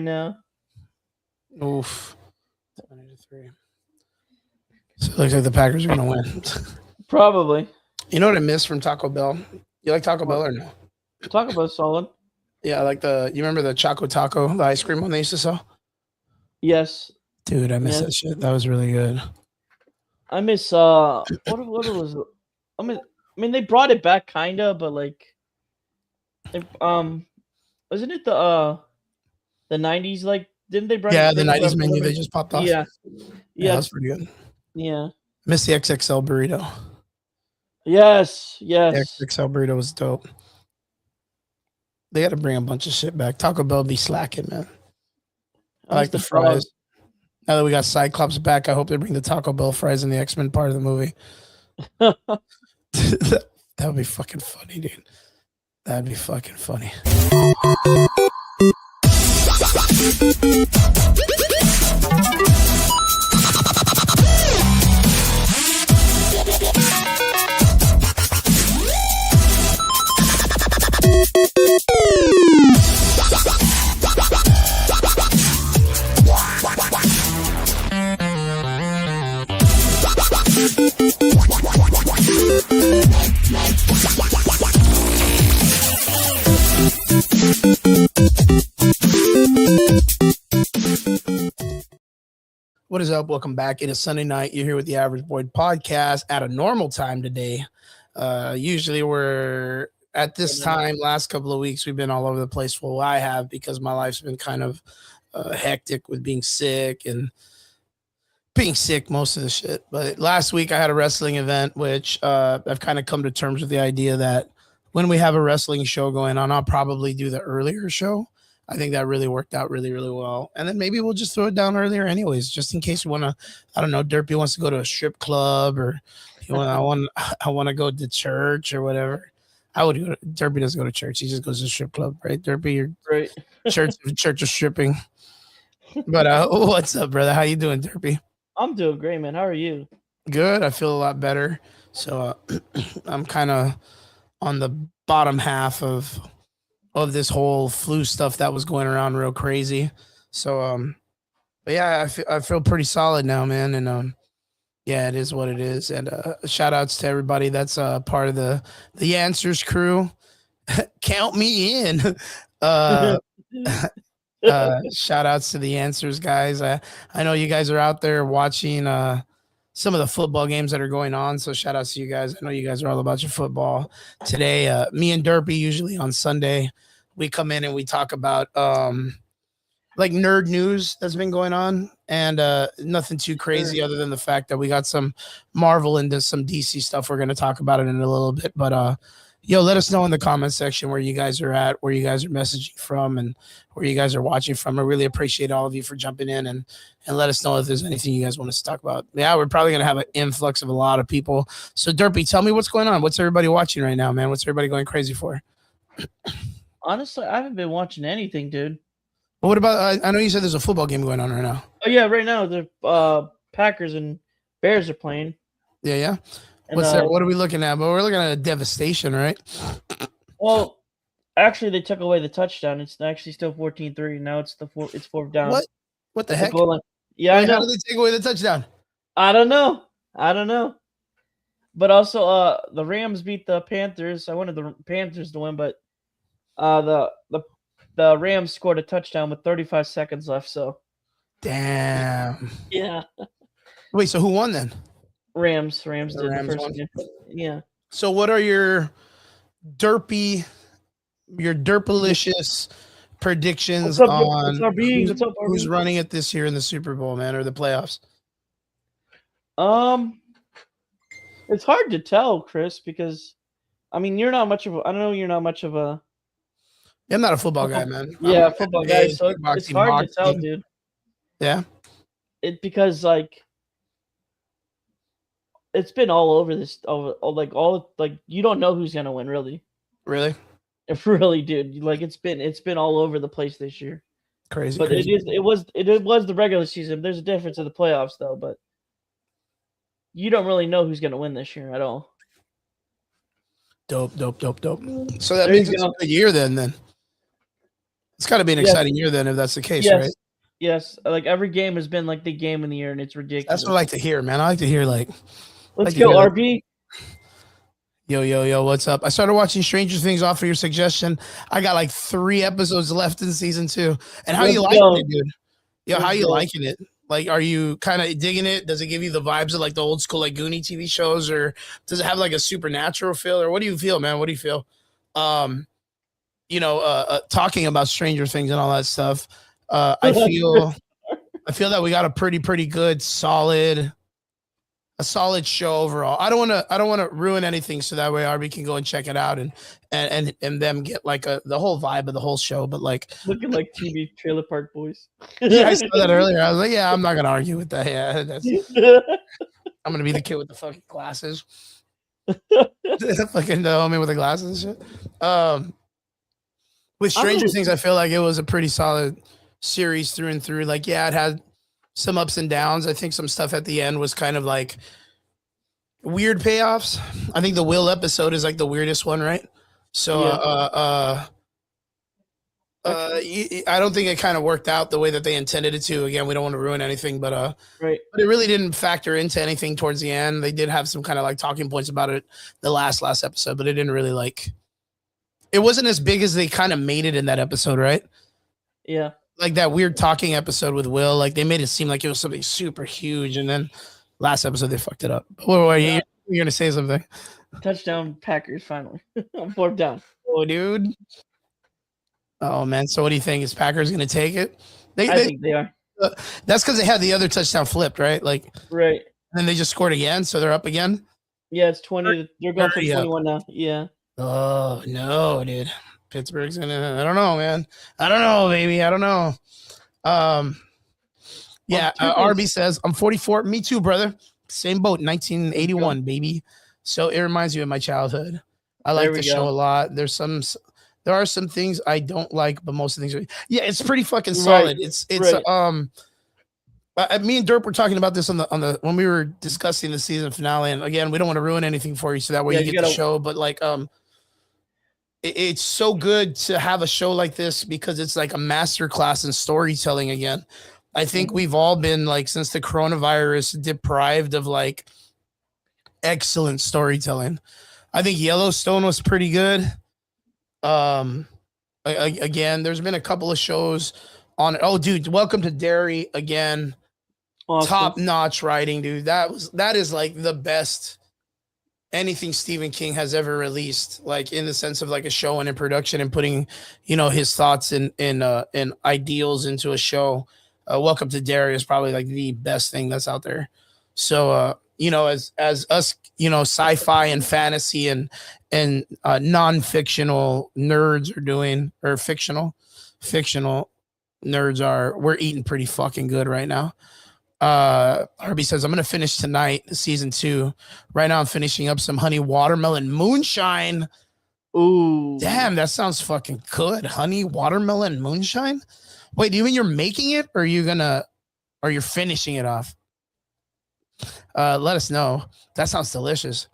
right now. Oof. 20-3. So it looks like the Packers are gonna win. Probably. You know what I miss from Taco Bell? You like Taco Bell or no? Talk about solid. Yeah, I like you remember the Choco Taco, the ice cream one they used to sell? Yes. Dude, I miss that shit. That was really good. I miss what was it? I mean they brought it back kinda, but like wasn't it the 90s like didn't they bring Yeah, the bring it 90s back? menu they just popped off. Yeah. Yeah, Yeah. that's pretty good. Yeah. Miss the XXL burrito. Yes. The Yes. XXL burrito was dope. They got to bring a bunch of shit back. Taco Bell be slacking, man. I like the fries. Now that we got Cyclops back, I hope they bring the Taco Bell fries in the X-Men part of the movie. That would be fucking funny, dude. That'd be fucking funny. What is up? Welcome back. It is Sunday night. You're here with the Average Boy podcast at a normal time today. Usually we're at this time, last couple of weeks, we've been all over the place. Well, I have, because my life's been kind of hectic with being sick most of the shit. But last week I had a wrestling event, which I've kind of come to terms with the idea that when we have a wrestling show going on, I'll probably do the earlier show. I think that really worked out really, really well. And then maybe we'll just throw it down earlier anyways, just in case you want to, I don't know, Derpy wants to go to a strip club, or I want to go to church or whatever. I would go Derpy doesn't go to church. He just goes to a strip club, right? Derpy, you're right. church of stripping. But what's up, brother? How you doing, Derpy? I'm doing great, man. How are you? Good. I feel a lot better. So I'm kind of on the bottom half of this whole flu stuff that was going around real crazy. So but yeah, I feel pretty solid now, man. And yeah, it is what it is. And shout outs to everybody that's part of the Answers crew. Count me in. Shout outs to the Answers guys. I know you guys are out there watching some of the football games that are going on. So shout outs to you guys. I know you guys are all about your football. Today, me and Derpy, usually on Sunday, we come in and we talk about like nerd news that's been going on, and nothing too crazy other than the fact that we got some Marvel into some DC stuff. We're going to talk about it in a little bit, but yo, let us know in the comment section where you guys are at, where you guys are messaging from, and where you guys are watching from. I really appreciate all of you for jumping in and let us know if there's anything you guys want us to talk about. Yeah, we're probably going to have an influx of a lot of people. So Derpy, tell me what's going on. What's everybody watching right now, man? What's everybody going crazy for? Honestly, I haven't been watching anything, dude. Well, what about, I know you said there's a football game going on right now. Oh yeah, right now the Packers and Bears are playing. Yeah. What are we looking at? But we're looking at a devastation, right? Well, actually, they took away the touchdown. It's actually still 14-3. Now it's fourth down. What the heck? Yeah, I know. How did they take away the touchdown? I don't know. But also, the Rams beat the Panthers. I wanted the Panthers to win, but the Rams scored a touchdown with 35 seconds left. So, damn. Yeah. Wait, so who won then? Rams did the first won? game. Yeah. So what are your derpilicious predictions on who's running it this year in the Super Bowl, man, or the playoffs? It's hard to tell, Chris, because I mean you're not much of a I'm not a football guy, man. Yeah, football guy, so it's hard to tell, dude. Yeah. Because like it's been all over this, you don't know who's gonna win, really. Really? Really, dude. Like it's been all over the place this year. Crazy. But crazy. it was the regular season. There's a difference in the playoffs, though. But you don't really know who's gonna win this year at all. Dope. So that means it's a good year then. It's got to be an Yes. exciting year then, if that's the case, right? Yes. Yes. Like every game has been like the game of the year, and it's ridiculous. That's what I like to hear, man. I like to hear like. Let's like to go, hear that. RB. Yo, what's up? I started watching Stranger Things off of your suggestion. I got like 3 episodes left in season 2. And how Let's you liking go. it, dude? Yo, how Let's you go. liking it? Like, are you kind of digging it? Does it give you the vibes of like the old school like Goonie TV shows, or does it have like a supernatural feel, or what do you feel, man? What do you feel? Talking about Stranger Things and all that stuff. I feel that we got a pretty good a solid show overall. I don't want to ruin anything, so that way RB can go and check it out and them get like the whole vibe of the whole show. But like looking like TV Trailer Park Boys. yeah, I saw that earlier. I was like, yeah, I'm not gonna argue with that. Yeah, I'm gonna be the kid with the fucking glasses. Fucking the homie with the glasses and shit. With Stranger Things, I feel like it was a pretty solid series through and through. Like, yeah, it had some ups and downs. I think some stuff at the end was kind of like weird payoffs. I think the Will episode is like the weirdest one, right? So I don't think it kind of worked out the way that they intended it to. Again, we don't want to ruin anything, but right. But it really didn't factor into anything towards the end. They did have some kind of like talking points about it the last episode, but it didn't really like. It wasn't as big as they kind of made it in that episode, right? Yeah. Like that weird talking episode with Will, like they made it seem like it was something super huge, and then last episode they fucked it up. You're gonna say something? Touchdown Packers finally. I'm 4th down. Oh, dude. Oh man. So what do you think? Is Packers gonna take it? I think they are. That's because they had the other touchdown flipped, right? Like right. And then they just scored again, so they're up again. Yeah, it's 20. They're going for 21 now. Yeah. Oh no, dude. Pittsburgh's gonna. I don't know, man. I don't know, baby. I don't know. Yeah. RB says I'm 44. Me too, brother. Same boat. 1981, baby. So it reminds me of my childhood. I like the show a lot. There are some things I don't like, but most of the things are. Yeah, it's pretty fucking solid. Right. It's me and Derp were talking about this on the when we were discussing the season finale, and again, we don't want to ruin anything for you, so that way you get the show. But like, it's so good to have a show like this because it's like a masterclass in storytelling again. I think we've all been like, since the coronavirus, deprived of like excellent storytelling. I think Yellowstone was pretty good. Again, there's been a couple of shows on it. Oh, dude, Welcome to Derry again. Awesome. Top-notch writing, dude. That is like the best anything Stephen King has ever released, like in the sense of like a show and in production and putting, his thoughts and ideals into a show. Welcome to Derry is probably like the best thing that's out there. So, as us, sci-fi and fantasy and non-fictional nerds are doing, or fictional nerds are, we're eating pretty fucking good right now. RB says, I'm going to finish tonight, season 2. Right now I'm finishing up some honey watermelon moonshine. Ooh. Damn, that sounds fucking good. Honey watermelon moonshine? Wait, do you mean you're making it, or you're finishing it off? Let us know. That sounds delicious.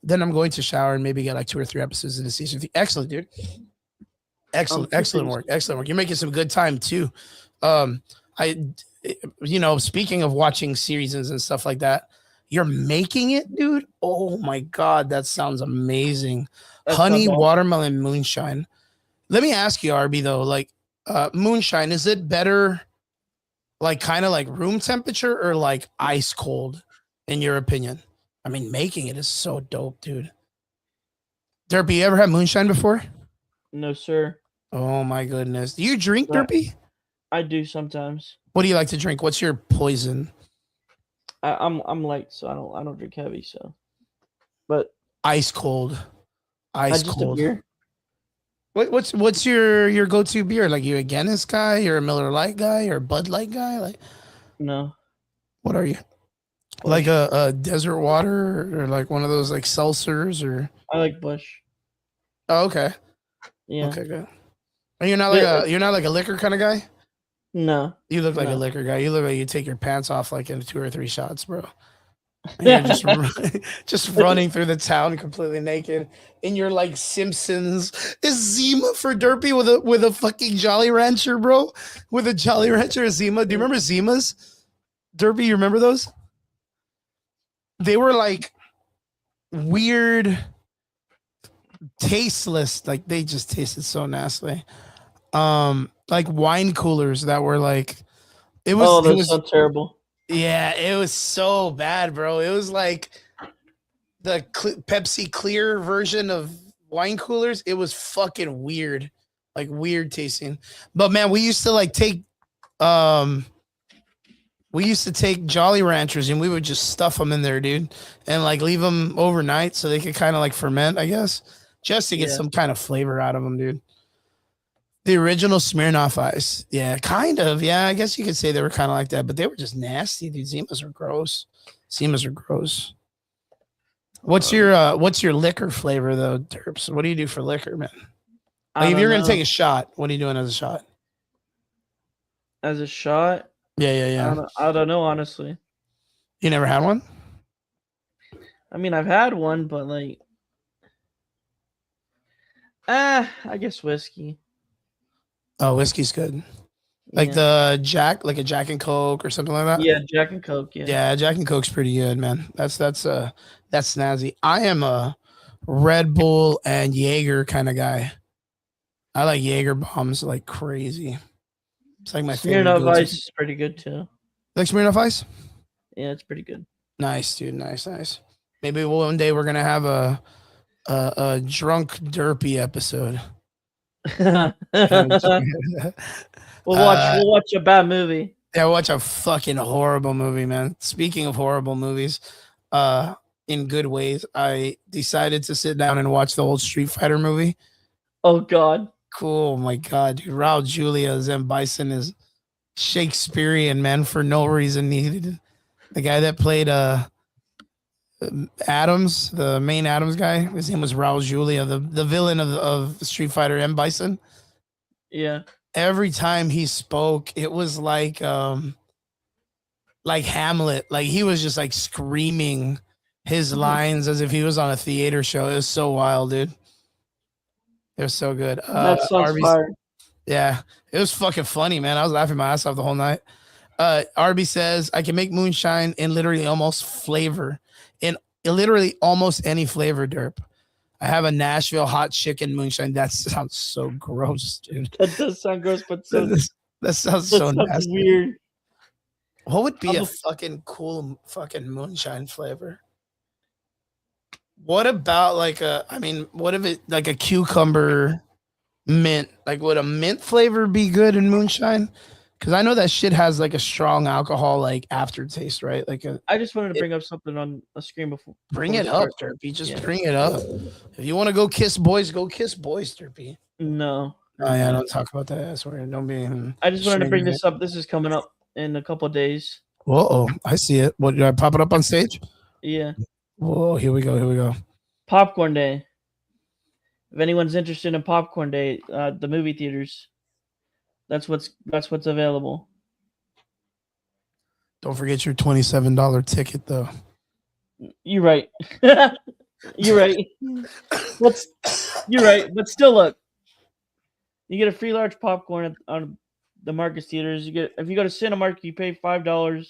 Then I'm going to shower and maybe get like 2 or 3 episodes in the season. Excellent, dude. Excellent work. Excellent work. You're making some good time too. Speaking of watching seasons and stuff like that, you're making it, dude. Oh my God, that sounds amazing. Honey watermelon moonshine. Let me ask you, RB, though, like moonshine, is it better like kind of like room temperature or like ice cold in your opinion? I mean, making it is so dope, dude. Derpy, you ever had moonshine before? No, sir. Oh my goodness. Do you drink, Derpy? I do sometimes. What do you like to drink? What's your poison? I'm light, so I don't drink heavy. So, but ice cold, just a beer. What's your go-to beer? Like, you a Guinness guy? You're a Miller Lite guy? Or a Bud Light guy? Like, no. What are you? Busch. Like a desert water, or like one of those like seltzers, or? I like Busch. Oh, okay. Yeah. Okay, good. And you're not like a liquor kind of guy? No. You look like a liquor guy. You look like you take your pants off like in 2 or 3 shots, bro. And you're just just running through the town completely naked. And you're like Simpsons. Is Zima for Derpy with a fucking Jolly Rancher, bro? With a Jolly Rancher, Zima. Do you remember Zimas? Derpy, you remember those? They were like weird, tasteless. Like they just tasted so nasty. Like wine coolers that were like it was. Oh, It that's was so terrible. yeah. It was so bad, bro. It was like the Pepsi Clear version of wine coolers. It was fucking weird, like weird tasting. But man, we used to like take we used to take Jolly Ranchers and we would just stuff them in there, dude, and like leave them overnight so they could kind of like ferment, I guess, just to get Yeah. some kind of flavor out of them, dude. The original Smirnoff Ice, yeah, kind of, yeah. I guess you could say they were kind of like that, but they were just nasty, dude. Zimas are gross. Zimas are gross. What's your liquor flavor though, Derps? What do you do for liquor, man? I Like if don't you're gonna know. take a shot, what are you doing as a shot? As a shot, Yeah, yeah, yeah. I don't know, honestly. You never had one? I mean, I've had one, but like, I guess whiskey. Oh, whiskey's good. Like Yeah. the Jack, like a Jack and Coke or something like that. Yeah, Jack and Coke. Yeah. Yeah, Jack and Coke's pretty good, man. That's snazzy. I am a Red Bull and Jaeger kind of guy. I like Jaeger bombs like crazy. It's like my favorite Smirnoff go-to. Ice is pretty good too. Like Smirnoff Ice? Yeah, it's pretty good. Nice, dude. Nice, nice. Maybe one day we're gonna have a drunk derpy episode. we'll Uh, watch a bad movie. Yeah, watch a fucking horrible movie, man. Speaking of horrible movies, in good ways, I decided to sit down and watch the old Street Fighter movie. Oh God. Cool, oh my god, dude. Raul Julia as M. Bison is Shakespearean, man, for no reason needed. The guy that played Adams, the main Adams guy, his name was Raul Julia, the villain of Street Fighter M. Bison. Yeah. Every time he spoke, it was like Hamlet. Like he was just like screaming his lines as if he was on a theater show. It was so wild, dude. It was so good. That sounds Arby's, fire. yeah, it was fucking funny, man. I was laughing my ass off the whole night. Arby says I can make moonshine in literally almost flavor, in literally almost any flavor, Derp. I have a Nashville hot chicken moonshine. That sounds so gross, dude. That does sound gross, but so That sounds that so sounds nasty. weird. What would be a fucking cool fucking moonshine flavor? What about like what if it like a cucumber mint? Like would a mint flavor be good in moonshine? Because I know that shit has like a strong alcohol like aftertaste, right? Like I just wanted to bring up something on a screen before. Bring it up, Derpy. Just bring it up. If you want to go kiss boys, Derpy. No. Oh yeah, don't talk about that. I swear, don't be. I just wanted to bring this up. This is coming up in a couple of days. Uh-oh, I see it. What, did I pop it up on stage? Yeah. Whoa, here we go. Popcorn Day. If anyone's interested in Popcorn Day, the movie theaters, that's what's available. Don't forget your $27 ticket though. You're right. You're right. You're right. But still, look, you get a free large popcorn on the Marcus theaters. If you go to Cinemark, you pay $5.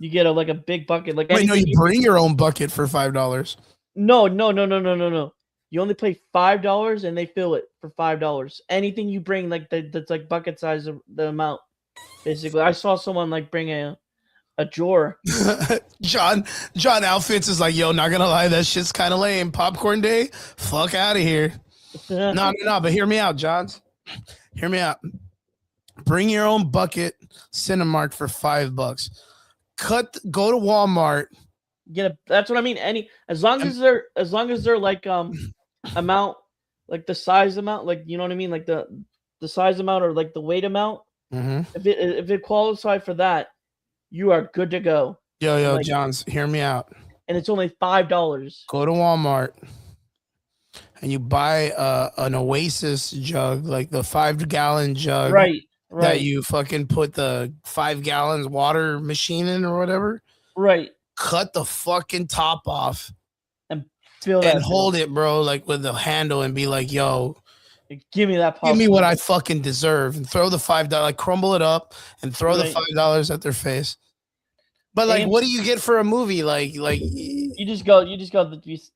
You get a big bucket. Like wait, no, you bring your own bucket for $5. No. You only pay $5 and they fill it for $5. Anything you bring, that's like bucket size of the amount. Basically, I saw someone like bring a drawer. John Outfits is like, yo, not gonna lie, that shit's kind of lame. Popcorn Day, fuck out of here. No, but hear me out, Johns. Hear me out. Bring your own bucket, Cinemark for $5. Go to Walmart. That's what I mean. As long as they're like amount, like the size amount, like you know what I mean, like the size amount or like the weight amount. Mm-hmm. If it qualifies for that, you are good to go. Yo, like, Johns, hear me out. And it's only $5. Go to Walmart and you buy an Oasis jug, like the 5-gallon jug, right? That you fucking put the 5 gallons water machine in or whatever. Right. cut the fucking top off Feel that and hold it, bro, like with the handle and be like, yo, give me that popcorn. give me what I fucking deserve, and throw the $5, like crumble it up and throw the $5 at their face. But like, what do you get for a movie? Like you just go the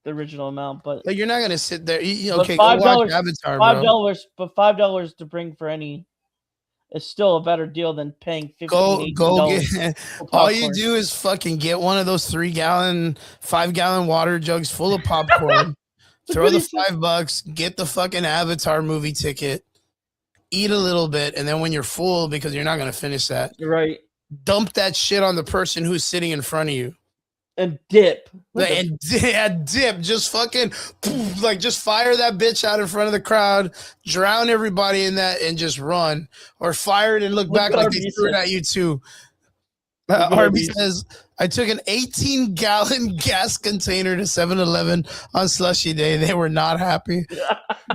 original amount, but like you're not gonna sit there. Okay, $5, Avatar, $5, but $5 to bring for any is still a better deal than paying $15. Go get. All you do is fucking get one of those 3-gallon, 5-gallon water jugs full of popcorn. Throw the $5, get the fucking Avatar movie ticket, eat a little bit, and then when you're full, because you're not gonna finish that, right? Dump that shit on the person who's sitting in front of you. And dip. And dip. Just fucking, like, just fire that bitch out in front of the crowd, drown everybody in that, and just run. Or fire it and look back like they threw it at you, too. Harvey says, I took an 18-gallon gas container to 7-Eleven on Slushy Day. They were not happy.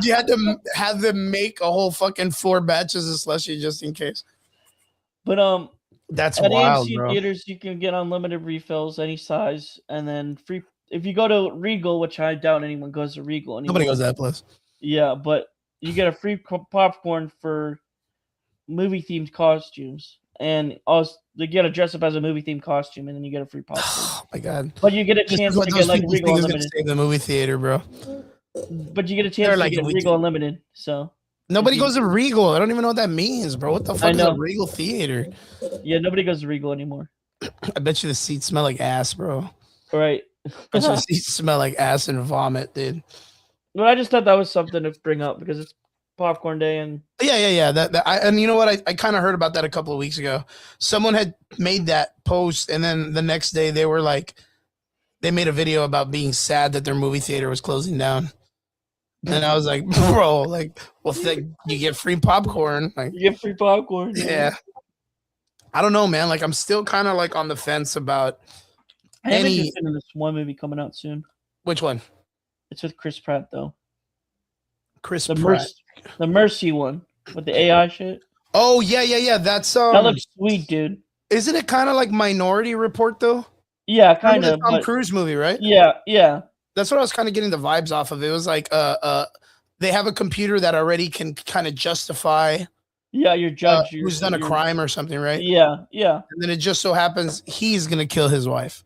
You had to have them make a whole fucking 4 batches of Slushy just in case. But, that's at wild, AMC bro. theaters, you can get unlimited refills, any size, and then free. If you go to Regal, which I doubt anyone goes to Regal anymore. Nobody goes to that place. Yeah, but you get a free popcorn for movie-themed costumes, and also you get to dress up as a movie-themed costume, and then you get a free popcorn. Oh my god! But you get a chance to get like Regal Unlimited. Save the movie theater, bro. But you get a chance to get Regal Unlimited, so. Nobody goes to Regal. I don't even know what that means, bro. What the fuck is a Regal theater? Yeah, nobody goes to Regal anymore. I bet you the seats smell like ass, bro. Right. I bet you the seats smell like ass and vomit, dude. But I just thought that was something to bring up because it's popcorn day and yeah. And you know what? I kind of heard about that a couple of weeks ago. Someone had made that post, and then the next day they were like, they made a video about being sad that their movie theater was closing down. And I was like, bro, like, well, you get free popcorn. Like, you get free popcorn. Yeah. I don't know, man. Like, I'm still kind of like on the fence about I'm interested in this one movie coming out soon. Which one? It's with Chris Pratt, though. Pratt. The Mercy one with the AI shit. Oh, yeah. That's that looks sweet, dude. Isn't it kind of like Minority Report, though? Yeah, kind of. Tom Cruise movie, right? Yeah. That's what I was kind of getting the vibes off of. It was like they have a computer that already can kind of justify your judge who's done a crime or something, right? Yeah. And then it just so happens he's gonna kill his wife.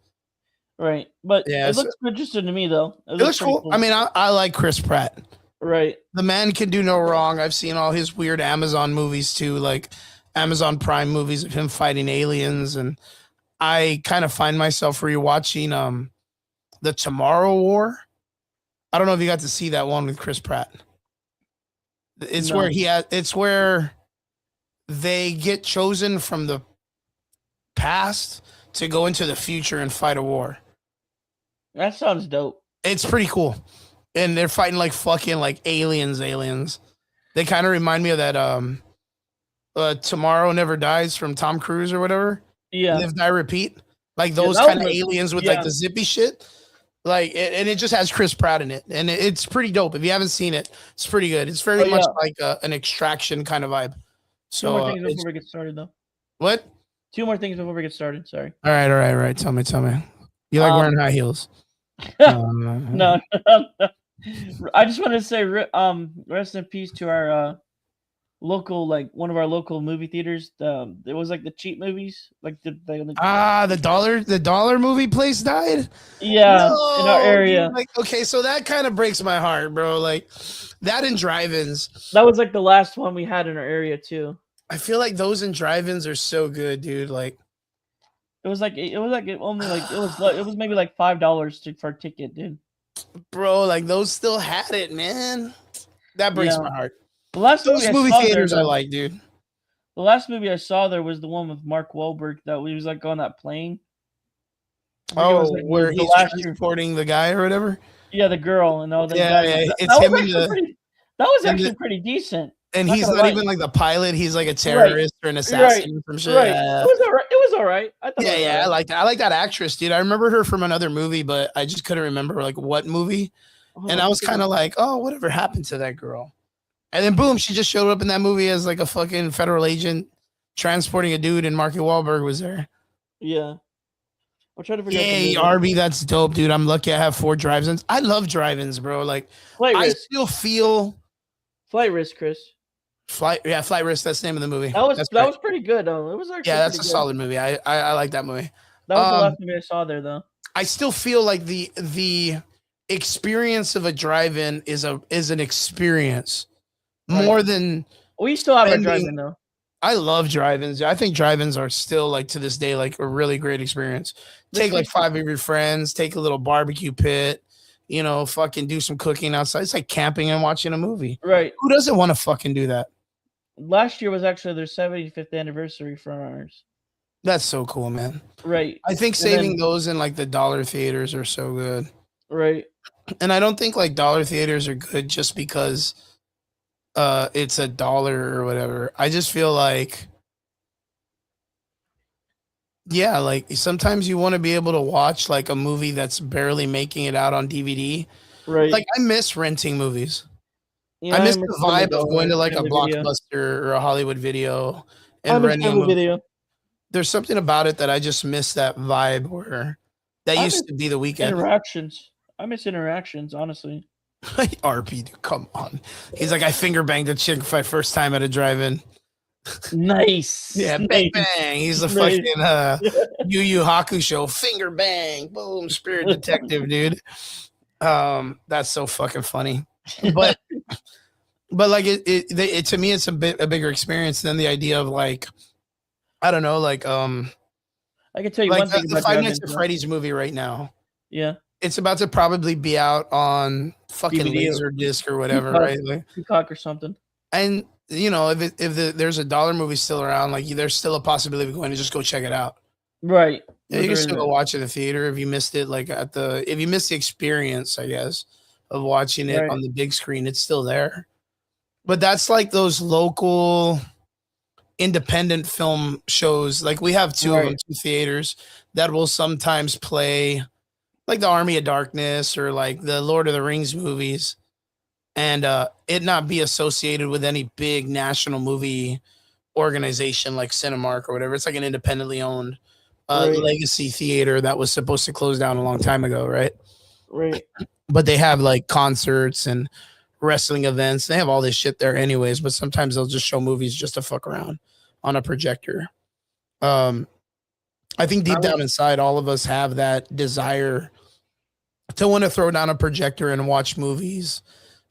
Right. But it looks interesting to me though. It looks cool. I mean, I like Chris Pratt. Right. The man can do no wrong. I've seen all his weird Amazon movies too, like Amazon Prime movies of him fighting aliens, and I kind of find myself rewatching The Tomorrow War. I don't know if you got to see that one with Chris Pratt. It's where they get chosen from the past to go into the future and fight a war. That sounds dope. It's pretty cool. And they're fighting like fucking like aliens. They kind of remind me of that Tomorrow Never Dies from Tom Cruise or whatever. Yeah. Live, Die, Repeat. Like those kind of aliens with like the zippy shit. Like, and it just has Chris Pratt in it. And it's pretty dope. If you haven't seen it, it's pretty good. It's very much like an Extraction kind of vibe. So, 2 more things before we get started, though. What? 2 more things before we get started. Sorry. All right. Tell me. You like wearing high heels? No. I just want to say, rest in peace to our local, like one of our local movie theaters. It was like the cheap movies, like the dollar movie place died. Yeah, in our area. Dude, like, okay, so that kind of breaks my heart, bro. Like that in drive-ins. That was like the last one we had in our area too. I feel like those in drive-ins are so good, dude. Like it was maybe like $5 for a ticket, dude. Bro, like those still had it, man. That breaks my heart. The last movie theaters I like, dude. The last movie I saw there was the one with Mark Wahlberg that he was like on that plane. Where he's transporting the guy or whatever. Yeah, the girl and all that. Yeah. That was actually pretty decent. And he's not even like the pilot. He's like a terrorist or an assassin or some shit. Right. It was all right. I thought. I like that. I like that actress, dude. I remember her from another movie, but I just couldn't remember like what movie. And I was kind of like, oh, whatever happened to that girl? And then boom, she just showed up in that movie as like a fucking federal agent transporting a dude, and Marky Wahlberg was there. Yeah. I'll try to figure out the Yay, movie. Arby, that's dope, dude. I'm lucky I have 4 drive-ins. I love drive-ins, bro. Like, Flight I Risk. still feel Flight Risk, Chris. Flight Risk. That's the name of the movie. That was That's that right. was pretty good though. It was actually Yeah, that's pretty a good. solid movie. I like that movie. That was the last movie I saw there though. I still feel like the experience of a drive-in is an experience more than We still have a spending- drive-in though. I love drive-ins. I think drive-ins are still like to this day like a really great experience. Take like 5 of your friends, take a little barbecue pit, you know, fucking do some cooking outside. It's like camping and watching a movie. Right. Who doesn't want to fucking do that? Last year was actually their 75th anniversary for ours. That's so cool, man. Right. I think saving those in like the dollar theaters are so good. Right. And I don't think like dollar theaters are good just because it's $1 or whatever. I just feel like, yeah, like sometimes you want to be able to watch like a movie that's barely making it out on DVD. Right. Like I miss renting movies. Yeah, I miss the vibe of going to like a Blockbuster or a Hollywood Video and renting a movie. Video. There's something about it that I just miss that vibe where that used to be the weekend. Interactions. I miss interactions, honestly. RP, come on. He's like, I finger banged a chick for my first time at a drive-in. Nice. Yeah, bang bang. He's the fucking Yu Yu Hakusho finger bang. Boom, spirit detective, dude. That's so fucking funny. But like it to me, it's a bigger experience than the idea of like, I don't know, like I can tell you like one thing the about Five Nights at Freddy's movie right now. Yeah. It's about to probably be out on fucking DVD Laserdisc or whatever, right? Like, Peacock or something. And you know, if there's a dollar movie still around, like there's still a possibility of going to just go check it out. Right. Yeah, you can still go watch it in the theater if you missed it. Like if you missed the experience, I guess, of watching it on the big screen, it's still there. But that's like those local independent film shows. Like we have 2 of them, 2 theaters that will sometimes play like the Army of Darkness or like the Lord of the Rings movies, and it not be associated with any big national movie organization like Cinemark or whatever. It's like an independently owned legacy theater that was supposed to close down a long time ago, right? Right. But they have like concerts and wrestling events. They have all this shit there anyways, but sometimes they'll just show movies just to fuck around on a projector. I think deep down inside, all of us have that desire to want to throw down a projector and watch movies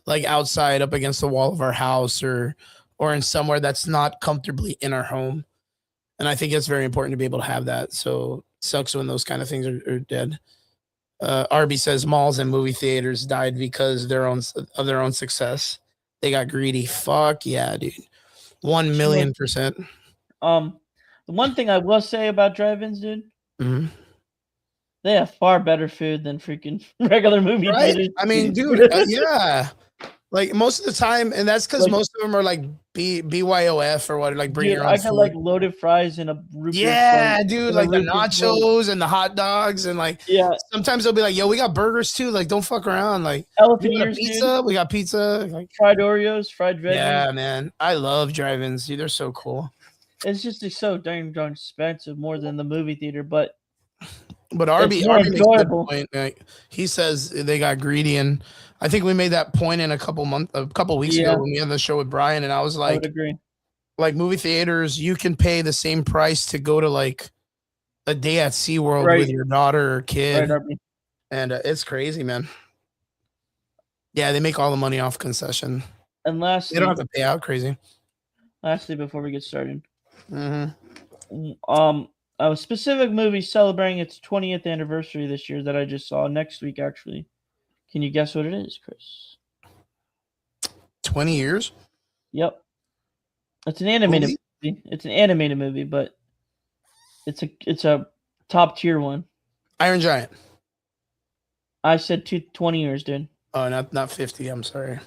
like outside up against the wall of our house or in somewhere that's not comfortably in our home. And I think it's very important to be able to have that. So it sucks when those kind of things are dead. Arby says malls and movie theaters died because of their own success. They got greedy. Fuck yeah, dude. 1,000,000%. The one thing I will say about drive-ins, dude, they have far better food than freaking regular movie theaters. I mean, dude, yeah. Like most of the time, and that's because most of them are like BYOF or what, like bring your own I got like loaded fries and a root beer dude, like the nachos and the hot dogs and like sometimes they'll be like, yo, we got burgers too. Like, don't fuck around. Like elephant ears, pizza, dude. We got pizza, like fried Oreos, fried veggies. Yeah, man, I love drive-ins, dude. They're so cool. It's just so darn expensive, more than the movie theater, but Arby makes a good point. Like, he says they got greedy, and I think we made that point in a couple weeks ago when we had the show with Brian, and I was like, I would agree. Like movie theaters, you can pay the same price to go to like a day at SeaWorld with your daughter or kid, and it's crazy, man. Yeah, they make all the money off concession, and lastly, they don't have to pay out crazy. Lastly, before we get started, a specific movie celebrating its 20th anniversary this year that I just saw next week, actually. Can you guess what it is, Chris? 20 years? Yep. It's an animated movie. It's an animated movie, but it's a top tier one. Iron Giant. I said 20 years, dude. Oh, not 50. I'm sorry.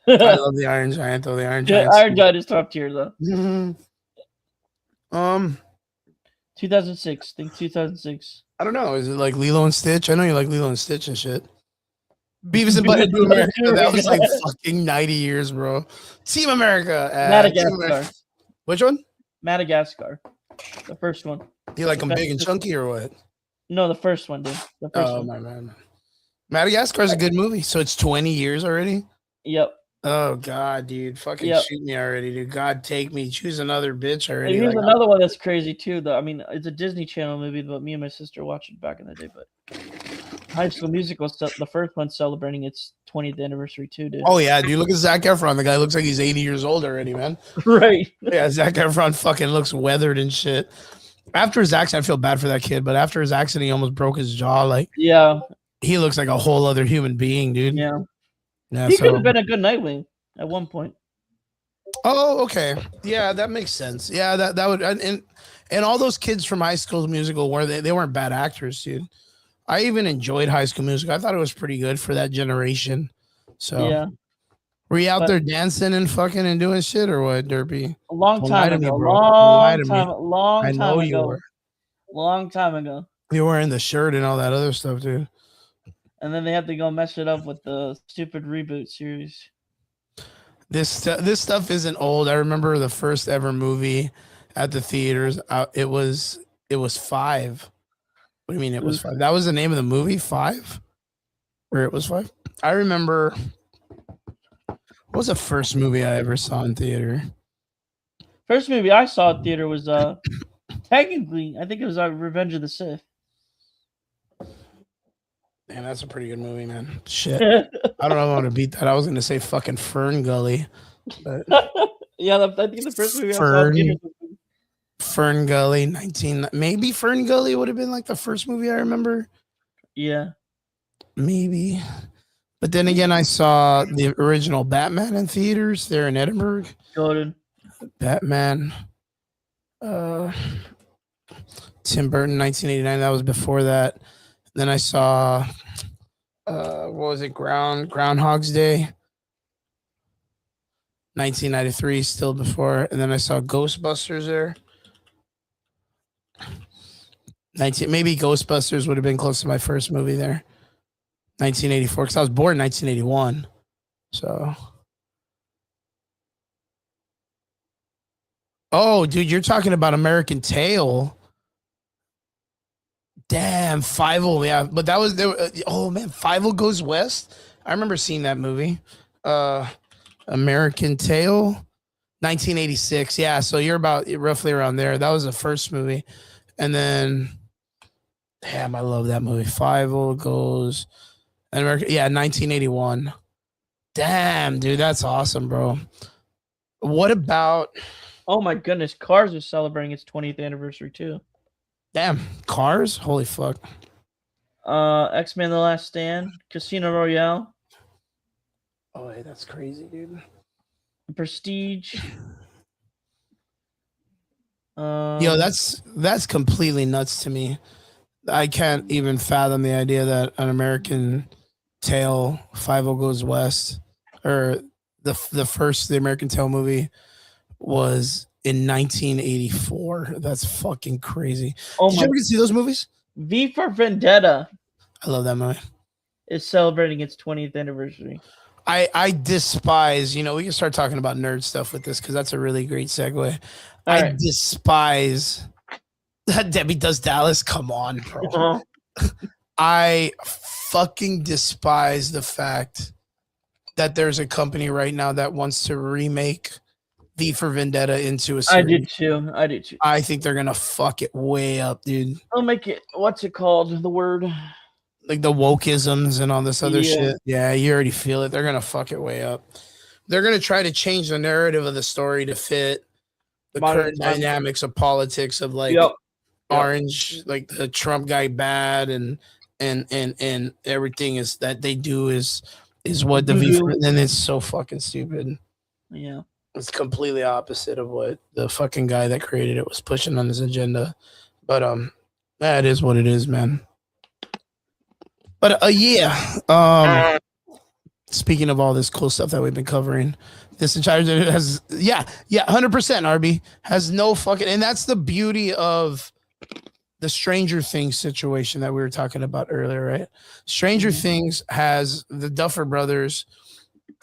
I love the Iron Giant though. The Iron Giant. Iron Giant is top tier though. 2006. Think 2006. I don't know. Is it like Lilo and Stitch? I know you like Lilo and Stitch and shit. Beavis and Butthead to America. That was like fucking 90 years, bro. Team America. Madagascar. Which one? Madagascar. The first one. You like them big and chunky or what? No, the first one, dude. The first Oh one. my man. Madagascar's a good movie. So it's 20 years already. Yep. Oh God, dude, fucking Yep. shoot me already, dude. God take me. Choose another bitch already. Here's Like another one that's crazy too. Though I mean, it's a Disney Channel movie, but me and my sister watched it back in the day. But High School Musical, the first one celebrating its 20th anniversary too, dude. oh yeah, dude. Look at Zac Efron. The guy looks like he's 80 years old already, man. Right. Yeah, Zac Efron fucking looks weathered and shit. After his accident, I feel bad for that kid, but after his accident, he almost broke his jaw. Like Yeah. he looks like a whole other human being, dude. Yeah. Yeah. He could So. have been a good Nightwing at one point. Oh, okay. Yeah, that makes sense. Yeah, that would and all those kids from High School Musical were they weren't bad actors, dude. I even enjoyed High School Musical. I thought it was pretty good for that generation. So, Yeah. were you out But there dancing and fucking and doing shit or what, Derpy? a long Don't lie time to me, ago. bro. Don't lie to me. Long I time know you ago. were. Long time ago. You were wearing the shirt and all that other stuff, dude. And then they had to go mess it up with the stupid reboot series. This stuff isn't old. I remember the first ever movie at the theaters. It was 5. What do you mean it was 5? That was the name of the movie, 5? Or it was 5? I remember. What was the first movie I ever saw in theater? First movie I saw at theater was technically I think it was Revenge of the Sith. Man, that's a pretty good movie, man. Shit. I don't know if I want to beat that. I was gonna say fucking Fern Gully. But Yeah, I think the first movie I saw at theater was Fern Gully, maybe Fern Gully would have been like the first movie I remember. yeah. Maybe. But then again, I saw the original Batman in theaters there in Edinburgh. Golden. Batman. Tim Burton, 1989. That was before that. Then I saw what was it? Groundhog's Day. 1993, still before. And then I saw Ghostbusters there. Maybe Ghostbusters would have been close to my first movie there. 1984, because I was born in 1981. So. Oh, dude, you're talking about American Tail. Damn, 5 yeah, but that was there. Oh man, 5 Goes West. I remember seeing that movie. American Tail, 1986. Yeah, so you're about roughly around there. That was the first movie, and then, damn, I love that movie. 5 Goes, American, yeah, 1981. Damn, dude, that's awesome, bro. What about? Oh my goodness, Cars is celebrating its 20th anniversary too. Damn, Cars? Holy fuck. X-Men: The Last Stand, Casino Royale. Oh, hey, that's crazy, dude. Prestige. Yo, that's completely nuts to me. I can't even fathom the idea that an American Tail 5 Goes West, or the first the American Tail movie was in 1984. That's fucking crazy. Oh Did you ever get to see those movies? V for Vendetta I love that movie. is celebrating its 20th anniversary. I despise, we can start talking about nerd stuff with this because that's a really great segue. I despise that Debbie Does Dallas. Come on, bro. I fucking despise the fact that there's a company right now that wants to remake V for Vendetta into a series. I do too. I think they're gonna fuck it way up, dude. I'll make it. What's it called? The word. Like the wokeisms and all this other shit. Yeah, you already feel it. They're gonna fuck it way up. They're gonna try to change the narrative of the story to fit the current dynamics of politics of like Orange, like the Trump guy bad, and everything is that they do is what the V for, and it's so fucking stupid. Yeah. It's completely opposite of what the fucking guy that created it was pushing on his agenda. But that is what it is, man. But speaking of all this cool stuff that we've been covering, this entire has 100% RB has no fucking, and that's the beauty of the Stranger Things situation that we were talking about earlier, right? Stranger Things has the Duffer Brothers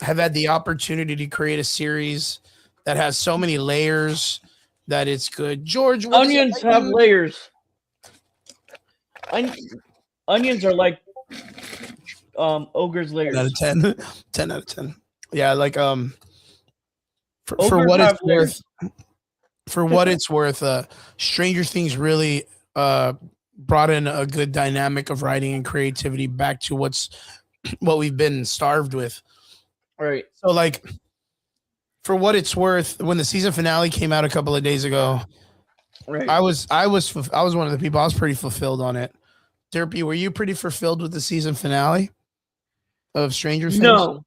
have had the opportunity to create a series that has so many layers that it's good. George, onions have layers. onions are like ogres' 10 out of layers. 10. 10 out of 10. Yeah, like for Ogres what have it's layers. worth, Stranger Things really brought in a good dynamic of writing and creativity back to what we've been starved with. Right. So like for what it's worth, when the season finale came out a couple of days ago, Right. I was one of the people. I was pretty fulfilled on it. Derpy, were you pretty fulfilled with the season finale of Stranger Things? No,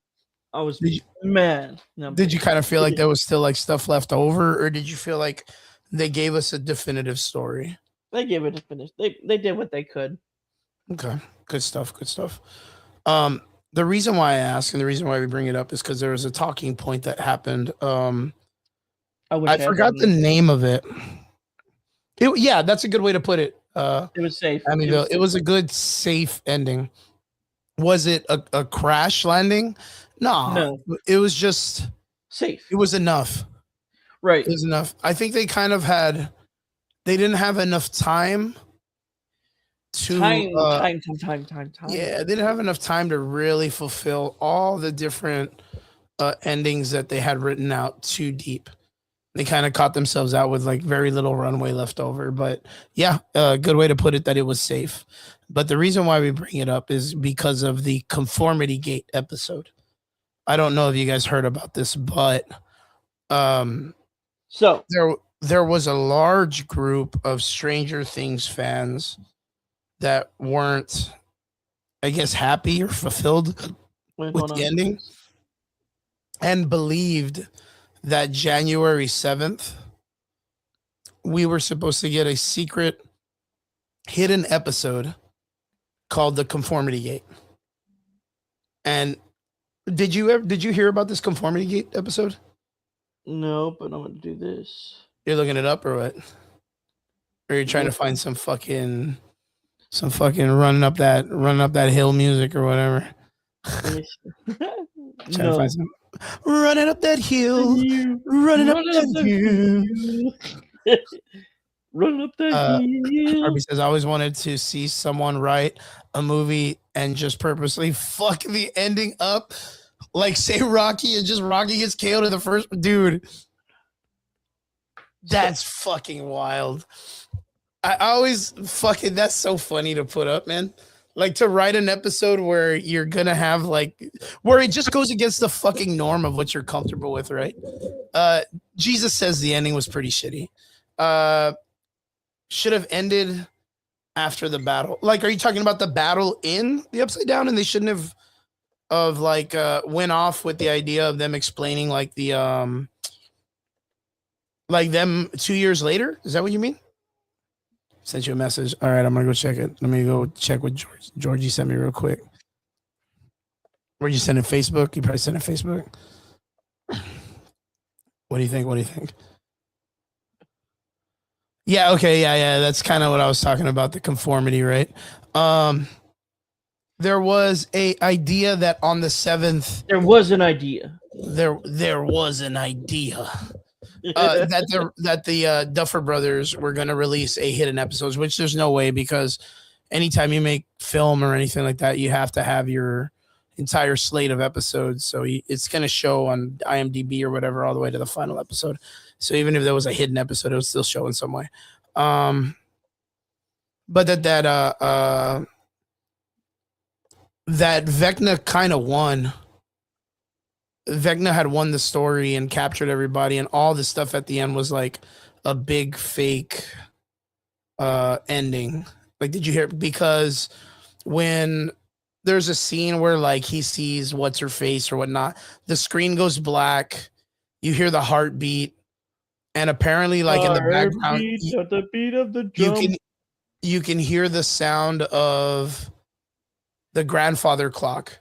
I was Did you, mad. No, did you kind of feel like there was still like stuff left over, or did you feel like they gave us a definitive story? They gave it a finish. They did what they could. Okay, good stuff. Good stuff. Um, the reason why I ask and the reason why we bring it up is because there was a talking point that happened. I wish I I had forgot the that. name of it. Yeah, that's a good way to put it. It was safe. I mean, it was a good, safe ending. Was it a crash landing? No, it was just safe. it was enough. Right. It was enough. I think they kind of they didn't have enough time to Time. Yeah, they didn't have enough time to really fulfill all the different endings that they had written out too deep. They kind of caught themselves out with like very little runway left over. But yeah, a good way to put it that it was safe. But the reason why we bring it up is because of the conformity gate episode. I don't know if you guys heard about this, but so there was a large group of Stranger Things fans that weren't, I guess, happy or fulfilled with the ending and believed that January 7th, we were supposed to get a secret hidden episode called the Conformity Gate. And did you hear about this Conformity Gate episode? No, but I'm gonna do this. You're looking it up or what? Or you're trying to find some fucking running up that hill music or whatever? Trying to find some running up that hill, running up that hill. Run up that hill. Harvey says, I always wanted to see someone write a movie and just purposely fuck the ending up. Like, say Rocky and just Rocky gets KO'd in the first. Dude, that's fucking wild. I always fucking, that's so funny to put up, man. Like, to write an episode where you're gonna have like, where it just goes against the fucking norm of what you're comfortable with, right? Jesus says the ending was pretty shitty. Should have ended after the battle. Like, are you talking about the battle in the Upside Down? And they shouldn't have went off with the idea of them explaining like the like them 2 years later? Is that what you mean? Sent you a message. All right, I'm gonna go check it. Let me go check what Georgie sent me real quick. Were you sending Facebook? You probably sent it Facebook. What do you think? What do you think? Yeah, okay, yeah. That's kind of what I was talking about, the conformity, right? There was a idea that on the 7th, there was an idea. There was an idea that the Duffer Brothers were going to release a hidden episodes, which there's no way, because anytime you make film or anything like that, you have to have your entire slate of episodes. So it's going to show on IMDb or whatever all the way to the final episode. So even if there was a hidden episode, it would still show in some way. But that Vecna kind of won. Vecna had won the story and captured everybody, and all the stuff at the end was like a big fake ending. Like, did you hear? Because when there's a scene where like he sees what's her face or whatnot, the screen goes black, you hear the heartbeat, and apparently like in the background, at the beat of the drum, you can hear the sound of the grandfather clock,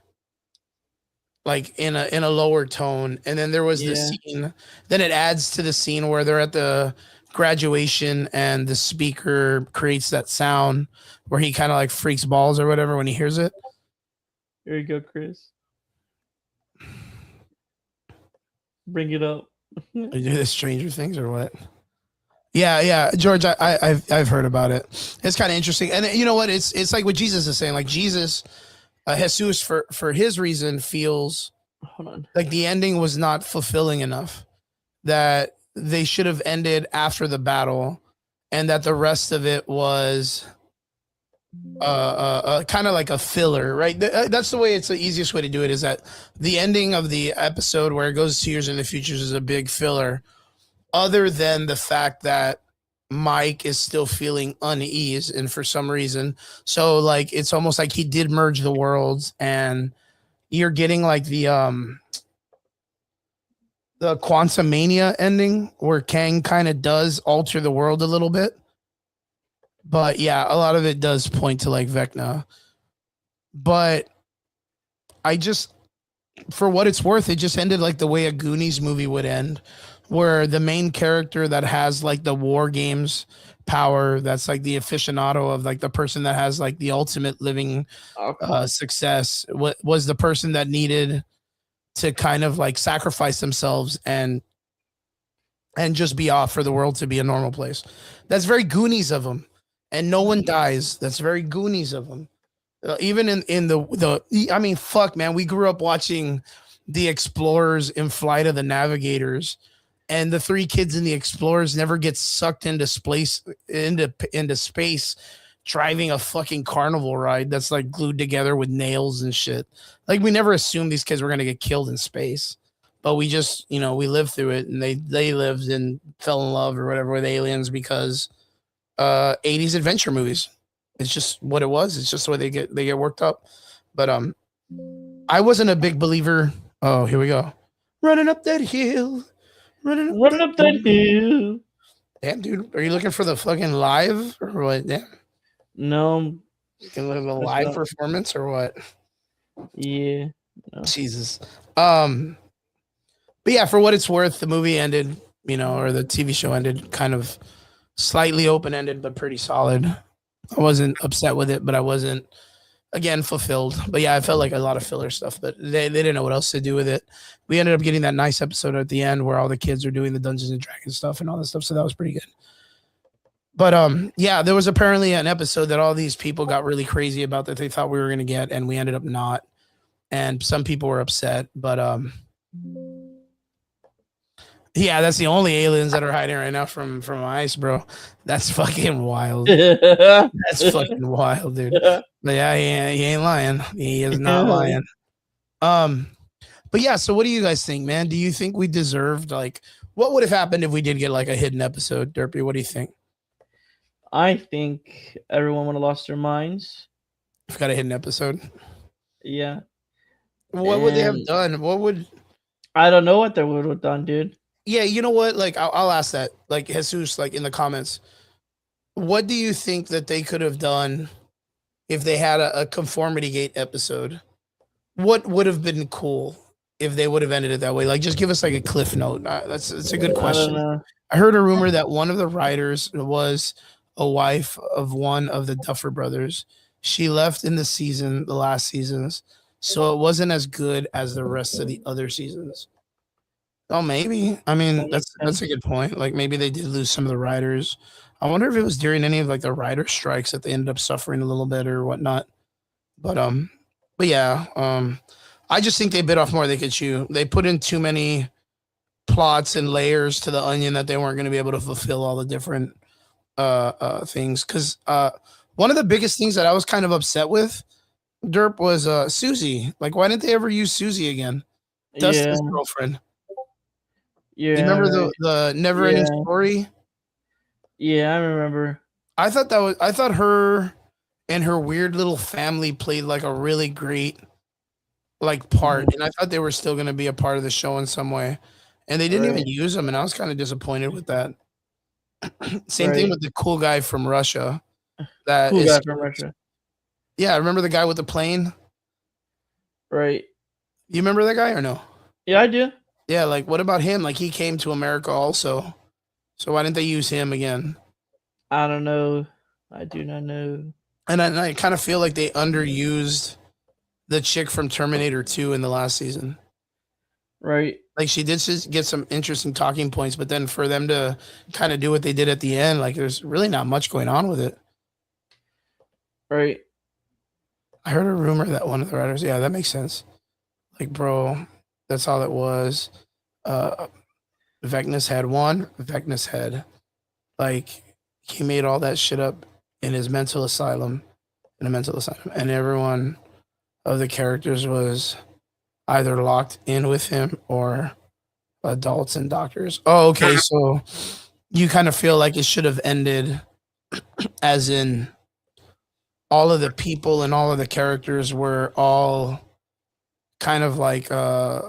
like in a lower tone. And then there was this scene, then it adds to the scene where they're at the graduation and the speaker creates that sound where he kind of like freaks balls or whatever when he hears it. Here you go, Chris. Bring it up. Are you doing the Stranger Things or what? Yeah, George, I've heard about it. It's kind of interesting, and you know what? It's like what Jesus is saying. Like Jesus, Jesus for his reason feels Hold on. like the ending was not fulfilling enough. That they should have ended after the battle, and that the rest of it was kind of like a filler, right? That's the way. It's the easiest way to do it. Is that the ending of the episode where it goes 2 years in the future is a big filler, other than the fact that Mike is still feeling unease and for some reason. So like it's almost like he did merge the worlds and you're getting like the Quantum Mania ending where Kang kind of does alter the world a little bit. But yeah, a lot of it does point to like Vecna. But I just for what it's worth, it just ended like the way a Goonies movie would end, where the main character that has like the war games power, that's like the aficionado of like the person that has like the ultimate living Okay. success, was the person that needed to kind of like sacrifice themselves and just be off for the world to be a normal place. That's very Goonies of them, and no one dies. That's very Goonies of them. Even in the I mean, fuck, man, we grew up watching the Explorers in Flight of the Navigators, and the three kids in the Explorers never get sucked into space driving a fucking carnival ride that's like glued together with nails and shit. Like we never assumed these kids were gonna get killed in space, but we just we lived through it, and they lived and fell in love or whatever with aliens because 80s adventure movies. It's just what it was. It's just the way they get worked up. But I wasn't a big believer. Oh, here we go. Running up that hill. Running up Running that up that hill. Damn, dude. Are you looking for the fucking live or what? Damn. No. You can look at the That's live not. performance or what? Yeah. No. Jesus. But yeah, for what it's worth, the movie ended, or the TV show ended kind of slightly open ended, but pretty solid. I wasn't upset with it, but I wasn't again fulfilled. But yeah, I felt like a lot of filler stuff, but they didn't know what else to do with it. We ended up getting that nice episode at the end where all the kids are doing the Dungeons and Dragons stuff and all that stuff. So that was pretty good. But yeah, there was apparently an episode that all these people got really crazy about that they thought we were gonna get, and we ended up not. And some people were upset, but yeah, that's the only aliens that are hiding right now from ice, bro. That's fucking wild. That's fucking wild, dude. But yeah, he ain't lying. He is not lying. Um, but yeah, so what do you guys think, man? Do you think we deserved like what would have happened if we did get like a hidden episode, Derpy? What do you think? I think everyone would have lost their minds. If we got a hidden episode, Yeah. what would they have And done? What would? I don't know what they would have done, dude. Yeah, you know what? Like, I'll ask that. Like Jesus, like in the comments, what do you think that they could have done if they had a conformity gate episode? What would have been cool if they would have ended it that way? Like, just give us like a cliff note. That's a good I don't question. know. I heard a rumor that one of the writers was a wife of one of the Duffer brothers. She left in the last seasons, so it wasn't as good as the rest of the other seasons. Oh, maybe. I That mean, makes that's a sense. good point. Like maybe they did lose some of the writers. I wonder if it was during any of like the writer strikes that they ended up suffering a little bit or whatnot. But yeah, I just think they bit off more they could chew. They put in too many plots and layers to the onion that they weren't going to be able to fulfill all the different things. Because one of the biggest things that I was kind of upset with Derp was Susie. Like, why didn't they ever use Susie again? Yeah. Dustin's girlfriend. You Yeah. remember Right. the never ending Yeah. story? Yeah. I remember. I thought her and her weird little family played like a really great like part, Mhm. and I thought they were still going to be a part of the show in some way, and they didn't even Right. use them, and I was kind of disappointed with that. Same thing Right. with the cool guy from Russia. That Cool is, guy from Russia. yeah. Remember the guy with the plane? Right. You remember that guy or no? Yeah, I do. Yeah. Like, what about him? Like, he came to America also. So why didn't they use him again? I don't know. I do not know. And I kind of feel like they underused the chick from Terminator 2 in the last season. Right. Like she did just get some interesting talking points, but then for them to kind of do what they did at the end, like there's really not much going on with it. Right. I heard a rumor that one of the writers, yeah, that makes sense. Like, bro, that's all it was. Vecna's had one. Vecna's had, like, he made all that shit up in his mental asylum, and everyone of the characters was either locked in with him or adults and doctors. Oh, okay. So you kind of feel like it should have ended as in all of the people and all of the characters were all kind of like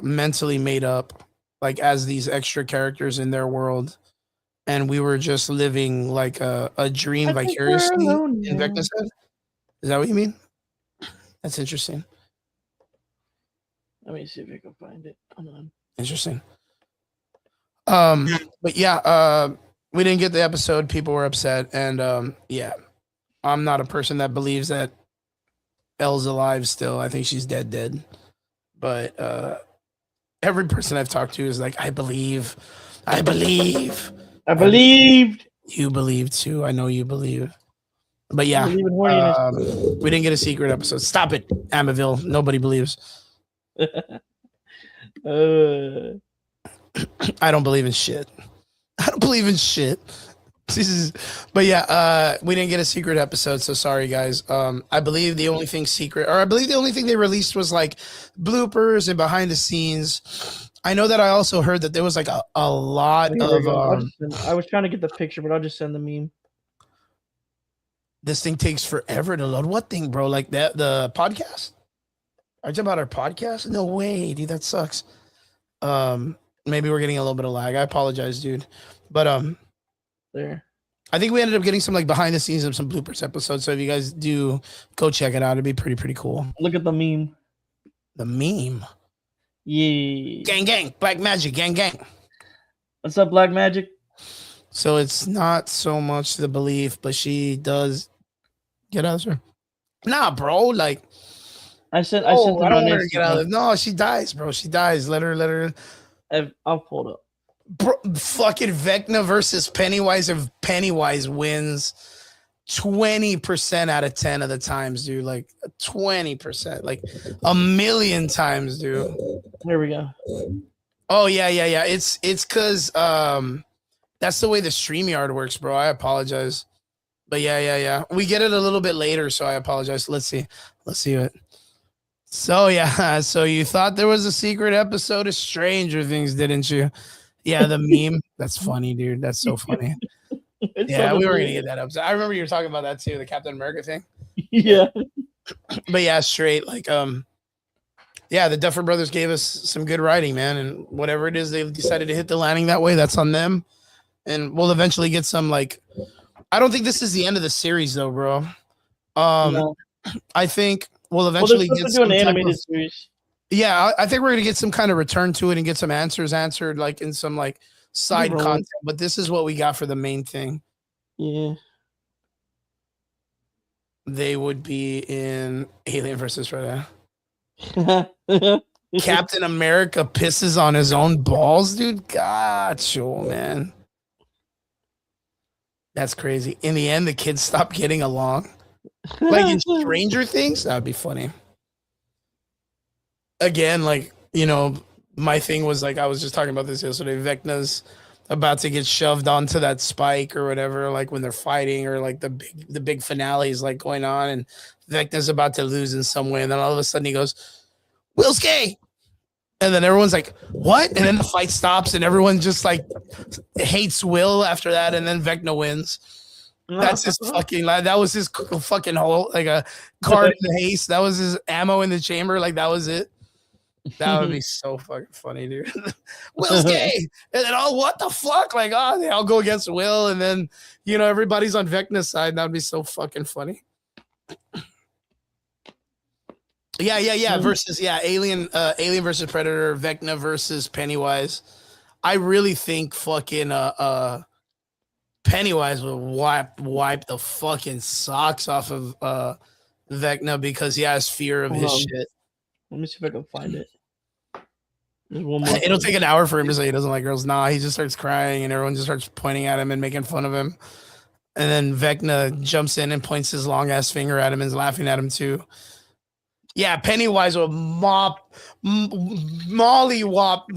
mentally made up, like as these extra characters in their world. And we were just living like a dream I think we're vicariously alone in now. Vecna's head. Is that what you mean? That's interesting. Let me see if I can find it. Hold on. Interesting. But we didn't get the episode. People were upset, and yeah, I'm not a person that believes that Elle's alive still. I think she's dead. But every person I've talked to is like, I believe. I believed. You believe too. I know you believe. But yeah, Believe in horniness. we didn't get a secret episode. Stop it, Amityville. Nobody believes. I don't believe in shit. I don't believe in shit. But yeah, we didn't get a secret episode, so sorry guys. I believe the only thing they released was like bloopers and behind the scenes. I know that I also heard that there was like a lot of. I was trying to get the picture, but I'll just send the meme. This thing takes forever to load. What thing, bro? Like that the podcast? Are you talking about our podcast? No way, dude. That sucks. Maybe we're getting a little bit of lag. I apologize, dude. But there. I think we ended up getting some like behind the scenes of some bloopers episodes. So if you guys do go check it out, it'd be pretty cool. Look at the meme. The meme. Yeah. Gang. Black Magic. Gang. What's up, Black Magic? So it's not so much the belief, but she does get out of her. Nah, bro. Like I sent I don't want her to get out of. No, she dies, bro. She dies. Let her. I'll pull it up. Bro, fucking Vecna versus Pennywise. If Pennywise wins 20% out of 10 of the times, dude. Like 20%, like a million times, dude. There we go. Oh yeah. It's because that's the way the StreamYard works, bro. I apologize. But yeah. We get it a little bit later, so I apologize. Let's see it. So yeah, so you thought there was a secret episode of Stranger Things, didn't you? Yeah, the meme. That's funny, dude. That's so funny. Yeah, we were gonna get that episode. I remember you were talking about that too, the Captain America thing. Yeah. But yeah, straight like yeah, the Duffer Brothers gave us some good writing, man, and whatever it is they decided to hit the landing that way, that's on them. And we'll eventually get some like I don't think this is the end of the series though, bro. No. I think we'll eventually get some an animated series. Yeah, I think we're gonna get some kind of return to it and get some answers answered, like in some like side content. But this is what we got for the main thing. Yeah, they would be in Alien versus Predator. Captain America pisses on his own balls, dude. Gotcha, man. That's crazy. In the end, the kids stopped getting along. Like in Stranger Things, that would be funny. Again, like, you know, my thing was like, I was just talking about this yesterday. Vecna's about to get shoved onto that spike or whatever, like when they're fighting or like the big finale is like going on and Vecna's about to lose in some way. And then all of a sudden he goes, Will's gay. And then everyone's like, what? And then the fight stops and everyone just like hates Will after that. And then Vecna wins. That's his fucking, that was his fucking whole, like a card in the haste. That was his ammo in the chamber. Like that was it. That would be so fucking funny, dude. Will's gay. And then, oh, what the fuck? Like, oh, they all go against Will. And then, you know, everybody's on Vecna's side. That would be so fucking funny. Yeah. Versus, Alien versus Predator, Vecna versus Pennywise. I really think fucking Pennywise would wipe the fucking socks off of Vecna because he has fear of his shit. Let me see if I can find it. There's one more. It'll take an hour for him to say he doesn't like girls. Nah, he just starts crying and everyone just starts pointing at him and making fun of him. And then Vecna jumps in and points his long ass finger at him and is laughing at him too. Yeah, Pennywise will mollywop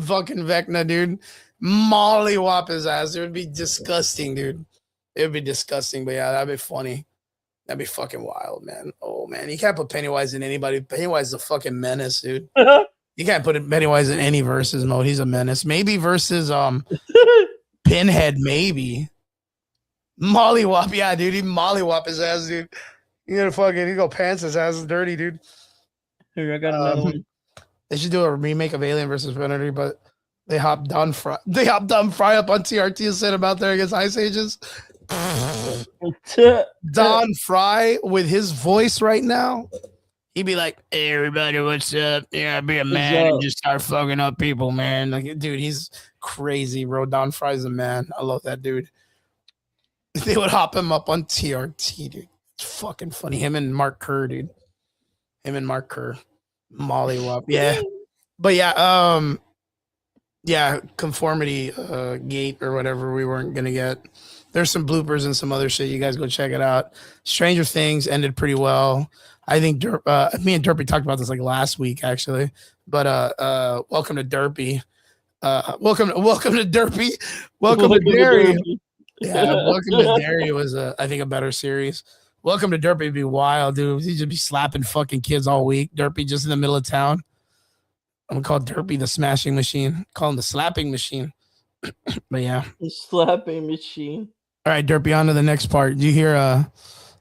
fucking Vecna, dude. Mollywop his ass. It would be disgusting, dude. It would be disgusting, but yeah, that'd be funny. That'd be fucking wild, man. Oh man, you can't put Pennywise in anybody. Pennywise is a fucking menace, dude. You can't put Pennywise in any versus mode. He's a menace. Maybe versus Pinhead, maybe. Mollywop, yeah, dude. He mollywop his ass, dude. You gotta fucking, he go pants his ass is dirty, dude. Here, I got another one. They should do a remake of Alien versus Predator, but they hopped Don Fry. They hopped Don Fry up on TRT and sent him out there against Ice Ages. Don Fry with his voice right now, he'd be like, "Hey everybody, what's up? Yeah, be a man and just start fucking up people, man." Like, dude, he's crazy, bro. Don Fry's a man. I love that dude. They would hop him up on TRT, dude. It's fucking funny. Him and Mark Kerr, dude. Him and Mark Kerr. Mollywop. Yeah. But yeah, yeah, conformity gate or whatever we weren't gonna get. There's some bloopers and some other shit. You guys go check it out. Stranger Things ended pretty well. I think me and Derpy talked about this like last week actually. But welcome to Derpy. Welcome to Derpy. Welcome to Derry. Yeah, welcome to Derry was I think a better series. Welcome to Derpy would be wild, dude. He'd just be slapping fucking kids all week. Derpy just in the middle of town. I'm gonna call Derpy the smashing machine. Call him the slapping machine. But yeah. The slapping machine. All right, Derpy, on to the next part. Do you hear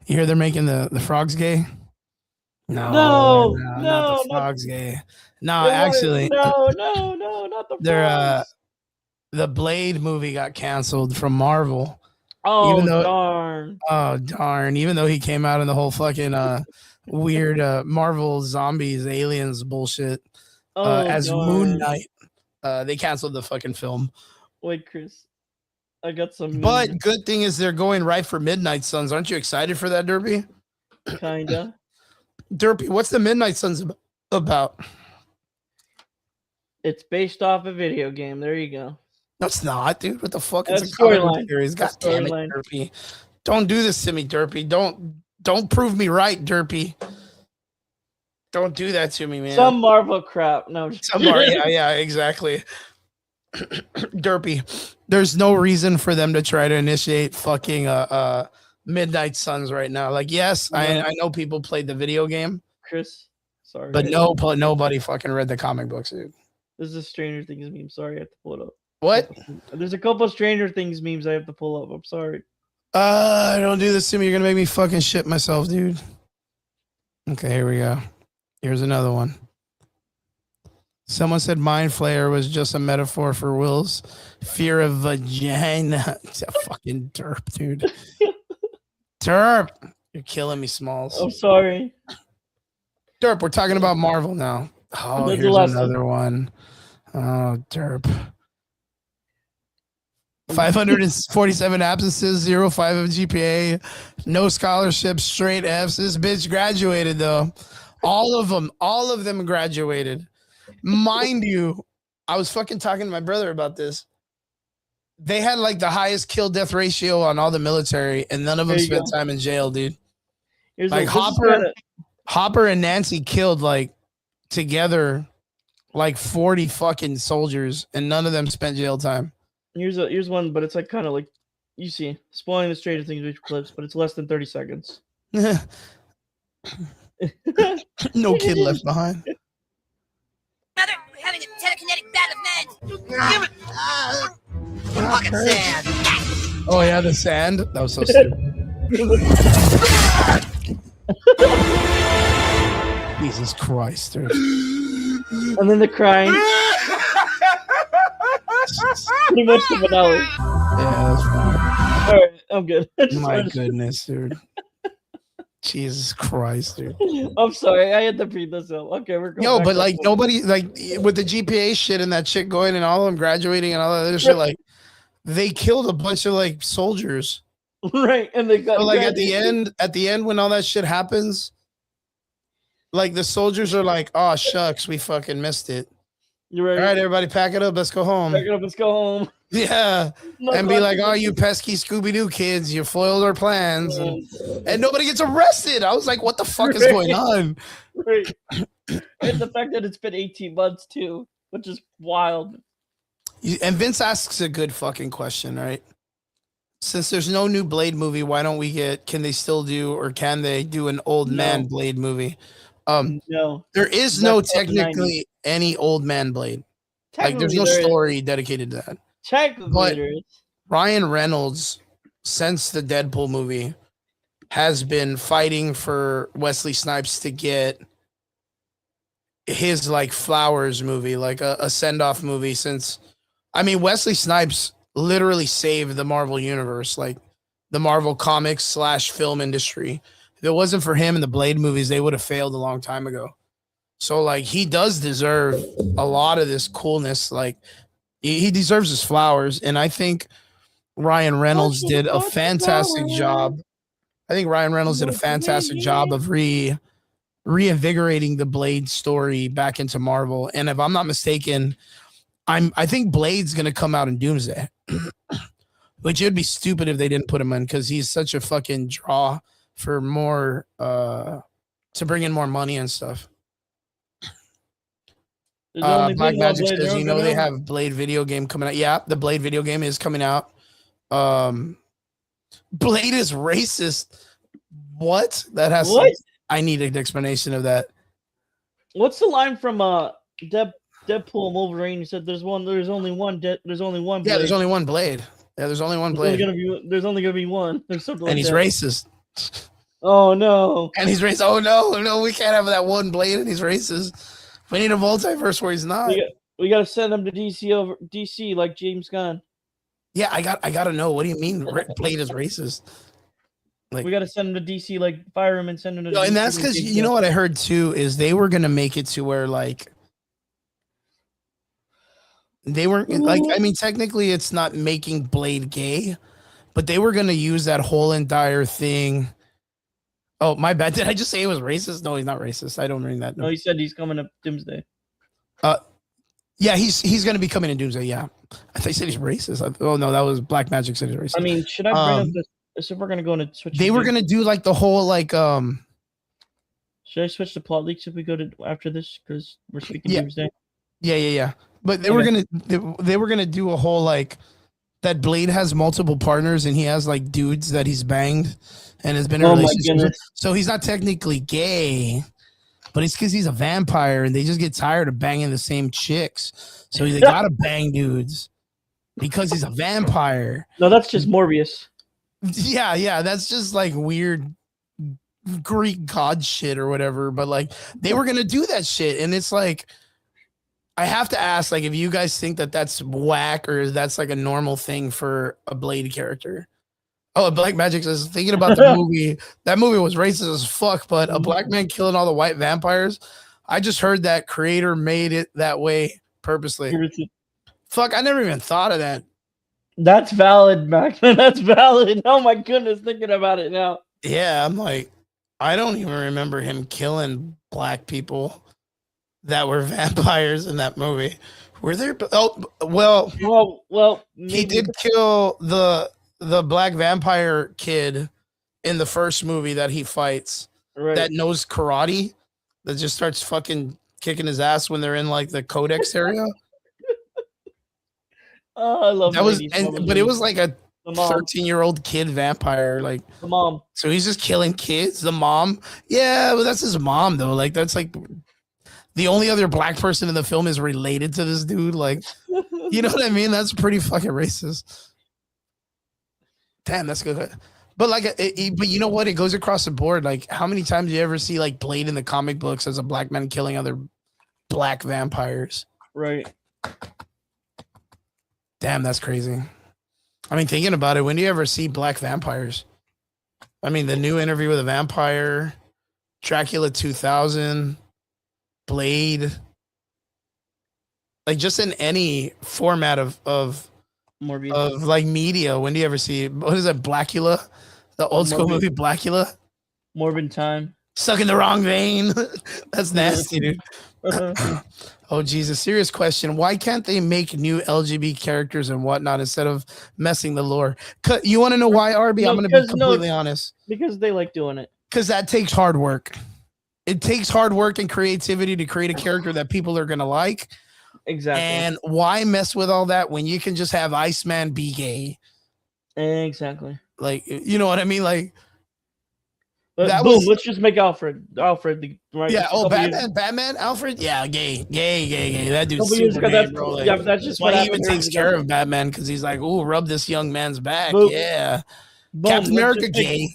they're making the frogs gay? No, not the frogs gay. No, actually. No, not the frogs. They're the Blade movie got canceled from Marvel. Oh, darn. Oh, darn. Even though he came out in the whole fucking weird Marvel zombies, aliens bullshit as darn. Moon Knight, they canceled the fucking film. Wait, Chris. I got some. But good thing is they're going right for Midnight Suns. Aren't you excited for that, Derpy? Kinda. Derpy, what's the Midnight Suns about? It's based off a video game. There you go. No, it's not, dude. What the fuck? It's a comic book series. God damn it, Derpy. Don't do this to me, Derpy. Don't prove me right, Derpy. Don't do that to me, man. Some Marvel crap. No, yeah, exactly. Derpy, there's no reason for them to try to initiate fucking Midnight Suns right now. Like, yes, I know people played the video game, Chris. Sorry, but nobody fucking read the comic books, dude. This is a Stranger Things meme. Sorry, I have to pull it up. What? There's a couple of Stranger Things memes I have to pull up. I'm sorry. Don't do this to me. You're gonna make me fucking shit myself, dude. Okay, here we go. Here's another one. Someone said Mind Flayer was just a metaphor for Will's fear of vagina. It's a fucking derp, dude. Derp. You're killing me, Smalls. I'm sorry. Derp, we're talking about Marvel now. Oh, here's another one. Oh, derp. 547 absences, 0.5 of GPA, no scholarships, straight Fs. This bitch graduated though. All of them graduated. Mind you, I was fucking talking to my brother about this. They had like the highest kill death ratio on all the military, and none of them spent time in jail, dude. Like Hopper and Nancy killed like together like 40 fucking soldiers, and none of them spent jail time. Here's one, but it's like kind of like you see spoiling the Stranger Things video clips, but it's less than 30 seconds. No kid left behind. We're having a telekinetic battle of men. Give it. Fucking sand. Oh yeah, the sand. That was so stupid. Jesus Christ, dude. And then the crying. Pretty much the finale. Yeah, that's fine. All right, I'm good. My goodness, dude. Jesus Christ, dude. I'm sorry, I had to read this up. Okay, we're going. Yo, but like nobody, like with the GPA shit and that shit going and all of them graduating and all that other shit, like they killed a bunch of like soldiers. Right, and they got so, like at the end when all that shit happens, like the soldiers are like, "Oh shucks, we fucking missed it." You're All right. right, everybody, pack it up. Let's go home. Pack it up. Let's go home. Yeah. And be like, oh, you pesky Scooby-Doo kids, you foiled our plans. And nobody gets arrested. I was like, what the fuck is going on? Right. And the fact that it's been 18 months too, which is wild. And Vince asks a good fucking question, right? Since there's no new Blade movie, why don't we can they still do, or can they do an old man Blade movie? No. There is no technically any old man Blade. Like, there's no story dedicated to that. Technically, but there is. Ryan Reynolds, since the Deadpool movie, has been fighting for Wesley Snipes to get his like Flowers movie, like a send-off movie. Since, I mean, Wesley Snipes literally saved the Marvel universe, like the Marvel comics / film industry. If it wasn't for him and the Blade movies, they would have failed a long time ago. So like, he does deserve a lot of this coolness. Like, he deserves his flowers. And I think Ryan Reynolds did a fantastic job. I think Ryan Reynolds did a fantastic job of reinvigorating the Blade story back into Marvel. And if I'm not mistaken, I think Blade's gonna come out in Doomsday. Which it would be stupid if they didn't put him in, because he's such a fucking draw for more to bring in more money and stuff. Black Magic says, you know, they have Blade video game coming out. Yeah, the Blade video game is coming out. Blade is racist. What? That has what? I need an explanation of that. What's the line from Deadpool and Wolverine? He said there's only one Blade. Yeah, there's only one Blade. Yeah, there's only one Blade. There's only gonna be one. There's something and like he's that. racist. Oh no. And he's racist. Oh no, we can't have that one Blade and he's racist. We need a multiverse where he's not. We gotta send him to DC like James Gunn. Yeah, I gotta know. What do you mean Blade is racist? Like, we gotta send him to DC, like fire him and send him to. And that's because you know what I heard too is they were gonna make it to where like they weren't like, I mean, technically it's not making Blade gay, but they were gonna use that whole entire thing. Oh, my bad. Did I just say he was racist? No, he's not racist. I don't mean that. No, he said he's coming up Doomsday. Yeah, he's going to be coming in Doomsday. Yeah, I thought he said he's racist. Oh no, that was Black Magic said he's racist. I mean, should I bring up this? If we're going to go into switch, they were going to do like the whole like. Should I switch to plot leaks if we go to after this because we're speaking Doomsday? Yeah. But they were gonna do a whole like that Blade has multiple partners and he has like dudes that he's banged and has been in relationships with. So he's not technically gay, but it's because he's a vampire and they just get tired of banging the same chicks. So they gotta bang dudes because he's a vampire. No, that's just Morbius. Yeah, that's just like weird Greek god shit or whatever. But like they were gonna do that shit, and it's like I have to ask, like, if you guys think that that's whack or that's like a normal thing for a Blade character. Oh, Black Magic says, thinking about the movie, that movie was racist as fuck, but a black man killing all the white vampires. I just heard that creator made it that way purposely. Fuck, I never even thought of that. That's valid, Macman. That's valid. Oh my goodness, thinking about it now. Yeah, I'm like, I don't even remember him killing black people that were vampires in that movie. Were there? Oh, well, maybe. He did kill the black vampire kid in the first movie that he fights, right, that knows karate, that just starts fucking kicking his ass when they're in like the Codex area. Oh, I love that. But it was like a 13-year-old kid vampire, like the mom. So he's just killing kids. The mom, yeah, but that's his mom though. Like that's like the only other black person in the film is related to this dude. Like, you know what I mean? That's pretty fucking racist. Damn, that's good. But like, but you know what? It goes across the board. Like, how many times do you ever see like Blade in the comic books as a black man killing other black vampires? Right. Damn, that's crazy. I mean, thinking about it, when do you ever see black vampires? I mean, the new Interview with a Vampire, Dracula 2000, Blade, like just in any format of like media. When do you ever see, what is that, Blackula, the old school movie Blackula? Morbid Time. Stuck in the Wrong Vein. That's nasty, dude. Oh, Jesus. Serious question. Why can't they make new LGB characters and whatnot instead of messing the lore? You want to know why, RB? No, I'm going to be 'cause completely honest. because they like doing it. Because that takes hard work. It takes hard work and creativity to create a character that people are going to like. Exactly. And why mess with all that when you can just have Iceman be gay? Exactly. Like, you know what I mean? Like, But that boom, was- let's just make Alfred right. yeah. Just a Oh, couple Batman, years- Batman, Alfred. Yeah, gay. That dude's couple years super ago, gay, that's bro. Like, yeah, but that's just why what he happened even takes years care ago. of Batman because he's like, "Ooh, rub this young man's back." Boom. Yeah, Boom, Captain America gay.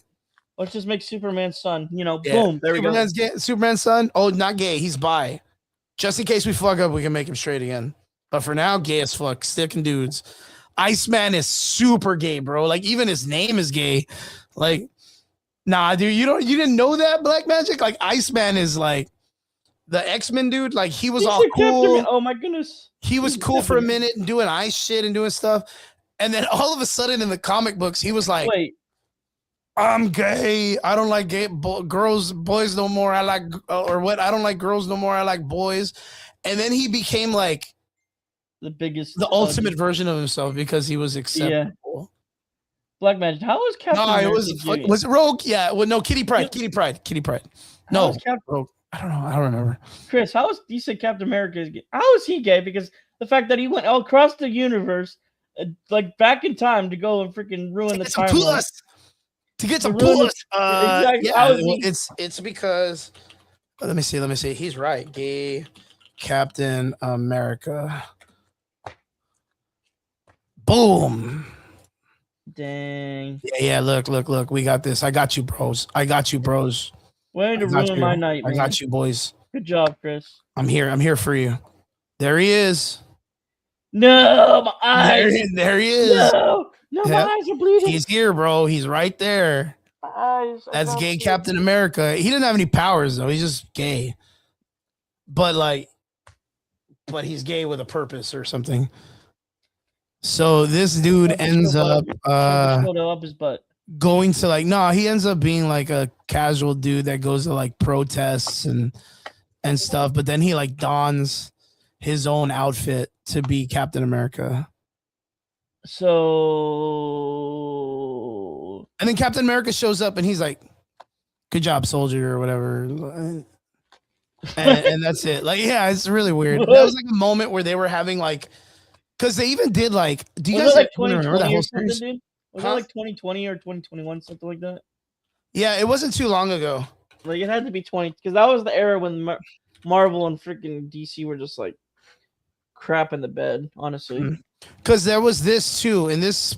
Let's just make Superman's son. Yeah. Boom. There we Superman's gay. Superman's son. Oh, not gay. He's bi. Just in case we fuck up, we can make him straight again. But for now, gay as fuck. Sticking dudes. Iceman is super gay, bro. Like even his name is gay. Like, nah, dude, you didn't know that, Black Magic? Like Iceman is like the X-Men dude. Like he was all cool. Oh my goodness. He was cool for a minute and doing ice shit and doing stuff. And then all of a sudden in the comic books, he was like, Wait. I'm gay. I don't like gay boys no more. I like or what? I don't like girls no more. I like boys. And then he became like the ultimate version of himself because he was acceptable. Black Magic. How was Captain No, America? was it Rogue? Yeah. Well, no, Kitty Pryde. No, Rogue. I don't know. I don't remember. Chris, how is you said Captain America is gay? How is he gay? Because the fact that he went all across the universe, like back in time to go and freaking ruin the timeline. To get some puss. Exactly. Yeah, it's because let me see. He's right. Gay Captain America. Boom. Dang. Yeah. Look. We got this. I got you, bros. Way to ruin my night, man. I got you, boys. Good job, Chris. I'm here for you. There he is. No, my eyes. There he is. No, my eyes are bleeding. He's here, bro. He's right there. My eyes. That's gay Captain America. He didn't have any powers though. He's just gay. But he's gay with a purpose or something. So this dude ends up his butt. Going to he ends up being like a casual dude that goes to like protests and stuff, but then he like dons his own outfit to be Captain America. So and then Captain America shows up and he's like, good job, soldier, or whatever. And that's it. Like, yeah, it's really weird. That was like a moment where they were having like, because they even did like, do you guys like remember that whole series? series? Was it like 2020 or 2021, something like that? Yeah, it wasn't too long ago. Like it had to be 20, because that was the era when Marvel and freaking DC were just like crap in the bed, honestly. Because there was this too, and this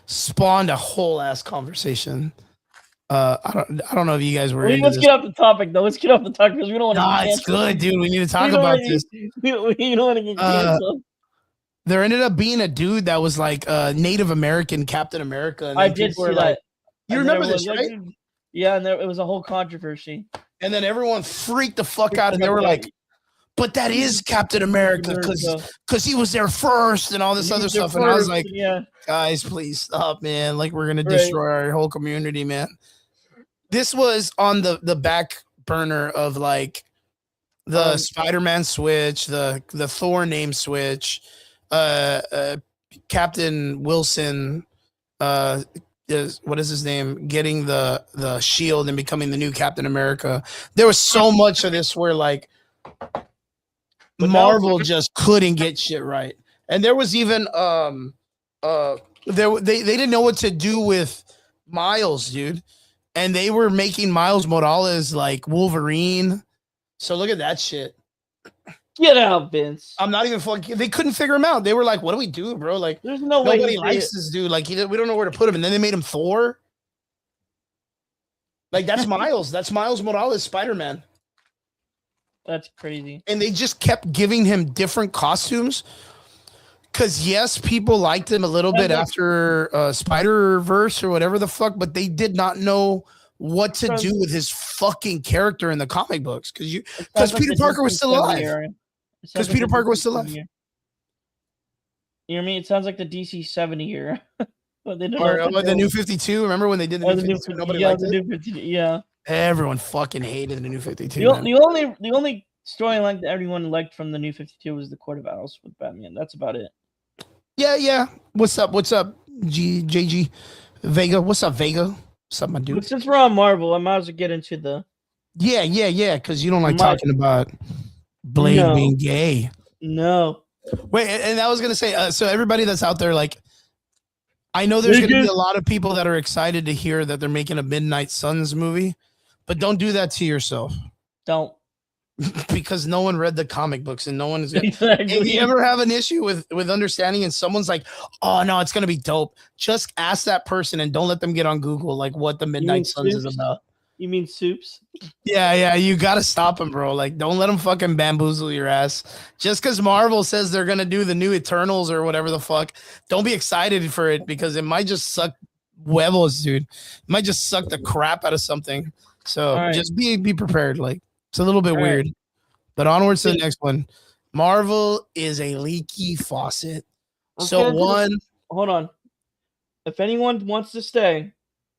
spawned a whole ass conversation. I don't know if you guys were. Let's get off the topic though. Let's get off the topic because we don't want to. Nah, it's good, dude. We need to talk about this. We don't want to get canceled. There ended up being a dude that was like Native American Captain America. And I did see that. You remember this, right? Yeah, and it was a whole controversy. And then everyone freaked the fuck out, and they were like, "But that is Captain America because he was there first and all this other stuff." And I was like, "Guys, please stop, man! Like we're gonna destroy our whole community, man." This was on the back burner of like the Spider-Man switch, the Thor name switch. Captain Wilson what is his name, getting the shield and becoming the new Captain America. There was so much of this where like Marvel just couldn't get shit right. And there was even they didn't know what to do with Miles, dude. And they were making Miles Morales like Wolverine. So look at that shit. Get out, Vince. I'm not even fucking. They couldn't figure him out. They were like, "What do we do, bro? Like, there's no way nobody likes this dude. Like, we don't know where to put him." And then they made him Thor. Like, that's Miles. That's Miles Morales, Spider-Man. That's crazy. And they just kept giving him different costumes. Because yes, people liked him a little bit after Spider-Verse or whatever the fuck, but they did not know what to do with his fucking character in the comic books. Because Peter Parker was still alive. Because Peter Parker was still alive. You know what I mean? It sounds like the DC 70 era. Or the New 52. Remember when they did the New 52? Nobody liked it. Yeah. Everyone fucking hated the New 52. The only storyline that everyone liked from the New 52 was the Court of Owls with Batman. That's about it. Yeah. What's up? JG Vega? What's up, Vega? What's up, my But dude? since we're on Marvel, I might as well get into the Yeah. Because you don't like My- talking about Blade No. being gay. no. Wait, and I was gonna say, so everybody that's out there, like, I know there's gonna be a lot of people that are excited to hear that they're making a Midnight Suns movie, but don't do that to yourself Don't. because no one read the comic books and no one is gonna. Exactly. If you ever have an issue with understanding and someone's like, "Oh no, it's gonna be dope," just ask that person and don't let them get on Google like what the Midnight Suns is Soups? about. You mean Soups? Yeah, you gotta stop them, bro. Like, don't let them fucking bamboozle your ass. Just because Marvel says they're gonna do the new Eternals or whatever the fuck, don't be excited for it because it might just suck huevos, dude. It might just suck the crap out of something. So All right. just be prepared. Like, it's a little bit All right. weird. But onwards to the next one. Marvel is a leaky faucet. So hold on. If anyone wants to stay,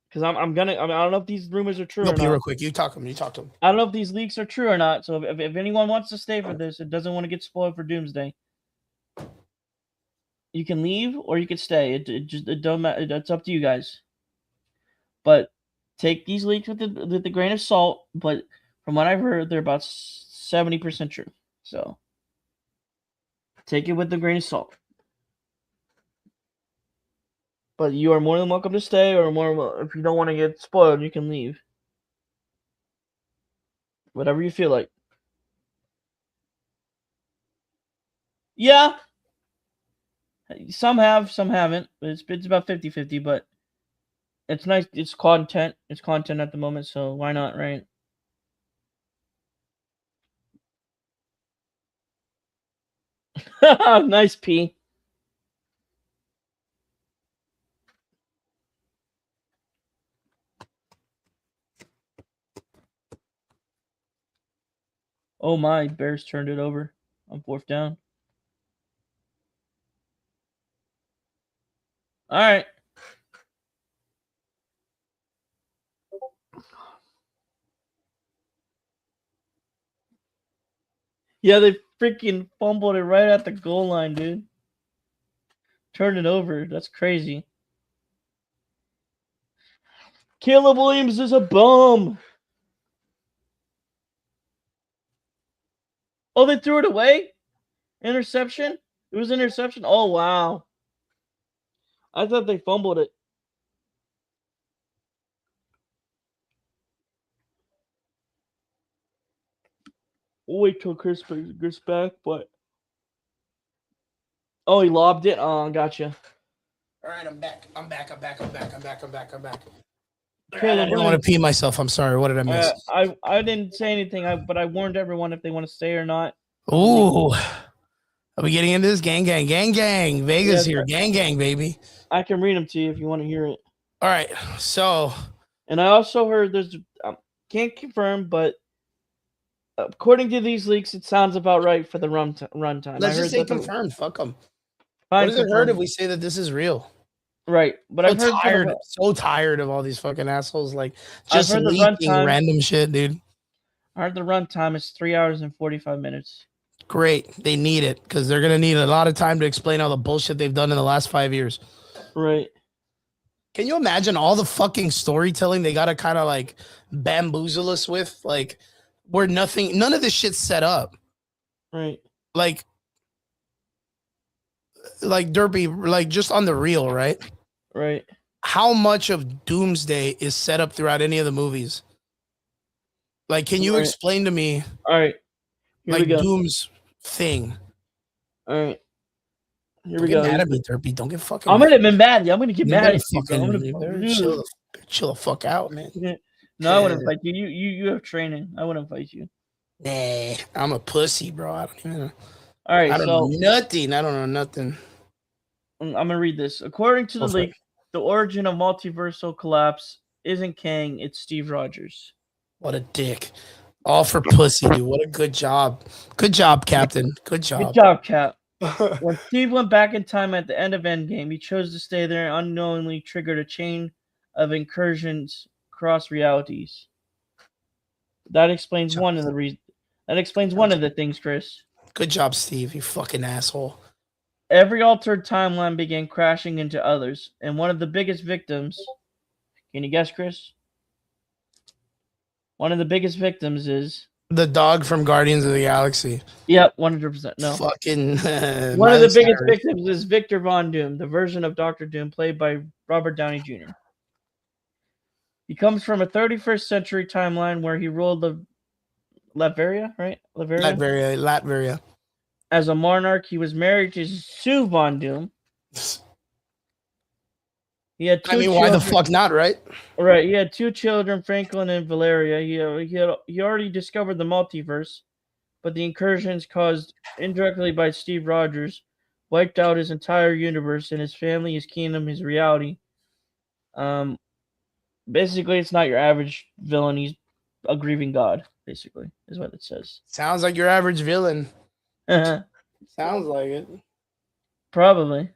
because I don't know if these rumors are true or not. real quick. You talk to him. I don't know if these leaks are true or not. So if anyone wants to stay for this, it doesn't want to get spoiled for Doomsday. You can leave or you can stay. It don't matter. It's up to you guys. But take these leaks with the grain of salt. But from what I've heard, they're about 70% true. So take it with the grain of salt. But you are more than welcome to stay, or if you don't want to get spoiled, you can leave. Whatever you feel like. Yeah. Some have, some haven't. But it's about 50-50, but it's nice. It's content. It's content at the moment, so why not, right? Nice P. Oh my, Bears turned it over on 4th down. All right. Yeah, they freaking fumbled it right at the goal line, dude. Turned it over. That's crazy. Caleb Williams is a bum. Oh, they threw it away? Interception? It was interception? Oh, wow. I thought they fumbled it. We'll wait till Chris gets back, but... Oh, he lobbed it? Oh, gotcha. All right, I'm back. I'm back. Caleb I didn't want to pee myself. I'm sorry. What did I miss? I didn't say anything, but I warned everyone if they want to stay or not. Ooh. Are we getting into this? Gang. Vegas here. Gang, baby. I can read them to you if you want to hear it. All right. So. And I also heard there's... can't confirm, but according to these leaks, it sounds about right for the runtime. Let's just say confirmed. Fuck them. What does it hurt if we say that this is real? Right, but I've heard so tired of all these fucking assholes like just leaking random shit, dude. I heard the runtime is 3 hours and 45 minutes. Great, they need it because they're gonna need a lot of time to explain all the bullshit they've done in the last 5 years. Right. Can you imagine all the fucking storytelling they gotta kind of like bamboozle us with, like where none of this shit's set up. Right. Like Derpy, like just on the real, right? Right. How much of Doomsday is set up throughout any of the movies? Like, can you explain to me? All right. Here we go. Doom's thing. All right. Here we go. Don't get mad at me, Derpy. Don't get fucking. I'm gonna get mad. I'm gonna get mad at you. Chill the fuck out, man. No, I wouldn't fight you. You have training. I wouldn't fight you. Nah, I'm a pussy, bro. I don't even know. All right, I don't know nothing. I don't know nothing. I'm gonna read this. According to the leak, the origin of multiversal collapse isn't Kang, it's Steve Rogers. What a dick. All for pussy, dude. What a good job. Good job, Captain. Good job. Good job, Cap. When Steve went back in time at the end of Endgame, he chose to stay there and unknowingly triggered a chain of incursions across realities. That explains one of the reasons. That explains one of the things, Chris. Good job, Steve. You fucking asshole. Every altered timeline began crashing into others, and one of the biggest victims. Can you guess, Chris? One of the biggest victims is. The dog from Guardians of the Galaxy. Yep, 100%. No. Fucking. One of the Miles biggest Cyrus. victims is Victor Von Doom, the version of Doctor Doom played by Robert Downey Jr. He comes from a 31st century timeline where he ruled the Latveria, right? Latveria. As a monarch, he was married to Sue Von Doom. He had two Why the children. fuck not, right? Right, he had 2 children, Franklin and Valeria. He already discovered the multiverse, but the incursions caused indirectly by Steve Rogers wiped out his entire universe and his family, his kingdom, his reality. Basically, it's not your average villain. He's a grieving god, basically, is what it says. Sounds like your average villain. Sounds like it. Probably.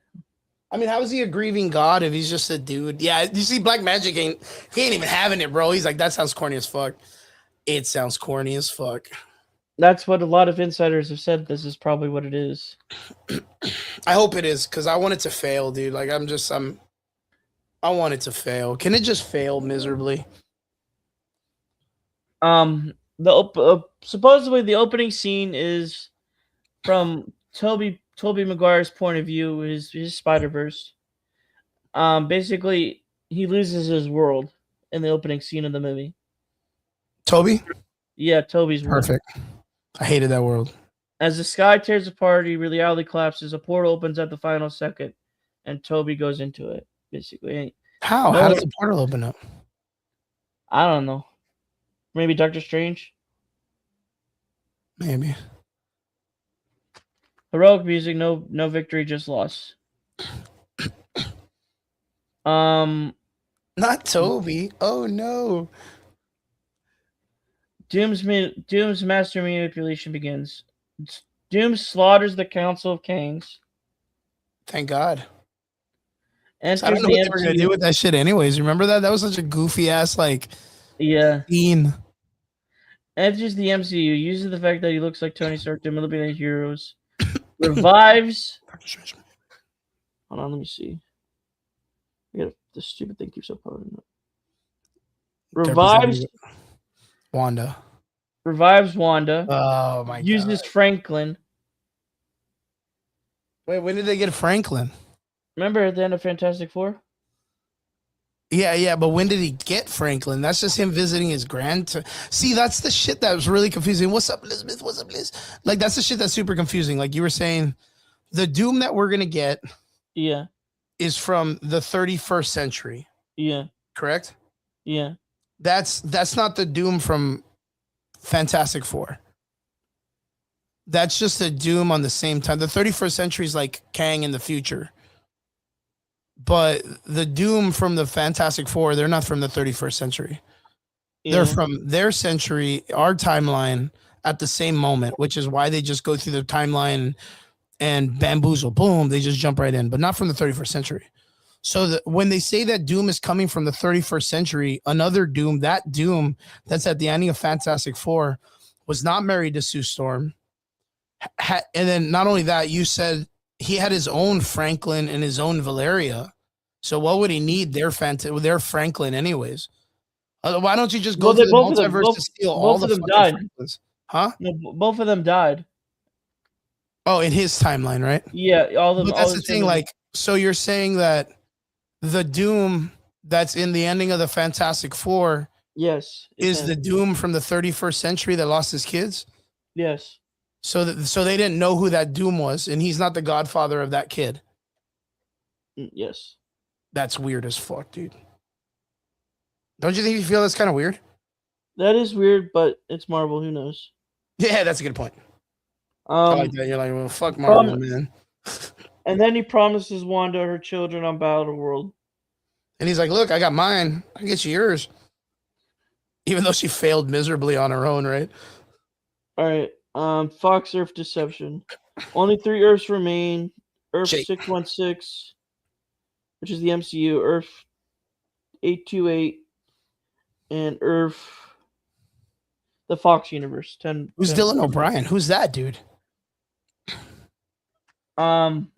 I mean, how is he a grieving god if he's just a dude? Yeah, you see, Black Magic he ain't even having it, bro. He's like, that sounds corny as fuck. It sounds corny as fuck. That's what a lot of insiders have said. This is probably what it is. I hope it is, because I want it to fail, dude. Like, I want it to fail. Can it just fail miserably? Supposedly the opening scene is from Tobey Maguire's point of view, his Spider-Verse. Basically, he loses his world in the opening scene of the movie. Toby? Yeah, Tobey's world. Perfect. I hated that world. As the sky tears apart, reality collapses, a portal opens at the final second, and Tobey goes into it, basically. How? How does the portal open up? I don't know. Maybe Doctor Strange? Maybe. Heroic music, no victory, just loss. Not Toby. Oh no. Doom's master manipulation begins. Doom slaughters the Council of Kangs. Thank God. I don't know what they were gonna do with that shit anyways. Remember that? That was such a goofy ass scene. Enters the MCU, uses the fact that he looks like Tony Stark to manipulate heroes. Revives. Hold on, let me see. The stupid thing keeps up popping up. Revives Wanda. Oh my god. Uses Franklin. Wait, when did they get Franklin? Remember at the end of Fantastic Four? Yeah, but when did he get Franklin? That's just him visiting his See, that's the shit that was really confusing. What's up, Elizabeth? What's up, Liz? Like, that's the shit that's super confusing. Like you were saying, the Doom that we're gonna get is from the 31st century. Yeah. Correct? Yeah. That's not the Doom from Fantastic Four. That's just a Doom on the same time. The 31st century is like Kang in the future. But the Doom from the Fantastic Four, they're not from the 31st century. Yeah. They're from their century, our timeline, at the same moment, which is why they just go through the timeline and bamboozle. Boom, they just jump right in, but not from the 31st century. So when they say that Doom is coming from the 31st century, another Doom, that Doom that's at the ending of Fantastic Four, was not married to Sue Storm. And then not only that, you said he had his own Franklin and his own Valeria. So what would he need their Franklin anyways? Why don't you just go to the multiverse to steal all the fucking Franklins? Huh? No, both of them died. Oh, in his timeline, right? Yeah, all of them. But that's the thing. Like, so you're saying that the Doom that's in the ending of the Fantastic Four, yes, is the Doom from the 31st century that lost his kids? Yes. So they didn't know who that Doom was, and he's not the godfather of that kid. Yes. That's weird as fuck, dude. Don't you think you feel that's kind of weird? That is weird, but it's Marvel. Who knows? Yeah, that's a good point. I like that. You're like, well, fuck Marvel, man. And then he promises Wanda her children on Battleworld. And he's like, look, I got mine. I get you yours. Even though she failed miserably on her own, right? All right. Fox Earth Deception. Only 3 Earths remain. Earth 616, which is the MCU. Earth 828. And Earth The Fox universe. 10. Who's 10. Dylan O'Brien? Who's that dude? Dylan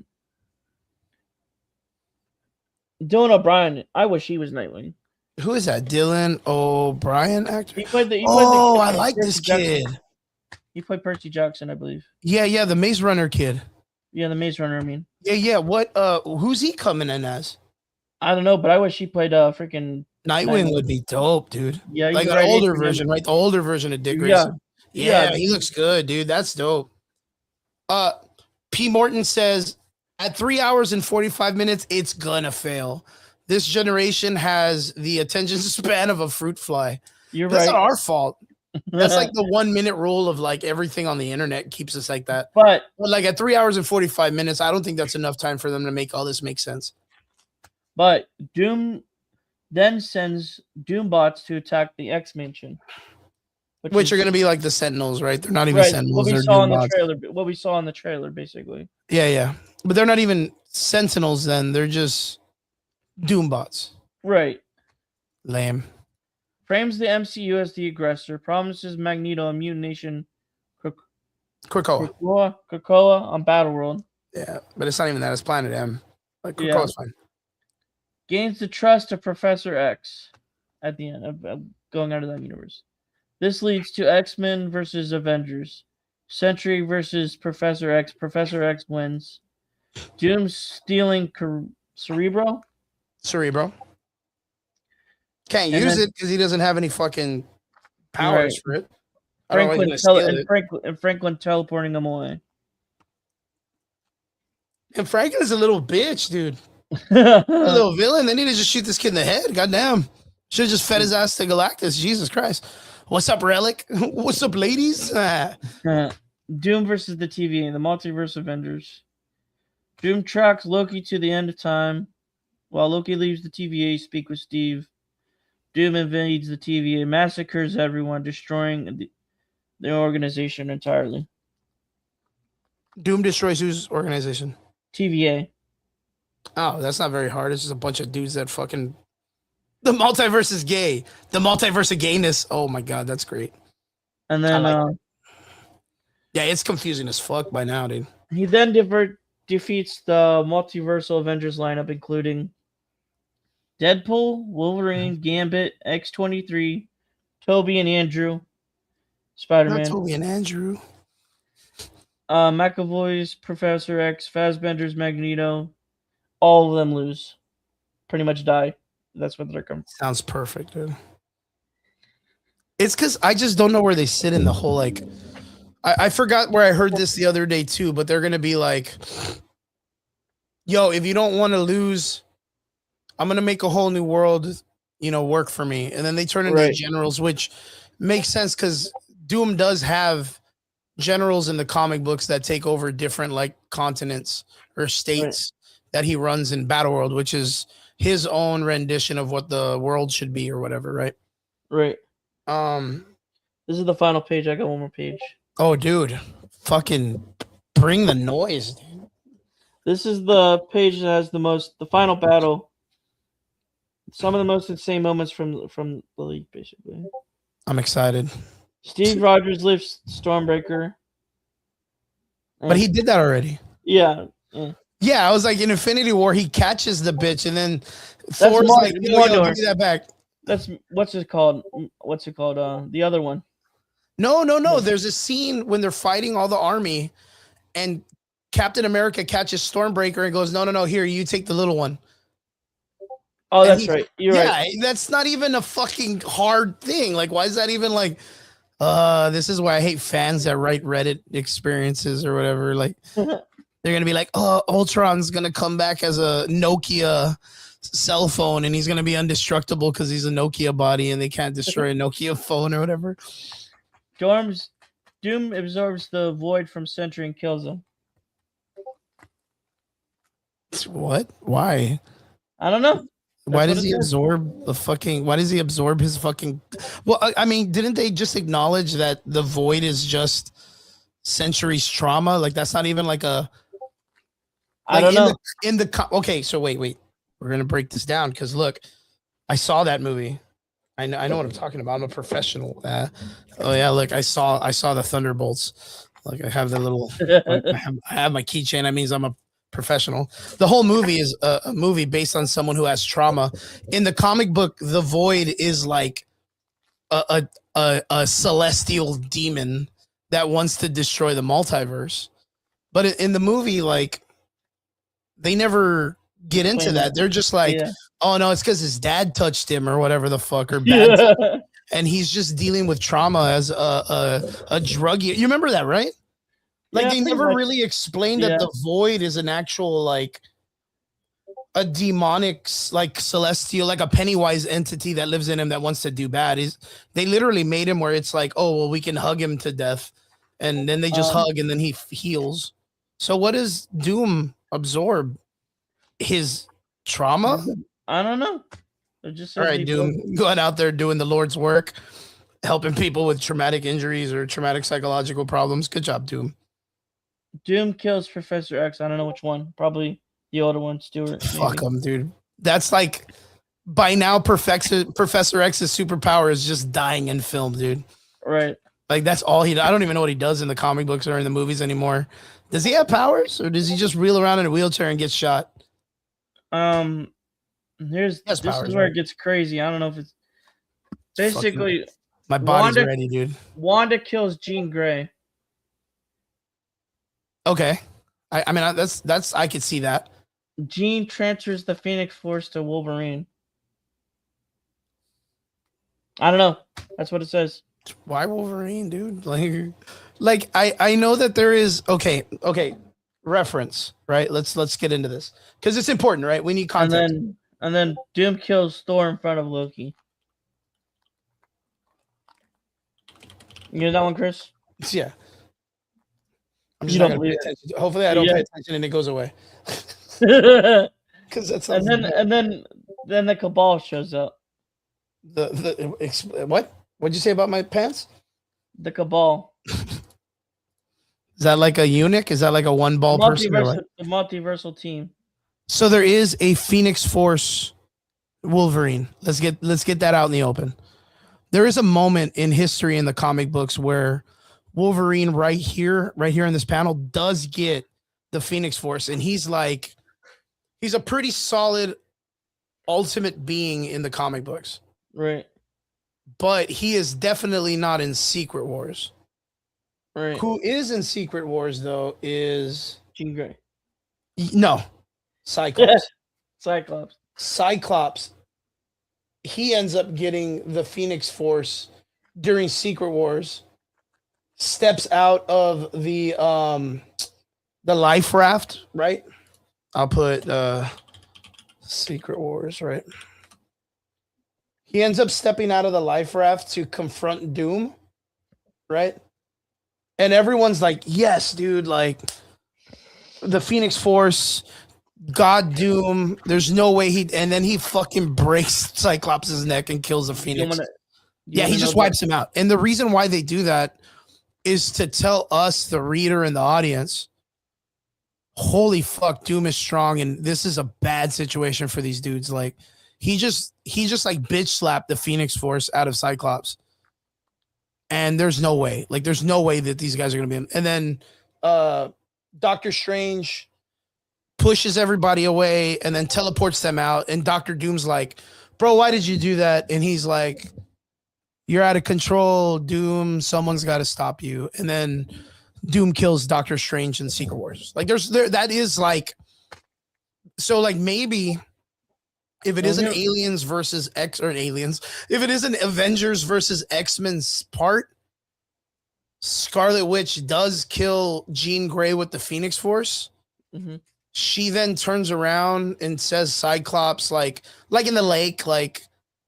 O'Brien. I wish he was Nightwing. Who is that? Dylan O'Brien actor? He played the. I like this Percy kid. Jackson. He played Percy Jackson, I believe. Yeah, the Maze Runner kid. Yeah, the Maze Runner. I mean. Yeah. What? Who's he coming in as? I don't know, but I wish he played freaking Nightwing would be dope, dude. Yeah, like you're an right, older Adrian. version, right? The older version of Dick Yeah. Grayson. Yeah, Yeah. he looks good, dude. That's dope. P. Morton says at 3 hours and 45 minutes, it's gonna fail. This generation has the attention span of a fruit fly. You're That's right. not our fault. That's like the 1 minute rule of like everything on the internet keeps us like that. But like at 3 hours and 45 minutes, I don't think that's enough time for them to make all this make sense. But Doom then sends Doombots to attack the X Mansion, Which are going to be like the Sentinels, right? They're not even Sentinels. What we they're saw in the Doombots. trailer. What we saw in the trailer, basically. Yeah. But they're not even Sentinels then. They're just Doombots. Right. Lame. Frames the MCU as the aggressor. Promises Magneto a mutant nation Krakoa. Krakoa on Battleworld. Yeah, but it's not even that. It's Planet M. Like Krakoa's fine. Gains the trust of Professor X at the end of going out of that universe. This leads to X-Men versus Avengers. Sentry versus Professor X. Professor X wins. Doom stealing Cerebro. Can't use it because he doesn't have any fucking powers for it. Franklin teleporting him away. And Franklin is a little bitch, dude. A little villain. They need to just shoot this kid in the head. Goddamn. Should have just fed his ass to Galactus. Jesus Christ. What's up, Relic? What's up, ladies? Doom versus the TVA, the Multiverse Avengers. Doom tracks Loki to the end of time. While Loki leaves the TVA to speak with Steve, Doom invades the TVA, massacres everyone, destroying the organization entirely. Doom destroys whose organization? TVA. Oh, that's not very hard. It's just a bunch of dudes that fucking... The multiverse is gay. The multiverse of gayness. Oh my god, that's great. And then... yeah, it's confusing as fuck by now, dude. He then defeats the multiversal Avengers lineup, including Deadpool, Wolverine, Gambit, X-23, Toby and Andrew, Spider-Man. Not Toby and Andrew. McAvoy's Professor X, Fassbender's Magneto. All of them lose. Pretty much die. That's what they're coming. Sounds perfect, dude. It's because I just don't know where they sit in the whole, like... I forgot where I heard this the other day, too, but they're going to be like, yo, if you don't want to lose, I'm going to make a whole new world, work for me. And then they turn into generals, which makes sense because Doom does have generals in the comic books that take over different, like, continents or states that he runs in Battleworld, which is his own rendition of what the world should be or whatever, right? Right. This is the final page. I got one more page. Oh, dude. Fucking bring the noise, dude. This is the page that has the final battle. Some of the most insane moments from the league, basically. I'm excited. Steve Rogers lifts Stormbreaker. But he did that already. Yeah. Yeah, I was like, in Infinity War, he catches the bitch, and then Thor's like, give me that back. That's, what's it called? The other one. No. There's a scene when they're fighting all the army, and Captain America catches Stormbreaker and goes, no, here, you take the little one. Oh, that's right. You're right. Yeah, that's not even a fucking hard thing. Like, why is that even like, this is why I hate fans that write Reddit experiences or whatever. Like, they're going to be like, oh, Ultron's going to come back as a Nokia cell phone, and he's going to be indestructible because he's a Nokia body, and they can't destroy a Nokia phone or whatever. Doom absorbs the void from Sentry and kills him. What? Why? I don't know. Why does he absorb his fucking... Well, I mean, didn't they just acknowledge that the void is just Sentry's trauma? Like, that's not even like a... Like, I don't know. Okay, so wait. We're going to break this down because, look, I saw that movie. I know what I'm talking about. I'm a professional. Oh yeah, look, I saw the Thunderbolts. Like I have the little, I have my keychain. That means I'm a professional. The whole movie is a movie based on someone who has trauma. In the comic book, the Void is like a celestial demon that wants to destroy the multiverse. But in the movie, like they never get into that. They're just like, Yeah. oh no, it's because his dad touched him or whatever the fuck, or bad, and he's just dealing with trauma as a drug. You remember that, right? Like Yeah, they pretty never much. really explained Yeah. that the Void is an actual like a demonic, like celestial, like a Pennywise entity that lives in him that wants to do bad. They literally made him where it's like, oh well, we can hug him to death, and then they just hug, and then he heals. So what does Doom absorb? His trauma? I don't know. It just All says right, he Doom, going out there doing the Lord's work, helping people with traumatic injuries or traumatic psychological problems. Good job, Doom. Doom kills Professor X. I don't know which one. Probably the older one, Stewart. Fuck him, dude. That's like by now Professor X's superpower is just dying in film, dude. Right. Like that's all he. I don't even know what he does in the comic books or in the movies anymore. Does he have powers, or does he just reel around in a wheelchair and get shot? This powers, is where right? it gets crazy. I don't know if it's basically My body's Wanda- ready, dude. Wanda kills Jean Grey. Okay, I mean that's I could see that. Jean transfers the Phoenix Force to Wolverine. I don't know. That's what it says. Why Wolverine, dude? Like I know that there is okay reference, right? Let's get into this because it's important, right? We need context. And then Doom kills Thor in front of Loki. You get that one, Chris? Yeah. I'm You just not don't gonna pay believe attention. Hopefully, I don't pay attention and it goes away. it. Because that's and then the Cabal shows up. What? What'd you say about my pants? The Cabal. Is that like a eunuch? Is that like a one ball person? The multiversal team. So there is a Phoenix Force Wolverine. Let's get that out in the open. There is a moment in history in the comic books where Wolverine right here in this panel does get the Phoenix Force, and he's a pretty solid ultimate being in the comic books. Right. But he is definitely not in Secret Wars. Right. Who is in Secret Wars though is Jean Grey. No. Cyclops. Cyclops. He ends up getting the Phoenix Force during Secret Wars. Steps out of the life raft, right? I'll put Secret Wars, right? He ends up stepping out of the life raft to confront Doom, right? And everyone's like, yes, dude, like the Phoenix Force, God Doom, there's no way and then he fucking breaks Cyclops' neck and kills the Phoenix. He just wipes him out. And the reason why they do that is to tell us, the reader and the audience, holy fuck, Doom is strong, and this is a bad situation for these dudes. Like he just like bitch slapped the Phoenix Force out of Cyclops. And there's no way that these guys are gonna be in. And then Doctor Strange pushes everybody away and then teleports them out. And Doctor Doom's like, bro, why did you do that? And he's like, you're out of control, Doom. Someone's got to stop you. And then Doom kills Doctor Strange in Secret Wars. Like that is like, so like maybe if it is an aliens versus if it is an Avengers versus X-Men's part, Scarlet Witch does kill Jean Grey with the Phoenix Force. Mm-hmm. She then turns around and says Cyclops, like in the lake, like,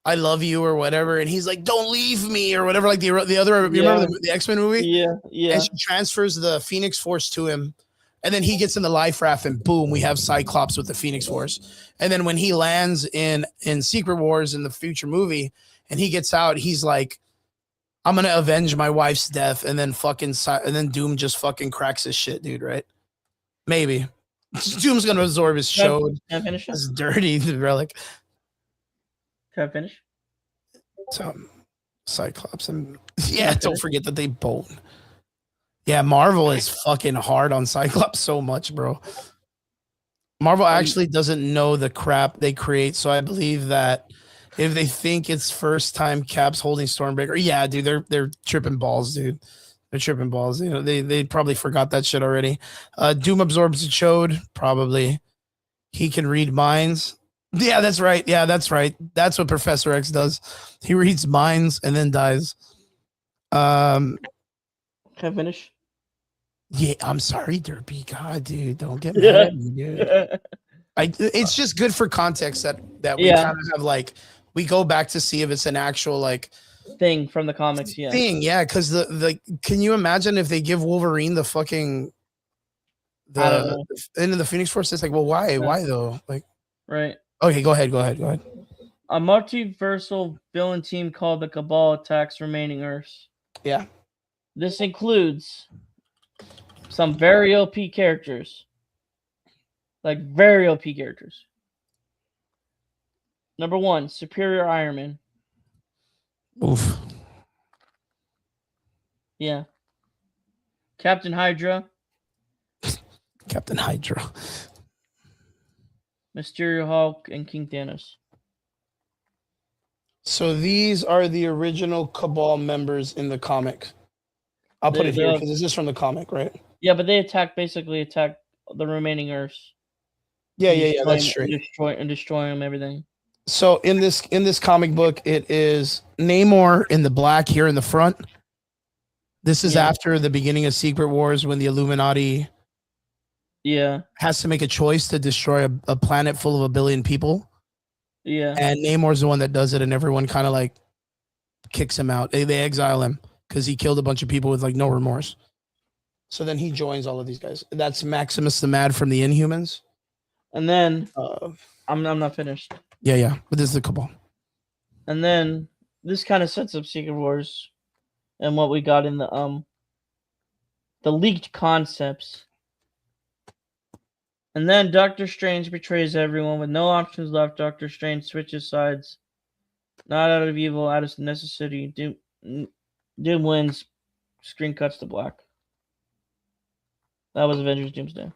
I love you or whatever. And he's like, don't leave me or whatever. Like the other, you remember the X-Men movie? Yeah. And she transfers the Phoenix Force to him. And then he gets in the life raft and boom, we have Cyclops with the Phoenix Force. And then when he lands in Secret Wars in the future movie and he gets out, he's like, I'm going to avenge my wife's death. And then Doom just fucking cracks his shit, dude, right? Maybe. Doom's going to absorb his show. Can I finish it? It's dirty, the relic. Can I finish? So Cyclops and don't forget that they bone. Yeah, Marvel is fucking hard on Cyclops so much, bro. Marvel actually doesn't know the crap they create, so I believe that if they think it's first time Cap's holding Stormbreaker, yeah, dude, they're tripping balls, dude. They're tripping balls. You know, they probably forgot that shit already. Doom absorbs a chode, probably. He can read minds. Yeah, that's right. Yeah, that's right. That's what Professor X does. He reads minds and then dies. Can I finish? Yeah, I'm sorry, Derpy. God, dude, don't get mad at me, dude. It's just good for context that we kind of have like we go back to see if it's an actual like thing from the comics. Yeah, because the can you imagine if they give Wolverine the fucking into the Phoenix Force? It's like, well, why though? Like, right. Okay, go ahead. A multiversal villain team called the Cabal attacks remaining Earths. Yeah. This includes some very OP characters. Like, very OP characters. Number 1, Superior Iron Man. Oof. Yeah. Captain Hydra. Captain Hydra. Mysterio Hulk, and King Thanos. So these are the original Cabal members in the comic. I'll put it here because this is from the comic, right? Yeah, but they basically attack the remaining Earths. Yeah, that's true. Destroying them, everything. So in this comic book, it is Namor in the black here in the front. This is after the beginning of Secret Wars when the Illuminati has to make a choice to destroy a planet full of 1 billion people. Yeah. And Namor's the one that does it, and everyone kind of like kicks him out. They exile him because he killed a bunch of people with like no remorse. So then he joins all of these guys. That's Maximus the Mad from the Inhumans. And then I'm not finished. Yeah. But this is the Cabal. And then this kind of sets up Secret Wars and what we got in the leaked concepts. And then Doctor Strange betrays everyone with no options left. Doctor Strange switches sides, not out of evil, out of necessity. Doom wins. Screen cuts to black. That was Avengers Doomsday.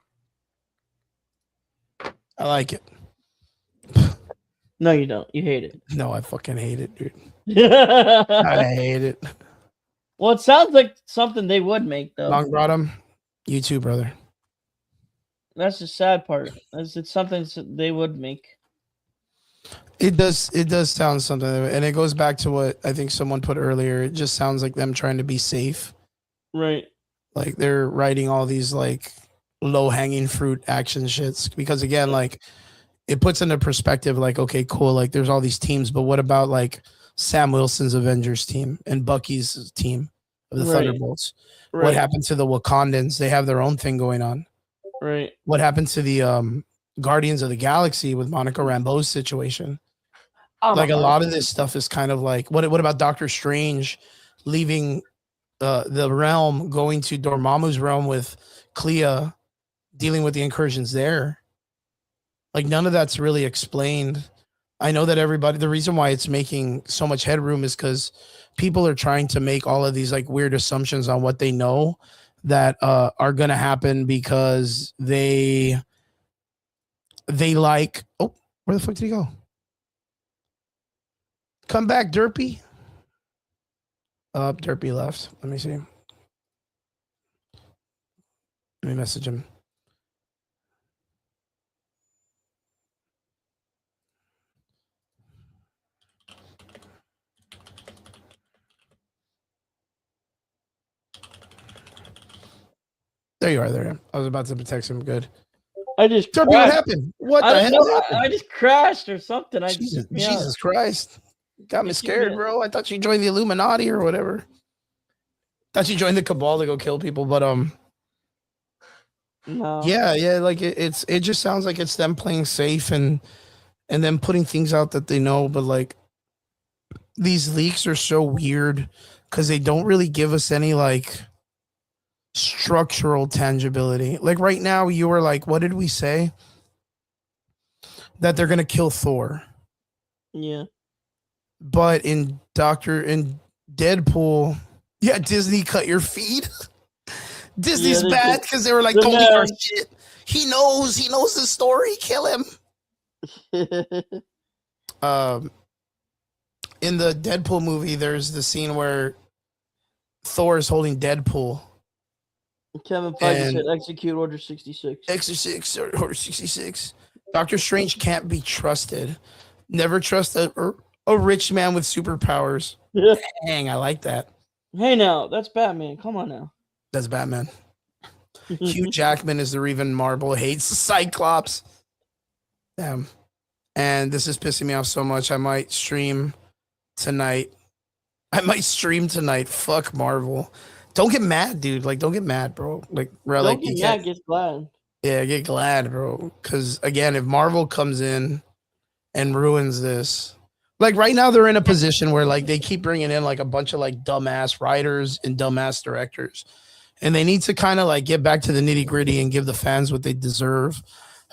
I like it. No, you don't. You hate it. No, I fucking hate it, dude. I hate it. Well, it sounds like something they would make, though. Long Bottom, you too, brother. That's the sad part. It's something they would make. It does sound something, and it goes back to what I think someone put earlier. It just sounds like them trying to be safe. Right. Like they're writing all these like low-hanging fruit action shits because again, like it puts into perspective like, okay, cool, like there's all these teams, but what about like Sam Wilson's Avengers team and Bucky's team of the Thunderbolts? Right. What happened to the Wakandans? They have their own thing going on. Right. What happened to the Guardians of the Galaxy with Monica Rambeau's situation? Like a lot of this stuff is kind of like what about Doctor Strange leaving the realm, going to Dormammu's realm with Clea, dealing with the incursions there? Like none of that's really explained. I know that the reason why it's making so much headroom is because people are trying to make all of these like weird assumptions on what they know that are going to happen because they like, oh, where the fuck did he go? Come back, Derpy. Derpy left. Let me see. Let me message him. There you are. There. I was about to text him. Good. I just Derpy, what happened? What the hell happened? I just crashed or something. Jesus Christ. Got me scared, bro. I thought you joined the Illuminati or whatever. Thought you joined the Cabal to go kill people, but no. Yeah, like it just sounds like it's them playing safe and then putting things out that they know, but like these leaks are so weird because they don't really give us any like structural tangibility. Like right now, you were like, what did we say? That they're gonna kill Thor. Yeah. But in Deadpool, yeah, Disney cut your feed. Disney's they bad did. because they were like, They're don't eat our mad. shit. He knows the story. Kill him. In the Deadpool movie, there's the scene where Thor is holding Deadpool. Kevin Feige And- said execute Order 66. X6 or Order 66. Doctor Strange can't be trusted. Never trust a rich man with superpowers. Dang, I like that. Hey now, that's Batman. Come on now. That's Batman. Hugh Jackman is the Revan Marble. Hates Cyclops. Damn. And this is pissing me off so much. I might stream tonight. Fuck Marvel. Don't get mad, dude. Like, don't get mad, bro. Like, Don't get mad, get glad. Yeah, get glad, bro. Because again, if Marvel comes in and ruins this, like right now, they're in a position where like they keep bringing in like a bunch of like dumbass writers and dumbass directors, and they need to kind of like get back to the nitty gritty and give the fans what they deserve.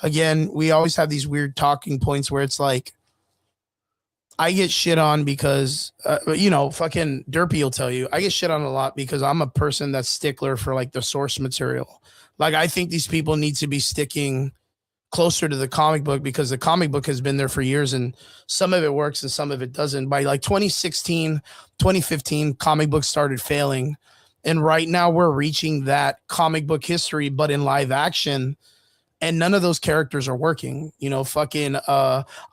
Again, we always have these weird talking points where it's like, I get shit on because, fucking Derpy will tell you, I get shit on a lot because I'm a person that's stickler for like the source material. Like, I think these people need to be sticking closer to the comic book because the comic book has been there for years and some of it works and some of it doesn't. By like 2016, 2015, comic books started failing. And right now we're reaching that comic book history, but in live action. And none of those characters are working. Fucking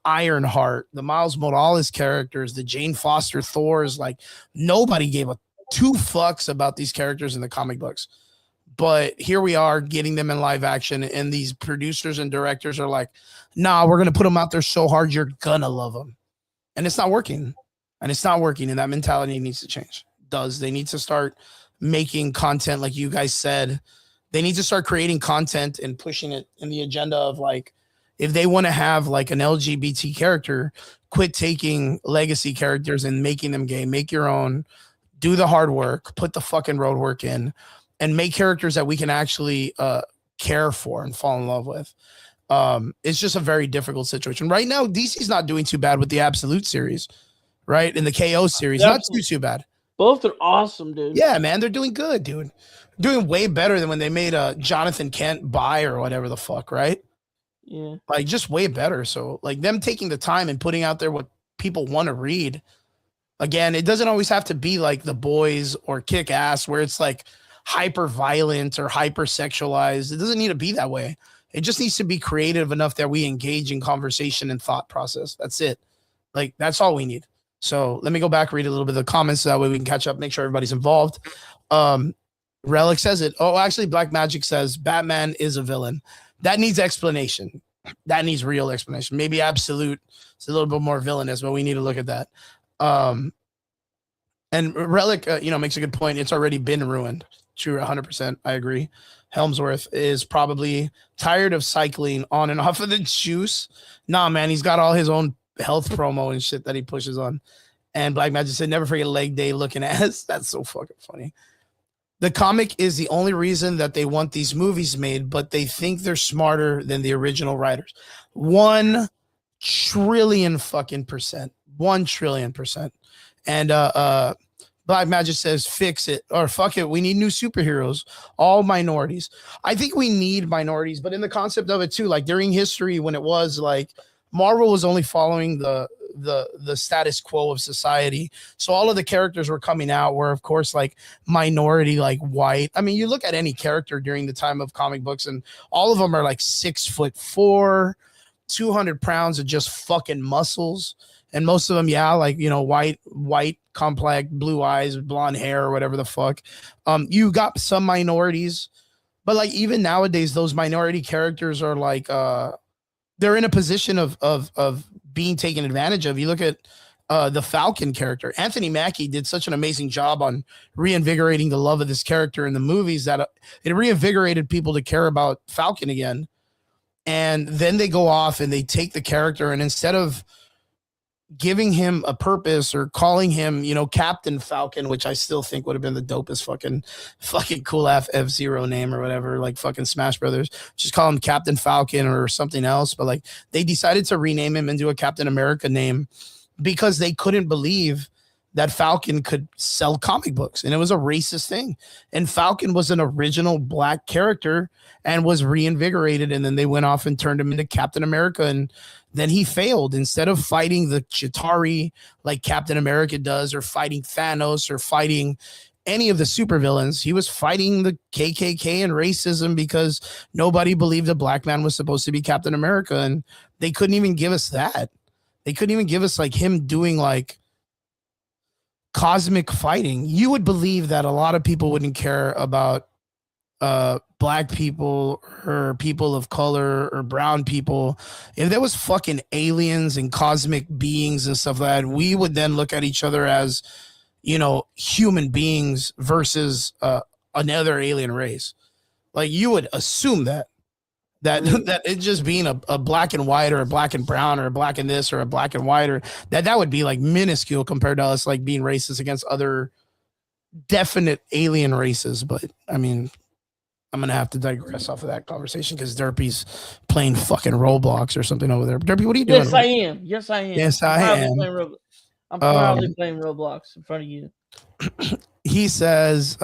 Ironheart, the Miles Morales characters, the Jane Foster Thors, like nobody gave a two fucks about these characters in the comic books. But here we are getting them in live action, and these producers and directors are like, nah, we're going to put them out there so hard, you're going to love them. And it's not working. And that mentality needs to change. They need to start making content like you guys said. They need to start creating content and pushing it in the agenda of like, if they want to have like an LGBT character, quit taking legacy characters and making them gay, make your own, do the hard work, put the fucking road work in, and make characters that we can actually care for and fall in love with. It's just a very difficult situation. Right now, DC's not doing too bad with the Absolute series, right? In the KO series, not too bad. Both are awesome, dude. Yeah, man, they're doing good, dude. Doing way better than when they made Jonathan Kent buy or whatever the fuck, right? Yeah. Like just way better. So like them taking the time and putting out there what people want to read. Again, it doesn't always have to be like The Boys or Kick Ass where it's like hyper violent or hyper sexualized. It doesn't need to be that way. It just needs to be creative enough that we engage in conversation and thought process. That's it. Like that's all we need. So let me go back, read a little bit of the comments so that way we can catch up, make sure everybody's involved. Relic says it. Oh, actually, Black Magic says Batman is a villain. That needs explanation. That needs real explanation. Maybe Absolute is a little bit more villainous, but we need to look at that. And Relic, makes a good point. It's already been ruined. True, 100%. I agree. Helmsworth is probably tired of cycling on and off of the juice. Nah, man, he's got all his own health promo and shit that he pushes on. And Black Magic said, never forget leg day looking ass. That's so fucking funny. The comic is the only reason that they want these movies made, but they think they're smarter than the original writers. 1 trillion fucking percent. 1 trillion percent. And Black Magic says, fix it or fuck it. We need new superheroes, all minorities. I think we need minorities, but in the concept of it too, like during history when it was like Marvel was only following the status quo of society. So all of the characters were coming out were of course like minority, like white. I mean, you look at any character during the time of comic books and all of them are like 6'4", 200 pounds of just fucking muscles. And most of them, yeah, like, white, complex, blue eyes, blonde hair, or whatever the fuck. You got some minorities, but like even nowadays, those minority characters are like, they're in a position of being taken advantage of. You look at the Falcon character. Anthony Mackie did such an amazing job on reinvigorating the love of this character in the movies that it reinvigorated people to care about Falcon again. And then they go off and they take the character and instead of giving him a purpose or calling him, Captain Falcon, which I still think would have been the dopest fucking cool F-Zero name or whatever, like fucking Smash Brothers, just call him Captain Falcon or something else. But like they decided to rename him into a Captain America name because they couldn't believe that Falcon could sell comic books, and it was a racist thing. And Falcon was an original black character and was reinvigorated, and then they went off and turned him into Captain America, and then he failed. Instead of fighting the Chitauri like Captain America does, or fighting Thanos, or fighting any of the supervillains, he was fighting the KKK and racism because nobody believed a black man was supposed to be Captain America, and they couldn't even give us that. They couldn't even give us like him doing like cosmic fighting. You would believe that a lot of people wouldn't care about black people or people of color or brown people if there was fucking aliens and cosmic beings and stuff like that. We would then look at each other as, you know, human beings versus another alien race. Like, you would assume that it just being a black and white or a black and brown or a black and this or a black and white, or that would be like minuscule compared to us like being racist against other definite alien races. But I mean, I'm gonna have to digress off of that conversation because Derpy's playing fucking Roblox or something over there. Derpy, what are you doing? Yes, I am. Yes, I am. Yes, I am. I'm proudly playing Roblox in front of you. He says,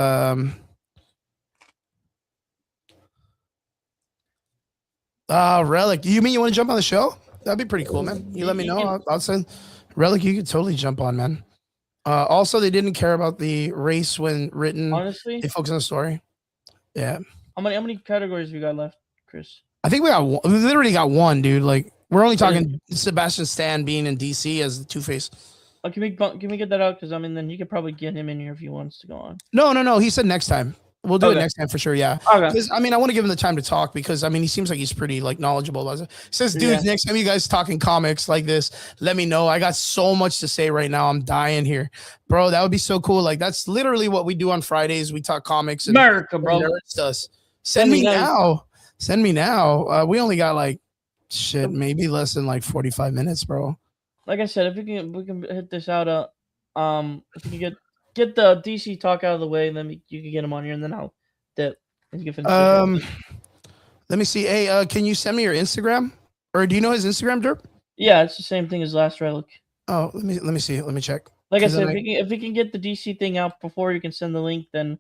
Relic, you mean you want to jump on the show? That'd be pretty cool, man. You let me know. I'll send Relic. You could totally jump on, man. Also, they didn't care about the race when written. Honestly, they focus on the story. Yeah. How many categories we got left, Chris? I think we got one. We literally got one, dude. Like, we're only talking Sebastian Stan being in DC as the Two-Face. Oh, can we get that out? Because I mean, then you could probably get him in here if he wants to go on. No. He said next time. We'll do it next time for sure. Yeah. Okay. Because I mean, I want to give him the time to talk because I mean, he seems like he's pretty like knowledgeable about it. Says, dude, next time you guys talking comics like this, let me know. I got so much to say right now. I'm dying here, bro. That would be so cool. Like, that's literally what we do on Fridays. We talk comics. And America, bro. Us. Send me now. Send me now. We only got like shit, maybe less than like 45 minutes, bro. Like I said, if we can hit this out. If we can get the DC talk out of the way, and then you can get him on here, and then I'll dip. And you can finish let me see. Hey, can you send me your Instagram, or do you know his Instagram, Derp? Yeah, it's the same thing as Last Relic. Oh, let me see. Let me check. Like I said, if we can get the DC thing out before you can send the link, then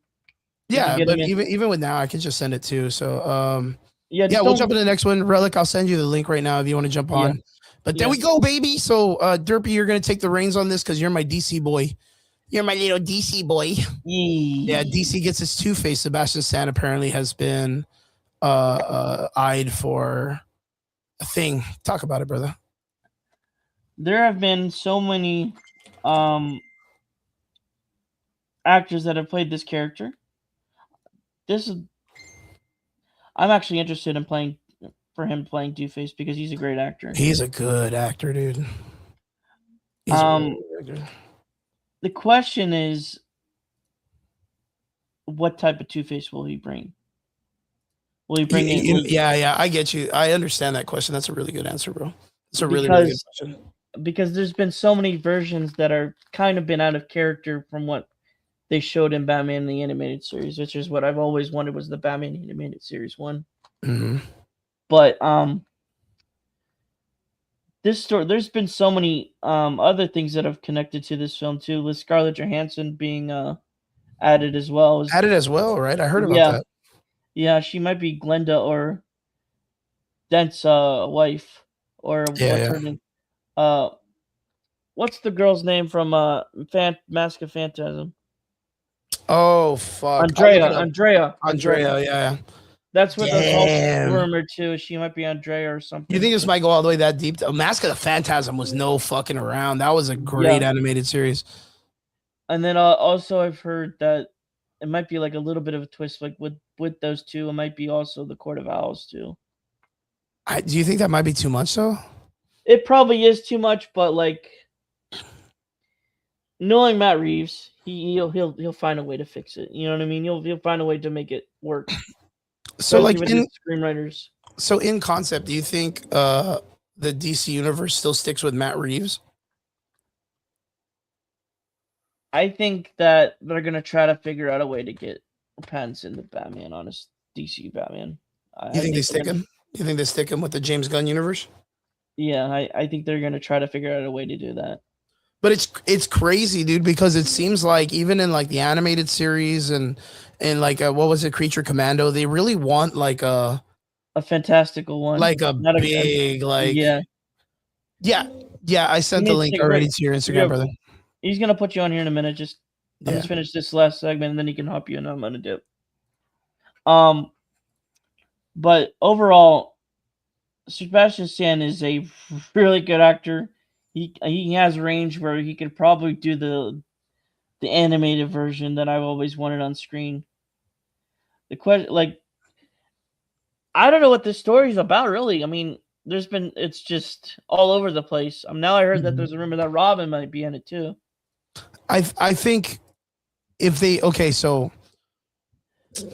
yeah. But even with now, I can just send it too. So yeah, we'll jump into the next one. Relic, I'll send you the link right now if you want to jump on. But there we go, baby. So Derpy, you're gonna take the reins on this because you're my DC boy. You're my little DC boy. Yeah, DC gets his Two-Face. Sebastian Stan apparently has been eyed for a thing. Talk about it, brother. There have been so many actors that have played this character. I'm actually interested in playing Two-Face because he's a great actor. He's a good actor, dude. The question is, what type of Two-Face will he bring? Will he bring in? Yeah, I get you. I understand that question. That's a really good answer, bro. It's a really good question. Because there's been so many versions that are kind of been out of character from what they showed in Batman the Animated Series, which is what I've always wanted was the Batman Animated Series one. Mm-hmm. But this story, there's been so many other things that have connected to this film too, with Scarlett Johansson being added as well. Added as well, right? I heard about that. Yeah, she might be Glenda or Dent's wife, or what's her name? What's the girl's name from Mask of Phantasm? Oh fuck, Andrea. Yeah. That's what the also rumored too. She might be Andrea or something. You think this might go all the way that deep? Mask of the Phantasm was no fucking around. That was a great animated series. And then also I've heard that it might be like a little bit of a twist, like with those two. It might be also the Court of Owls too. Do you think that might be too much though? It probably is too much, but like knowing Matt Reeves, he'll find a way to fix it. You know what I mean? He'll find a way to make it work. So like in screenwriters. So in concept, do you think the DC universe still sticks with Matt Reeves? I think that they're gonna try to figure out a way to get Pattinson to Batman, honest DC Batman. You think they stick him? You think they stick him with the James Gunn universe? Yeah, I think they're gonna try to figure out a way to do that. But it's crazy, dude, because it seems like even in like the animated series and like what was it, Creature Commando, they really want like a fantastical one, not big yeah. yeah, yeah. I You sent the need to link take a already break. to your Instagram, Yeah, brother. he's gonna put you on here in a minute. I'm Yeah. just finish this last segment and then he can hop you and I'm gonna dip. But overall, Sebastian Stan is a really good actor. He has range where he could probably do the animated version that I've always wanted on screen. The question, like, I don't know what this story is about, really. I mean, it's just all over the place. Now I heard that there's a rumor that Robin might be in it too. I think if they so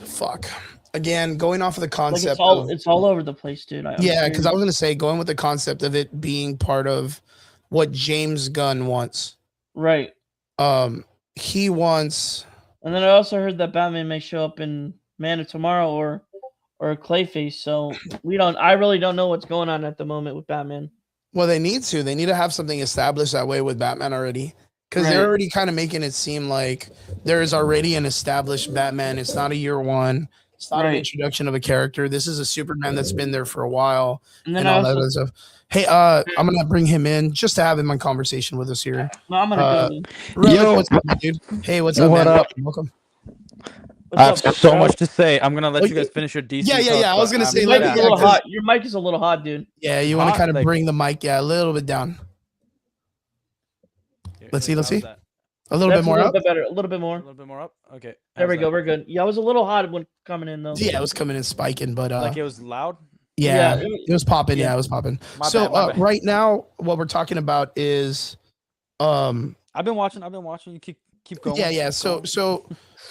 fuck again, going off of the Like concept it's all over the place, dude. yeah, because I was gonna say going with the concept of it being part of what James Gunn wants. Right. He wants. And then I also heard that Batman may show up in Man of Tomorrow or Clayface. So I really don't know what's going on at the moment with Batman. Well, they need to have something established that way with Batman already. Because they're already kind of making it seem like there is already an established Batman. It's not a year one. It's not an introduction of a character. This is a Superman that's been there for a while And then all that other stuff. Hey, I'm gonna bring him in just to have him on conversation with us here. No, I'm gonna go. Yo, what's up, dude? Hey, what's up, what man? Up? Welcome. I have so much to say. I'm gonna let you guys finish your DC. Yeah. I was gonna say, your mic is a little hot. Your mic is a little hot, dude. Yeah, you want to kind of bring the mic, a little bit down. Let's see. A little bit more up. A little bit more. A little bit more up. Okay. There we go. We're good. Yeah, it was a little hot when coming in though. Yeah, it was coming in spiking, but like it was loud. Yeah, it was popping. Yeah, it was popping. My bad. Right now, what we're talking about is, I've been watching. You keep going. Yeah. So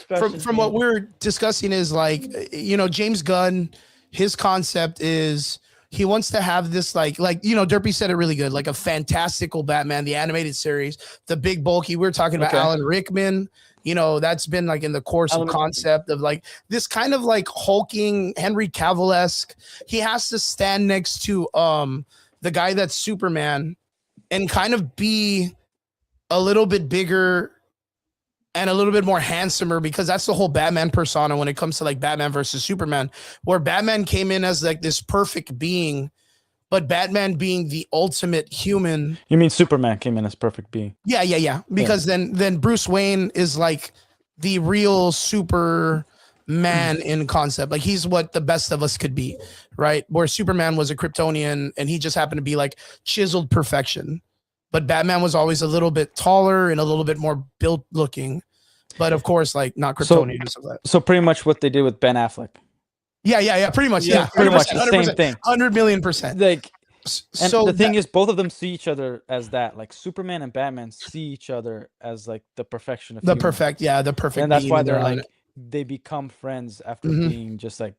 from what we're discussing is like, James Gunn, his concept is he wants to have this like Derpy said it really good, like a fantastical Batman, the animated series, the big bulky. We're talking about Alan Rickman. That's been like in the course of concept of like this kind of like hulking Henry Cavill-esque. He has to stand next to the guy that's Superman and kind of be a little bit bigger and a little bit more handsomer, because that's the whole Batman persona when it comes to like Batman versus Superman, where Batman came in as like this perfect being, but Batman being the ultimate human. You mean Superman came in as perfect being? Yeah. Because then Bruce Wayne is like the real Superman in concept. Like he's what the best of us could be, right? Where Superman was a Kryptonian and he just happened to be like chiseled perfection. But Batman was always a little bit taller and a little bit more built looking. But of course, like not Kryptonian. So pretty much what they did with Ben Affleck. Yeah, pretty much. Yeah, pretty much the same thing. 100 million%. Like, so the thing is, both of them see each other as that. Like Superman and Batman see each other as like the perfection of the human. perfect. And that's why they're like they become friends after being just like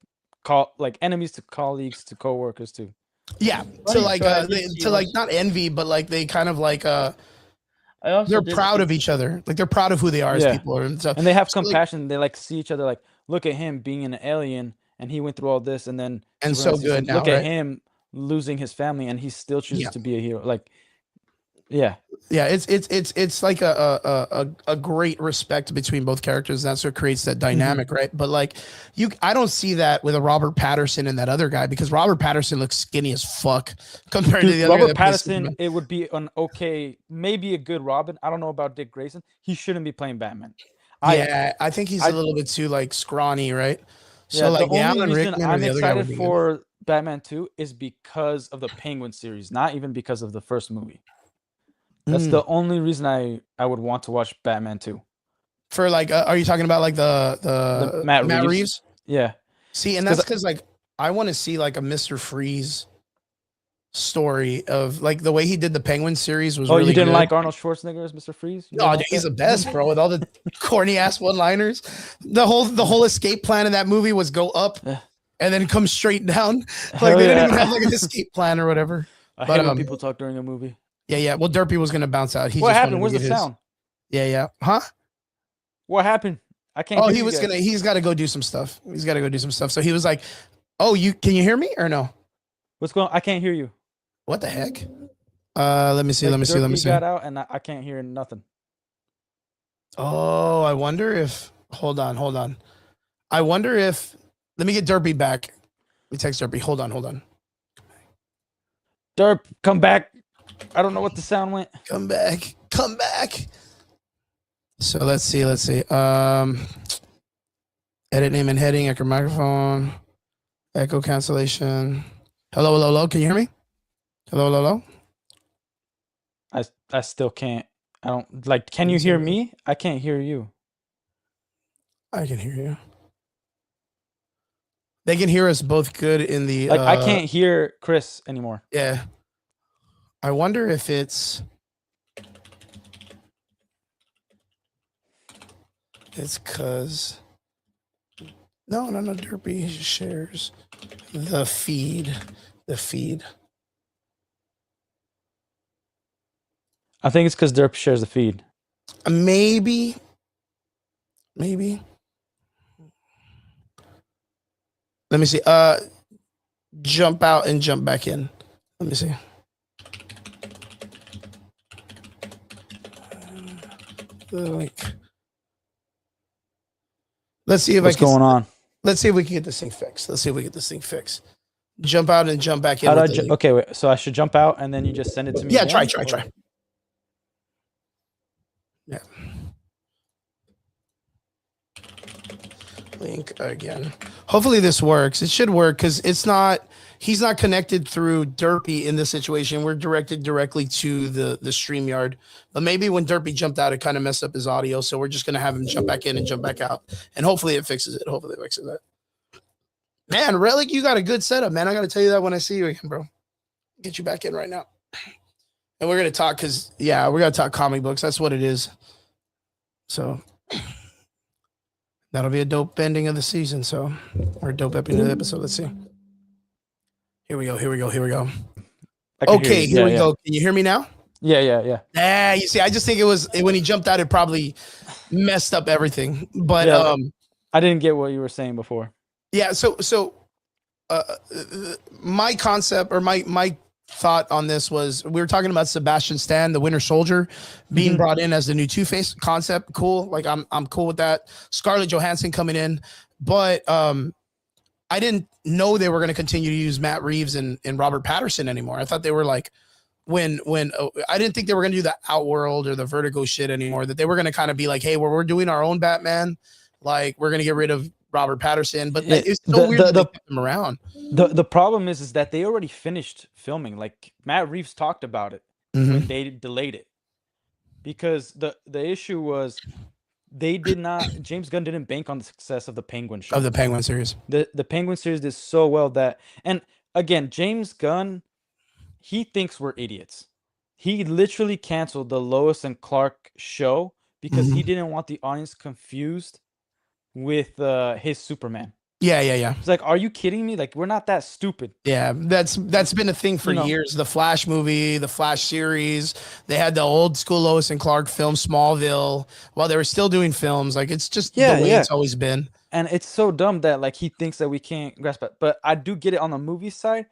enemies to colleagues to coworkers to. Yeah, to like not envy, but like they kind of like they're proud of each other. Like they're proud of who they are as people and stuff. And they have compassion. They like see each other. Like look at him being an alien, and he went through all this, and then so good. Look at him losing his family, and he still chooses to be a hero. Like, yeah, it's like a great respect between both characters. That's what creates that dynamic, right? But like I don't see that with a Robert Pattinson and that other guy, because Robert Pattinson looks skinny as fuck compared to the other. Robert Pattinson, it would be maybe a good Robin. I don't know about Dick Grayson. He shouldn't be playing Batman. I think he's a little bit too like scrawny, right? So like the only reason Rickman I'm excited for Batman 2 is because of the Penguin series, not even because of the first movie. That's the only reason I would want to watch Batman 2. For like, are you talking about like the Matt Reeves? Yeah. See, and that's because like I want to see like a Mr. Freeze story of like the way he did the Penguin series was. You didn't like Arnold Schwarzenegger as Mr. Freeze? Oh, dude, he's the best, bro. With all the corny ass one-liners, the whole escape plan in that movie was go up and then come straight down. Like they didn't even have like an escape plan or whatever. I hate when people talk during a movie. Yeah. Well, Derpy was gonna bounce out. What happened? Where's the sound? Yeah. Huh? What happened? I can't. He's got to go do some stuff. So he was like, "Oh, can you hear me or no? What's going on? I can't hear you. What the heck? Let me see. Like, Let me see. Let me Derpy see. got out, and I can't hear nothing. Oh, I wonder if. Hold on. Hold on. I wonder if. Let me get Derpy back. We text Derpy. Hold on. Hold on. Derp, come back. I don't know what the sound went. Come back. Come back. So let's see. Let's see. Edit name and heading. Echo microphone. Echo cancellation. Hello. Hello. Hello. Can you hear me? Hello. Hello. Hello. I still can't. I don't like. Can you hear me? I can't hear you. I can hear you. They can hear us both good in the. Like, I can't hear Chris anymore. Yeah. I wonder if it's. It's because. No. Derpy shares the feed. The feed. I think it's because Derp shares the feed. Maybe. Let me see. Jump out and jump back in. Let me see. The link. Let's see if What's going on? Let's see if we can get this thing fixed. Let's see if we get this thing fixed. Jump out and jump back in. How do I okay, wait. So I should jump out and then you just send it to me? Yeah, again, try. Yeah. Link again. Hopefully this works. It should work because he's not connected through Derpy in this situation. We're directed directly to the StreamYard. But maybe when Derpy jumped out, it kind of messed up his audio. So we're just gonna have him jump back in and jump back out. And hopefully it fixes it. Hopefully it fixes that. Man, Relic, you got a good setup, man. I gotta tell you that when I see you again, bro. Get you back in right now. And we're gonna talk because we're gonna talk comic books. That's what it is. So that'll be a dope ending of the season. So, or a dope ending of the episode. Let's see. Here we go. Okay, here we go. Can you hear me now? Yeah. Ah, you see, I just think it was when he jumped out, it probably messed up everything. But I didn't get what you were saying before. Yeah, so my concept or my thought on this was we were talking about Sebastian Stan, the Winter Soldier, being brought in as the new Two-Face concept. Cool, like I'm cool with that. Scarlett Johansson coming in, but I didn't know they were going to continue to use Matt Reeves and Robert Pattinson anymore. I thought they were like when I didn't think they were going to do the Outworld or the Vertigo shit anymore. That they were going to kind of be like, hey, we're doing our own Batman. Like we're going to get rid of Robert Pattinson, but it's so weird that they kept him around. The problem is that they already finished filming. Like Matt Reeves talked about it when they delayed it, because the issue was they did not. James Gunn didn't bank on the success of the Penguin show. Of the Penguin series. The Penguin series did so well that, and again, James Gunn, he thinks we're idiots. He literally canceled the Lois and Clark show because he didn't want the audience confused with his Superman. Yeah. It's like, are you kidding me? Like, we're not that stupid. Yeah, that's been a thing for years. The Flash movie, the Flash series, they had the old school Lois and Clark film, Smallville, while they were still doing films. Like, it's just the way it's always been. And it's so dumb that like he thinks that we can't grasp it. But I do get it on the movie side.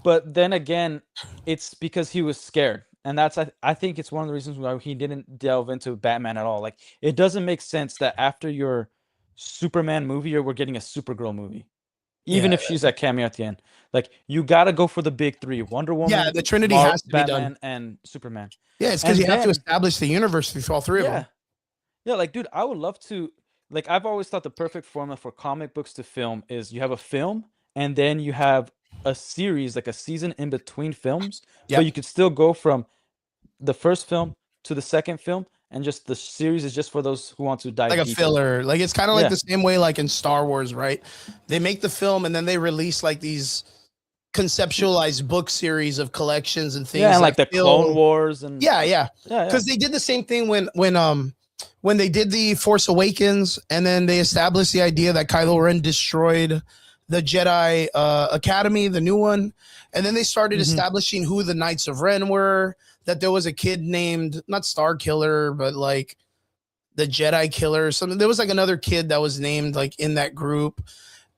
But then again, it's because he was scared. And that's, I think it's one of the reasons why he didn't delve into Batman at all. Like, it doesn't make sense that after your Superman movie, we're getting a Supergirl movie. Even if she's a cameo at the end. Like, you got to go for the big three. Wonder Woman, the Trinity has to Batman, be done. and Superman. Yeah, it's because you have to establish the universe through all three of them. Yeah, like, dude, I would love to. Like, I've always thought the perfect formula for comic books to film is you have a film, and then you have a series, like a season in between films. But you could still go from the first film to the second film, and just the series is just for those who want to dive like a deeper. filler. Like it's kind of like the same way like in Star Wars, right? They make the film and then they release like these conceptualized book series of collections and things. Yeah, and like the Clone Wars and because they did the same thing when they did the Force Awakens, and then they established the idea that Kylo Ren destroyed the Jedi Academy, the new one, and then they started establishing who the Knights of Ren were. That there was a kid named not Star Killer, but like the Jedi Killer or something. There was like another kid that was named like in that group.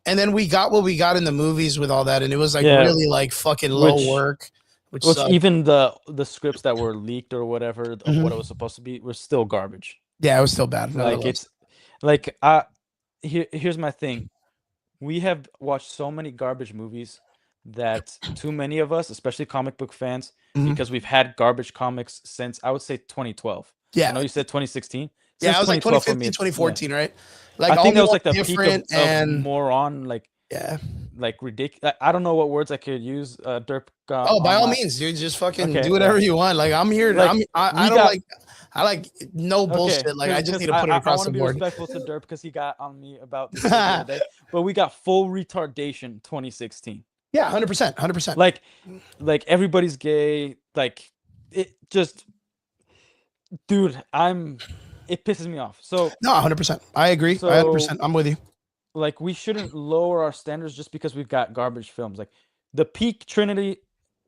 And then we got what we got in the movies with all that. And it was like really like fucking low work. which Which sucked. even the scripts that were leaked or whatever of Mhm. what it was supposed to be were still garbage. Yeah, it was still bad. Like Nevertheless. it's like here's my thing. We have watched so many garbage movies that too many of us, especially comic book fans, Mhm. because we've had garbage comics since I would say 2012. I Yeah, know you said 2016. yeah, Since it was like 2012 for me, 2015, it's yeah. 2014, right? I Like all think that new, was all like the peak different, of and moron, yeah. like ridiculous. I don't know what words I could use. Derp Oh, by on all my means, dude, just fucking okay, do whatever you want. Like I'm here. like I we don't got like. I like no okay, bullshit. Like I just because need to put it I across want the to be board. respectful to Derp because he got on me about this the other day. But we got full retardation 2016. Yeah, 100%, 100%. Like everybody's gay. Like it just, dude. It pisses me off. So No, 100%. I agree. I so 100%. I'm with you. like we shouldn't lower our standards just because we've got garbage films. Like the peak Trinity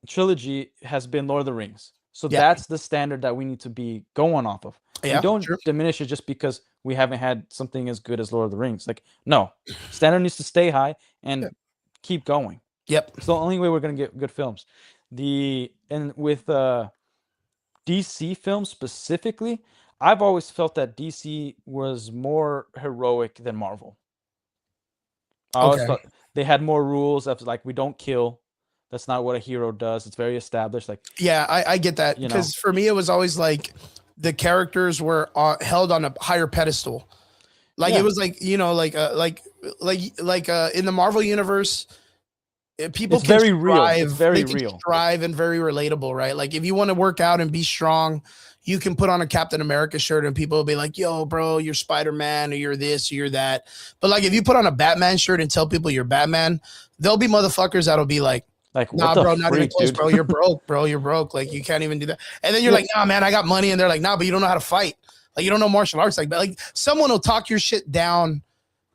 trilogy has been Lord of the Rings. So Yeah, that's the standard that we need to be going off of. We yeah, don't sure. diminish it just because we haven't had something as good as Lord of the Rings. Like, no, standard needs to stay high and keep going. Yep. It's the only way we're gonna get good films. And with DC films specifically, I've always felt that DC was more heroic than Marvel. I always Okay. thought they had more rules of like we don't kill. That's not what a hero does. It's very established. Like Yeah, I get that you know, because for me it was always like the characters were held on a higher pedestal. Like yeah, it was like in the Marvel universe, people it's can very real. It's strive. very They can real. strive and very relatable, right? Like if you want to work out and be strong, you can put on a Captain America shirt and people will be like, "Yo, bro, you're Spider-Man, or you're this, or you're that." But like if you put on a Batman shirt and tell people you're Batman, there'll be motherfuckers that'll be like, Like what "Nah, the bro, not even freak, close, dude? bro. You're broke, bro. You're broke. Like you can't even do that." And then you're Yeah. like, "Nah, man, I got money." And they're like, "Nah, but you don't know how to fight. Like you don't know martial arts." Like someone will talk your shit down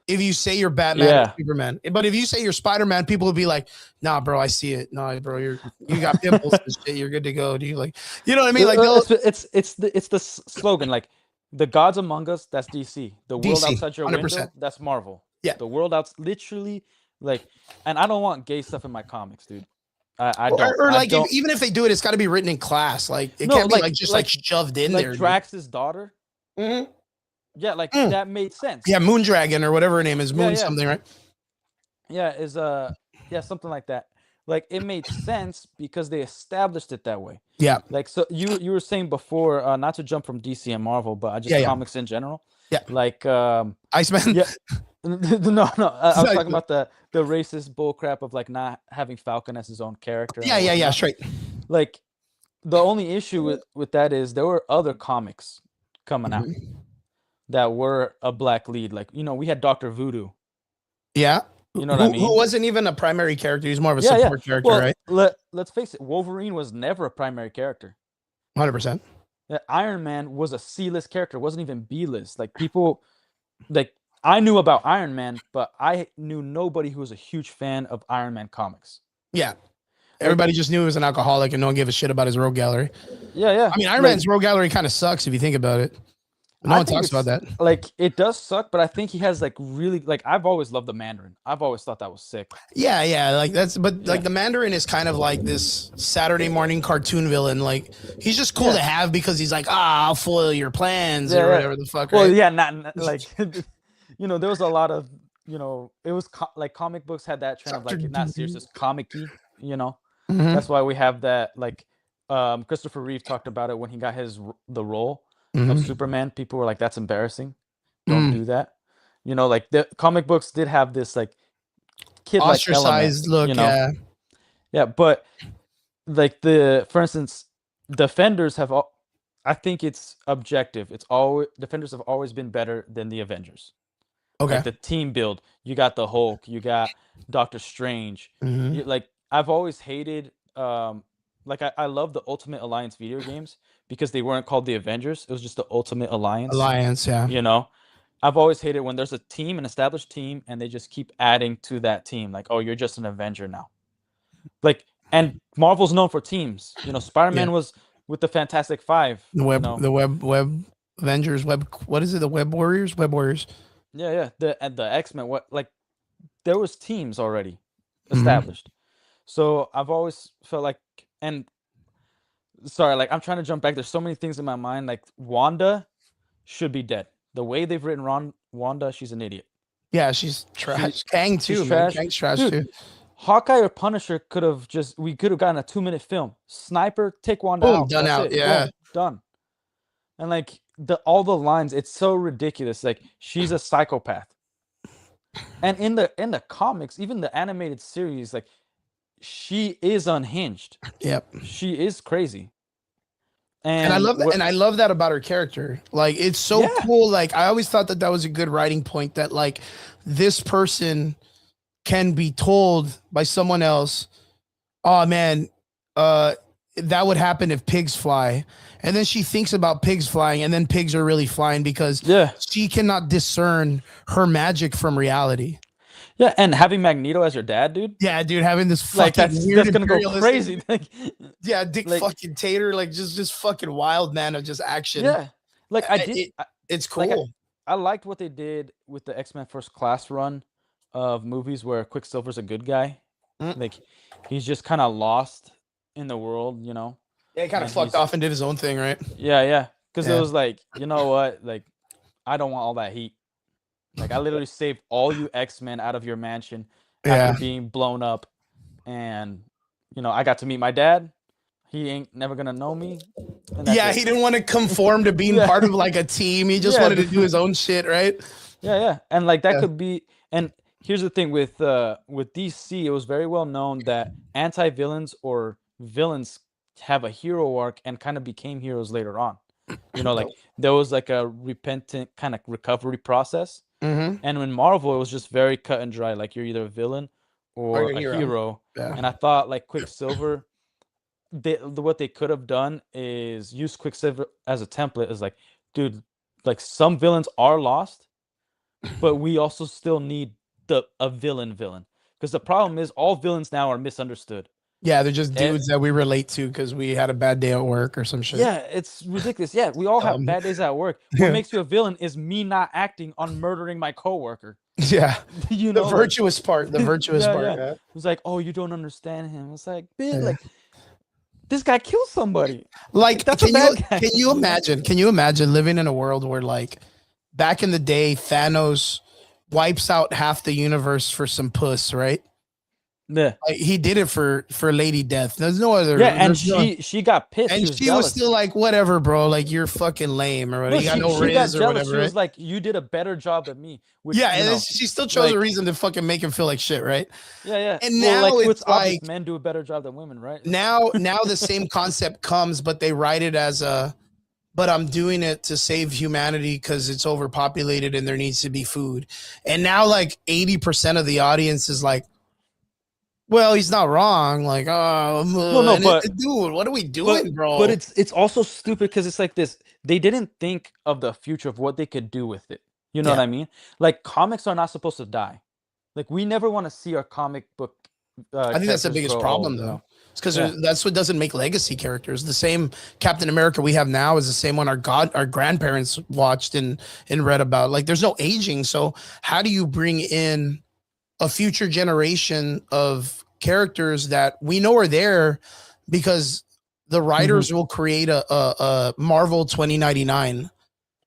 if you say you're Batman or Yeah. Superman. But if you say you're Spider-Man, people will be like, "Nah, bro, I see it. Nah, bro, you got pimples and shit. You're good to go." Do you like, you know what I mean? Like they'll It's the slogan like the gods among us. That's DC. The world DC, outside your 100%. window. That's Marvel. Yeah. The world outs literally like, and I don't want gay stuff in my comics, dude. I Or, don't. or I like don't. even if they do it, it's got to be written in class. Like it No, can't be like like just like shoved in like there. Drax's daughter. Mhm. Yeah, like Mm. that made sense. Yeah, Moondragon or whatever her name is, Moon yeah. something, right? Yeah, yeah, something like that. Like it made sense because they established it that way. Yeah, Like so you were saying before, not to jump from DC and Marvel, but just Yeah. comics in general. Yeah. Like Iceman. yeah. No, I was Sorry. talking about the racist bullcrap of like not having Falcon as his own character. and Yeah, whatnot. straight. Like the only issue with that is there were other comics coming out Mhm. that were a black lead. Like, we had Dr. Voodoo. Yeah. You know what I mean? Who wasn't even a primary character. He's more of a Yeah, support character, Well, right? let's face it, Wolverine was never a primary character. 100%. Iron Man was a C-list character, wasn't even B-list. Like people, like I knew about Iron Man, but I knew nobody who was a huge fan of Iron Man comics. Yeah. Everybody just knew he was an alcoholic and no one gave a shit about his rogue gallery. Yeah. I mean, Iron Man's rogue gallery kind of sucks if you think about it. No one talks about that. Like it does suck, but I think he has like really like I've always loved the Mandarin. I've always thought that was sick. Yeah, like like the Mandarin is kind of like this Saturday morning cartoon villain. Like he's just cool to have because he's like, I'll foil your plans or whatever the fuck. Well, right? yeah, not like there was a lot of it was like comic books had that trend of like not serious, it's comic-y, Mhm. That's why we have that like Christopher Reeve talked about it when he got the role of Superman. People were like, that's embarrassing. Don't do that. Like the comic books did have this like kid-like Ostracized element, look, yeah, but like for instance, Defenders have I think it's objective. It's always Defenders have always been better than the Avengers. Okay. Like the team build, you got the Hulk, you got Doctor Strange. Mhm. Like I've always hated like I love the Ultimate Alliance video games because they weren't called the Avengers. It was just the Ultimate Alliance. Yeah. I've always hated when there's a team, an established team, and they just keep adding to that team. Like, oh, you're just an Avenger now. Like, and Marvel's known for teams. Spider-Man was with the Fantastic Five. The web Avengers, what is it? The Web Warriors? Web Warriors. Yeah. The X-Men, there was teams already established. So I've always felt like, and sorry, like I'm trying to jump back. There's so many things in my mind. Like Wanda should be dead. The way they've written Wanda, she's an idiot. Yeah, she's trash. Kang She's too, man. trash. Kang's trash Dude, too. Hawkeye or Punisher we could have gotten a 2-minute film. Sniper, take Wanda Boom, out. done That's out. it. Yeah. Boom, done. And like all the lines, it's so ridiculous. Like she's a psychopath. And in the comics, even the animated series, like she is unhinged. Yep. She is crazy. And I love that, and I love that about her character. Like it's so cool. Like I always thought that was a good writing point, that like this person can be told by someone else, oh man, that would happen if pigs fly. And then she thinks about pigs flying, and then pigs are really flying because she cannot discern her magic from reality. Yeah, and having Magneto as your dad, dude. Yeah, dude, having this like fucking weird that's gonna go crazy. Yeah, Dick fucking Tater, like just fucking wild man of just action. Yeah, like it's cool. Like I liked what they did with the X-Men First Class run of movies where Quicksilver's a good guy. Like he's just kind of lost in the world, you know. Yeah, he kind of fucked off and did his own thing, right? Yeah, because it was like, you know what, like I don't want all that heat. Like I literally saved all you X-Men out of your mansion after being blown up, and you know I got to meet my dad. He ain't never gonna know me. Yeah, he didn't want to conform to being part of like a team. He just wanted to do his own shit, right? Yeah, and like that could be. And here's the thing with DC, it was very well known that anti-villains or villains have a hero arc and kind of became heroes later on. You know, like there was like a repentant kind of recovery process. And in Marvel, it was just very cut and dry. Like you're either a villain or a hero. Yeah. And I thought like Quicksilver, what they could have done is use Quicksilver as a template. Is like, dude, like some villains are lost, but we also still need a villain. Because the problem is all villains now are misunderstood. Yeah, they're just dudes that we relate to because we had a bad day at work or some shit. Yeah, it's ridiculous. Yeah, we all have bad days at work. What makes you a villain is me not acting on murdering my coworker. Yeah, you know, the virtuous part. The virtuous part. Yeah. It was like, oh, you don't understand him. It's like, bitch, like this guy killed somebody. Like, can you imagine? Can you imagine living in a world where, like, back in the day, Thanos wipes out half the universe for some puss, right? Yeah, like, he did it for Lady Death. There's no other. Yeah, and she got pissed, and she was still like, "Whatever, bro. Like you're fucking lame or whatever. You got no riz or whatever." She was like, "You did a better job than me." Which, yeah, and then she still chose a reason to fucking make him feel like shit, right? Yeah. And now it's like men do a better job than women, right? Now the same concept comes, but they write it as but I'm doing it to save humanity because it's overpopulated and there needs to be food. And now like 80% of the audience is like, well, he's not wrong. Like, but dude, what are we doing, bro? But it's also stupid because it's like this. They didn't think of the future of what they could do with it. You know what I mean? Like, comics are not supposed to die. Like, we never want to see our comic book. I think that's the biggest problem, though. It's because that's what doesn't make legacy characters. The same Captain America we have now is the same one our grandparents watched and read about. Like, there's no aging. So how do you bring in a future generation of characters that we know are there because the writers will create a Marvel 2099.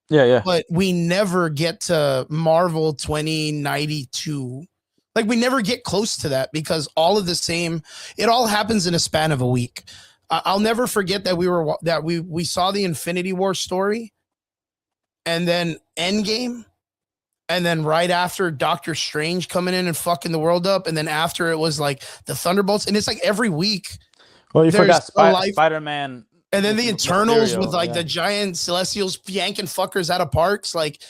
Yeah. But we never get to Marvel 2092. Like we never get close to that because all of the same, it all happens in a span of a week. I'll never forget that we saw the Infinity War story and then Endgame. And then right after Doctor Strange coming in and fucking the world up. And then after it was like the Thunderbolts. And it's like every week. Well, you forgot Spider-Man. And then the Eternals with like the giant Celestials yanking fuckers out of parks. Like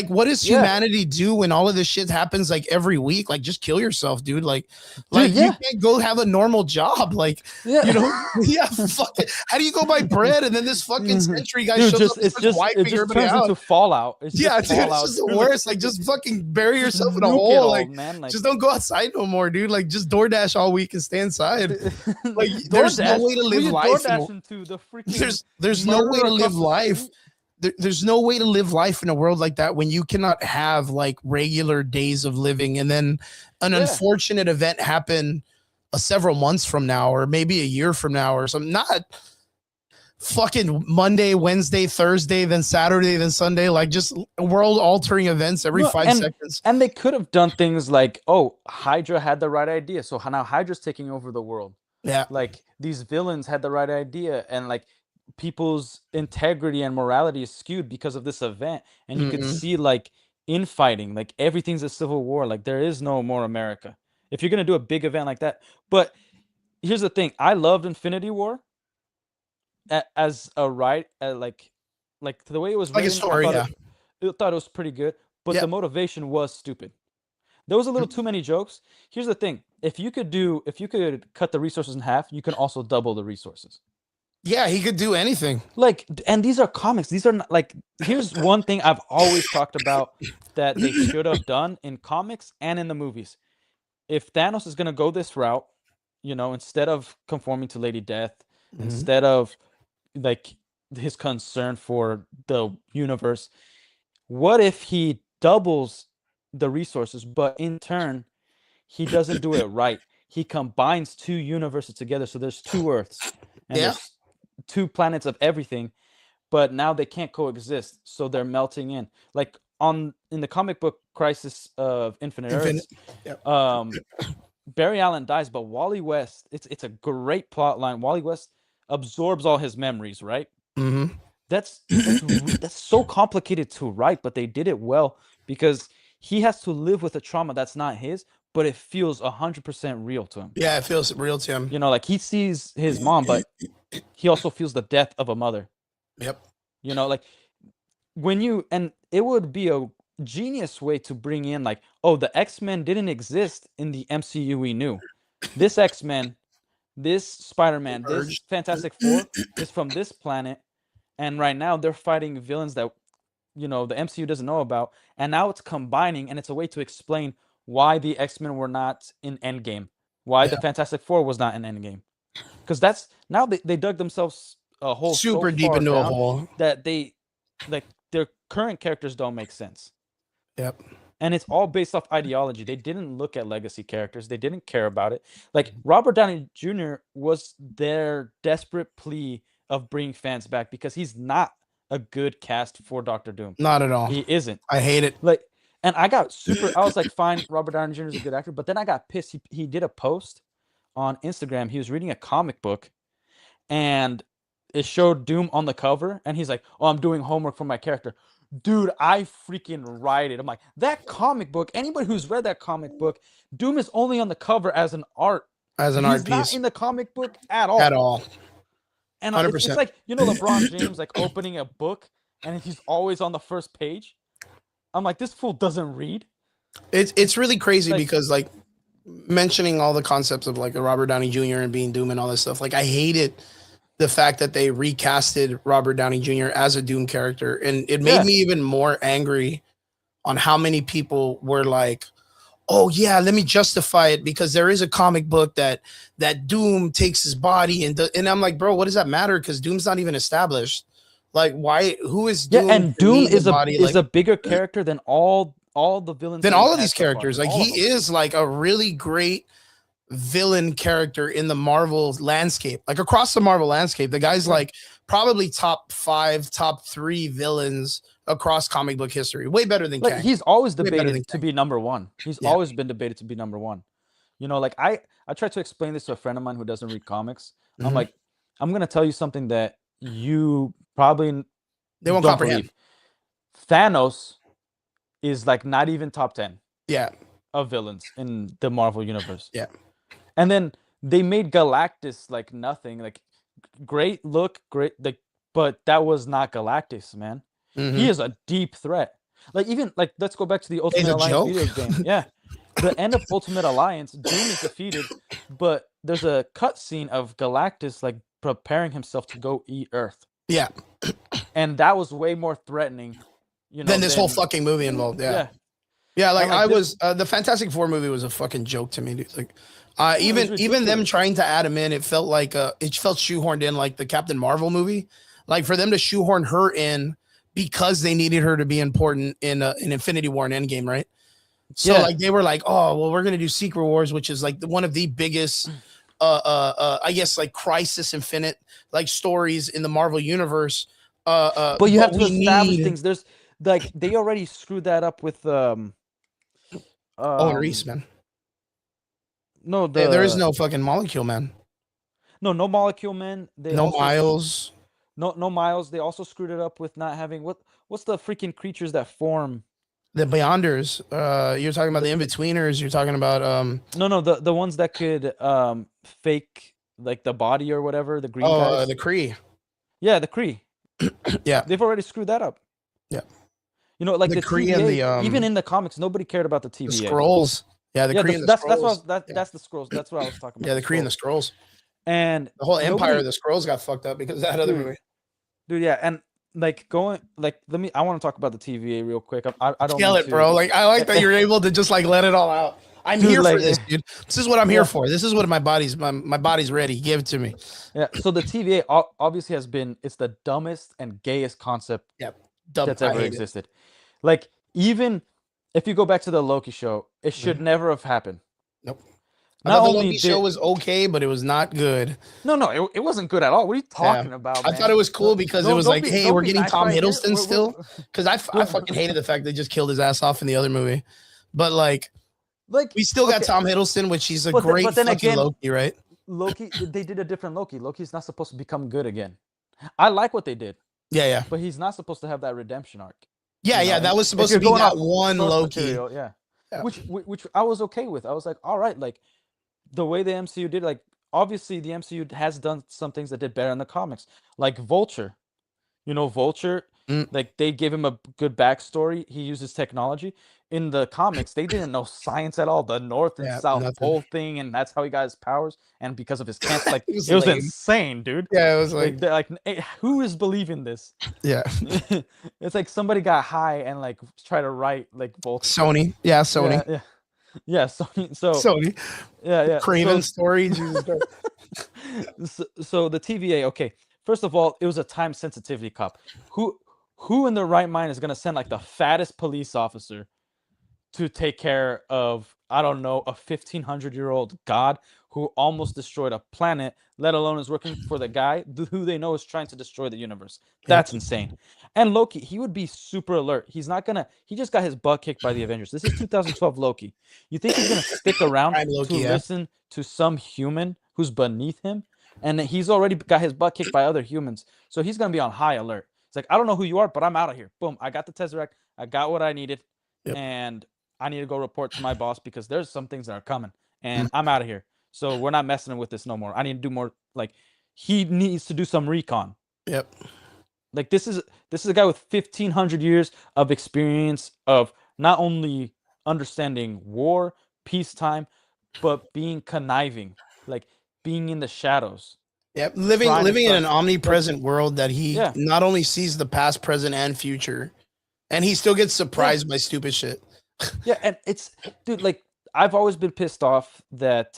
what does humanity do when all of this shit happens like every week? Like just kill yourself, dude. Like you can't go have a normal job. Like, you know, fuck it. How do you go buy bread? And then this fucking Sentry guy shows up and starts wiping everybody out. Into Fallout. It's just the worst. Like just fucking bury yourself in a hole. Like, just don't go outside no more, dude. Like just DoorDash all week and stay inside. Like there's no way to live life. There's no way to live life. There's no way to live life in a world like that when you cannot have like regular days of living and then an unfortunate event happen several months from now or maybe a year from now or something. fucking Monday, Wednesday, Thursday, then Saturday, then Sunday, like just world altering events every No, 5 seconds. And they could have done things like, oh, Hydra had the right idea, so now Hydra's taking over the world. Yeah. Like these villains had the right idea, and like people's integrity and morality is skewed because of this event. And you could see like infighting, like everything's a civil war. Like there is no more America if you're gonna do a big event like that. But here's the thing: I loved Infinity War as a like the way it was Like a written. story, I thought it was pretty good, but Yeah. the motivation was stupid. There was a little too many jokes. Here's the thing: if you could cut the resources in half, you can also double the resources. Yeah, he could do anything. Like, and these are comics. These are not like. Here's one thing I've always talked about that they should have done in comics and in the movies. If Thanos is gonna go this route, instead of conforming to Lady Death, instead of like his concern for the universe, what if he doubles the resources, but in turn he doesn't do it right? He combines 2 universes together, so there's 2 Earths and there's 2 planets of everything, but now they can't coexist, so they're melting in. Like in the comic book Crisis of Infinite Earths, Barry Allen dies, but Wally West, it's a great plot line. Wally West absorbs all his memories, right? That's so complicated to write, but they did it well because he has to live with a trauma that's not his, but it feels 100% real to him. Yeah, it feels real to him. Like he sees his mom, but he also feels the death of a mother. Yep. Like and it would be a genius way to bring in like, oh, the X-Men didn't exist in the MCU we knew. This X-Men, this Spider-Man, this Fantastic Four is from this planet, and right now they're fighting villains that the MCU doesn't know about, and now it's combining, and it's a way to explain why the X-Men were not in Endgame, why the Fantastic Four was not in Endgame, because that's now they dug themselves a hole super so deep far into a down hole that they like their current characters don't make sense. Yep. And it's all based off ideology. They didn't look at legacy characters. They didn't care about it. Like Robert Downey Jr. was their desperate plea of bringing fans back because he's not a good cast for Doctor Doom. Not at all. He isn't. I hate it. Like, and I was like, fine, Robert Downey Jr. is a good actor, but then I got pissed. He did a post on Instagram. He was reading a comic book, and it showed Doom on the cover, and he's like, "Oh, I'm doing homework for my character." Dude, I freaking rioted. I'm like, that comic book, anybody who's read that comic book, Doom is only on the cover as an art. As an art piece. He's not in the comic book at all. At all. And it's like, LeBron James like opening a book and he's always on the first page. I'm like, this fool doesn't read. It's really crazy because like mentioning all the concepts of like the Robert Downey Jr. and being Doom and all this stuff, like I hated the fact that they recasted Robert Downey Jr. as a Doom character, and it made me even more angry on how many people were like, "Oh yeah, let me justify it because there is a comic book that Doom takes his body and I'm like, bro, what does that matter? Because Doom's not even established. Like, why? Who is Doom? Yeah, and Doom is a bigger character than all the villains. Than all of these characters. Like he is like a really great villain character in the Marvel landscape, like across the Marvel landscape. The guy's like probably top 5, top 3 villains across comic book history. Way better than Kang. He's always debated to be number 1. He's always been debated to be number 1. Like I tried to explain this to a friend of mine who doesn't read comics. I'm like, I'm gonna tell you something that you probably they won't comprehend. Thanos is like not even top 10 of villains in the Marvel universe. And then they made Galactus like nothing, like great look, great, like, but that was not Galactus, man. He is a deep threat. Like even like let's go back to the Ultimate Alliance video game. Yeah, the end of Ultimate Alliance, Doom is defeated, but there's a cutscene of Galactus like preparing himself to go eat Earth. Yeah, and that was way more threatening, than this whole fucking movie involved. Yeah. Like I was, the Fantastic Four movie was a fucking joke to me, dude. Like. Even them trying to add him in, it felt like it felt shoehorned in like the Captain Marvel movie. Like for them to shoehorn her in because they needed her to be important in Infinity War and Endgame, right? So like they were like, oh well, we're gonna do Secret Wars, which is like one of the biggest I guess like Crisis Infinite like stories in the Marvel universe. But you have to we establish need things. There's like they already screwed that up with Owen Reese, man. no There is the no fucking Molecule Man. no Molecule Man. They No also Miles. no Miles. They also screwed it up with not having what's the freaking creatures that form? The Beyonders. You're talking about the In-Betweeners. You're talking about No, the ones that could fake like the body or whatever, the green guys. the Kree. Yeah, the Kree. Yeah. They've already screwed that up. Yeah. You know, like The the Kree and TVA, the, even in the comics, nobody cared about the The TVA. Scrolls. Yeah, the Yeah, Kree and the that's Scrolls. that's the scrolls. That's what I was talking about. Yeah, the Kree and the Scrolls. And The whole empire nobody- of the Scrolls got fucked up because of that other Dude, movie. dude. Yeah, and like going like I want to talk about the TVA real quick. I don't Kill mean it, to- bro. Like I like that you're able to just like let it all out. I'm Dude, here like, for this, dude. This is what I'm yeah. here for. This is what my body's ready. Give it to me. Yeah, so the TVA obviously has been it's the dumbest and gayest concept Dumb. that's I ever hate it. existed. Like even if you go back to the Loki show, it should never have happened. Nope. I Not thought the only Loki show was okay, but it was not good. No, it wasn't good at all. What are you talking about, I man? thought it was cool because it Don't- was don't like, be- hey, don't we're be getting nice Tom right here. Hiddleston We're- still. Because I fucking hated the fact they just killed his ass off in the other movie. But like we still got Tom Hiddleston, which he's a great but then fucking again, Loki, right? Loki, they did a different Loki. Loki's not supposed to become good again. I like what they did, Yeah. but he's not supposed to have that redemption arc. Yeah, You know, that was if supposed you're to be going that off one source Loki. material, yeah. Yeah. Which I was okay with. I was like, all right, like the way the MCU did, like obviously the MCU has done some things that did better in the comics, like Vulture. You know, Vulture, like they gave him a good backstory. He uses technology. In the comics, they didn't know science at all. The North and South nothing. Pole thing, and that's how he got his powers. And because of his cancer, like It was it was lame. insane, dude. Yeah, it was like They're like, "Hey, who is believing this?" yeah. It's like somebody got high and like try to write like Vulture. Sony. Yeah, Sony. Yeah. Sony. So Sony. yeah. Craven story. Jesus Christ. So the TVA, okay. First of all, it was a time sensitivity cop. Who in their right mind is gonna send like the fattest police officer to take care of, I don't know, a 1,500-year-old god who almost destroyed a planet, let alone is working for the guy who they know is trying to destroy the universe? That's insane. And Loki, he would be super alert. He just got his butt kicked by the Avengers. This is 2012 Loki. You think he's gonna stick around Loki, to listen to some human who's beneath him? And he's already got his butt kicked by other humans. So he's gonna be on high alert. It's like, I don't know who you are, but I'm out of here. Boom. I got the Tesseract. I got what I needed. And I need to go report to my boss because there's some things that are coming. And I'm out of here. So we're not messing with this no more. I need to do more. Like he needs to do some recon. Yep. Like this is a guy with 1,500 years of experience of not only understanding war, peacetime, but being conniving, like being in the shadows. Yep. Living in an omnipresent world that he Yeah. not only sees the past, present, and future, and he still gets surprised by stupid shit. Yeah, and it's dude, like I've always been pissed off that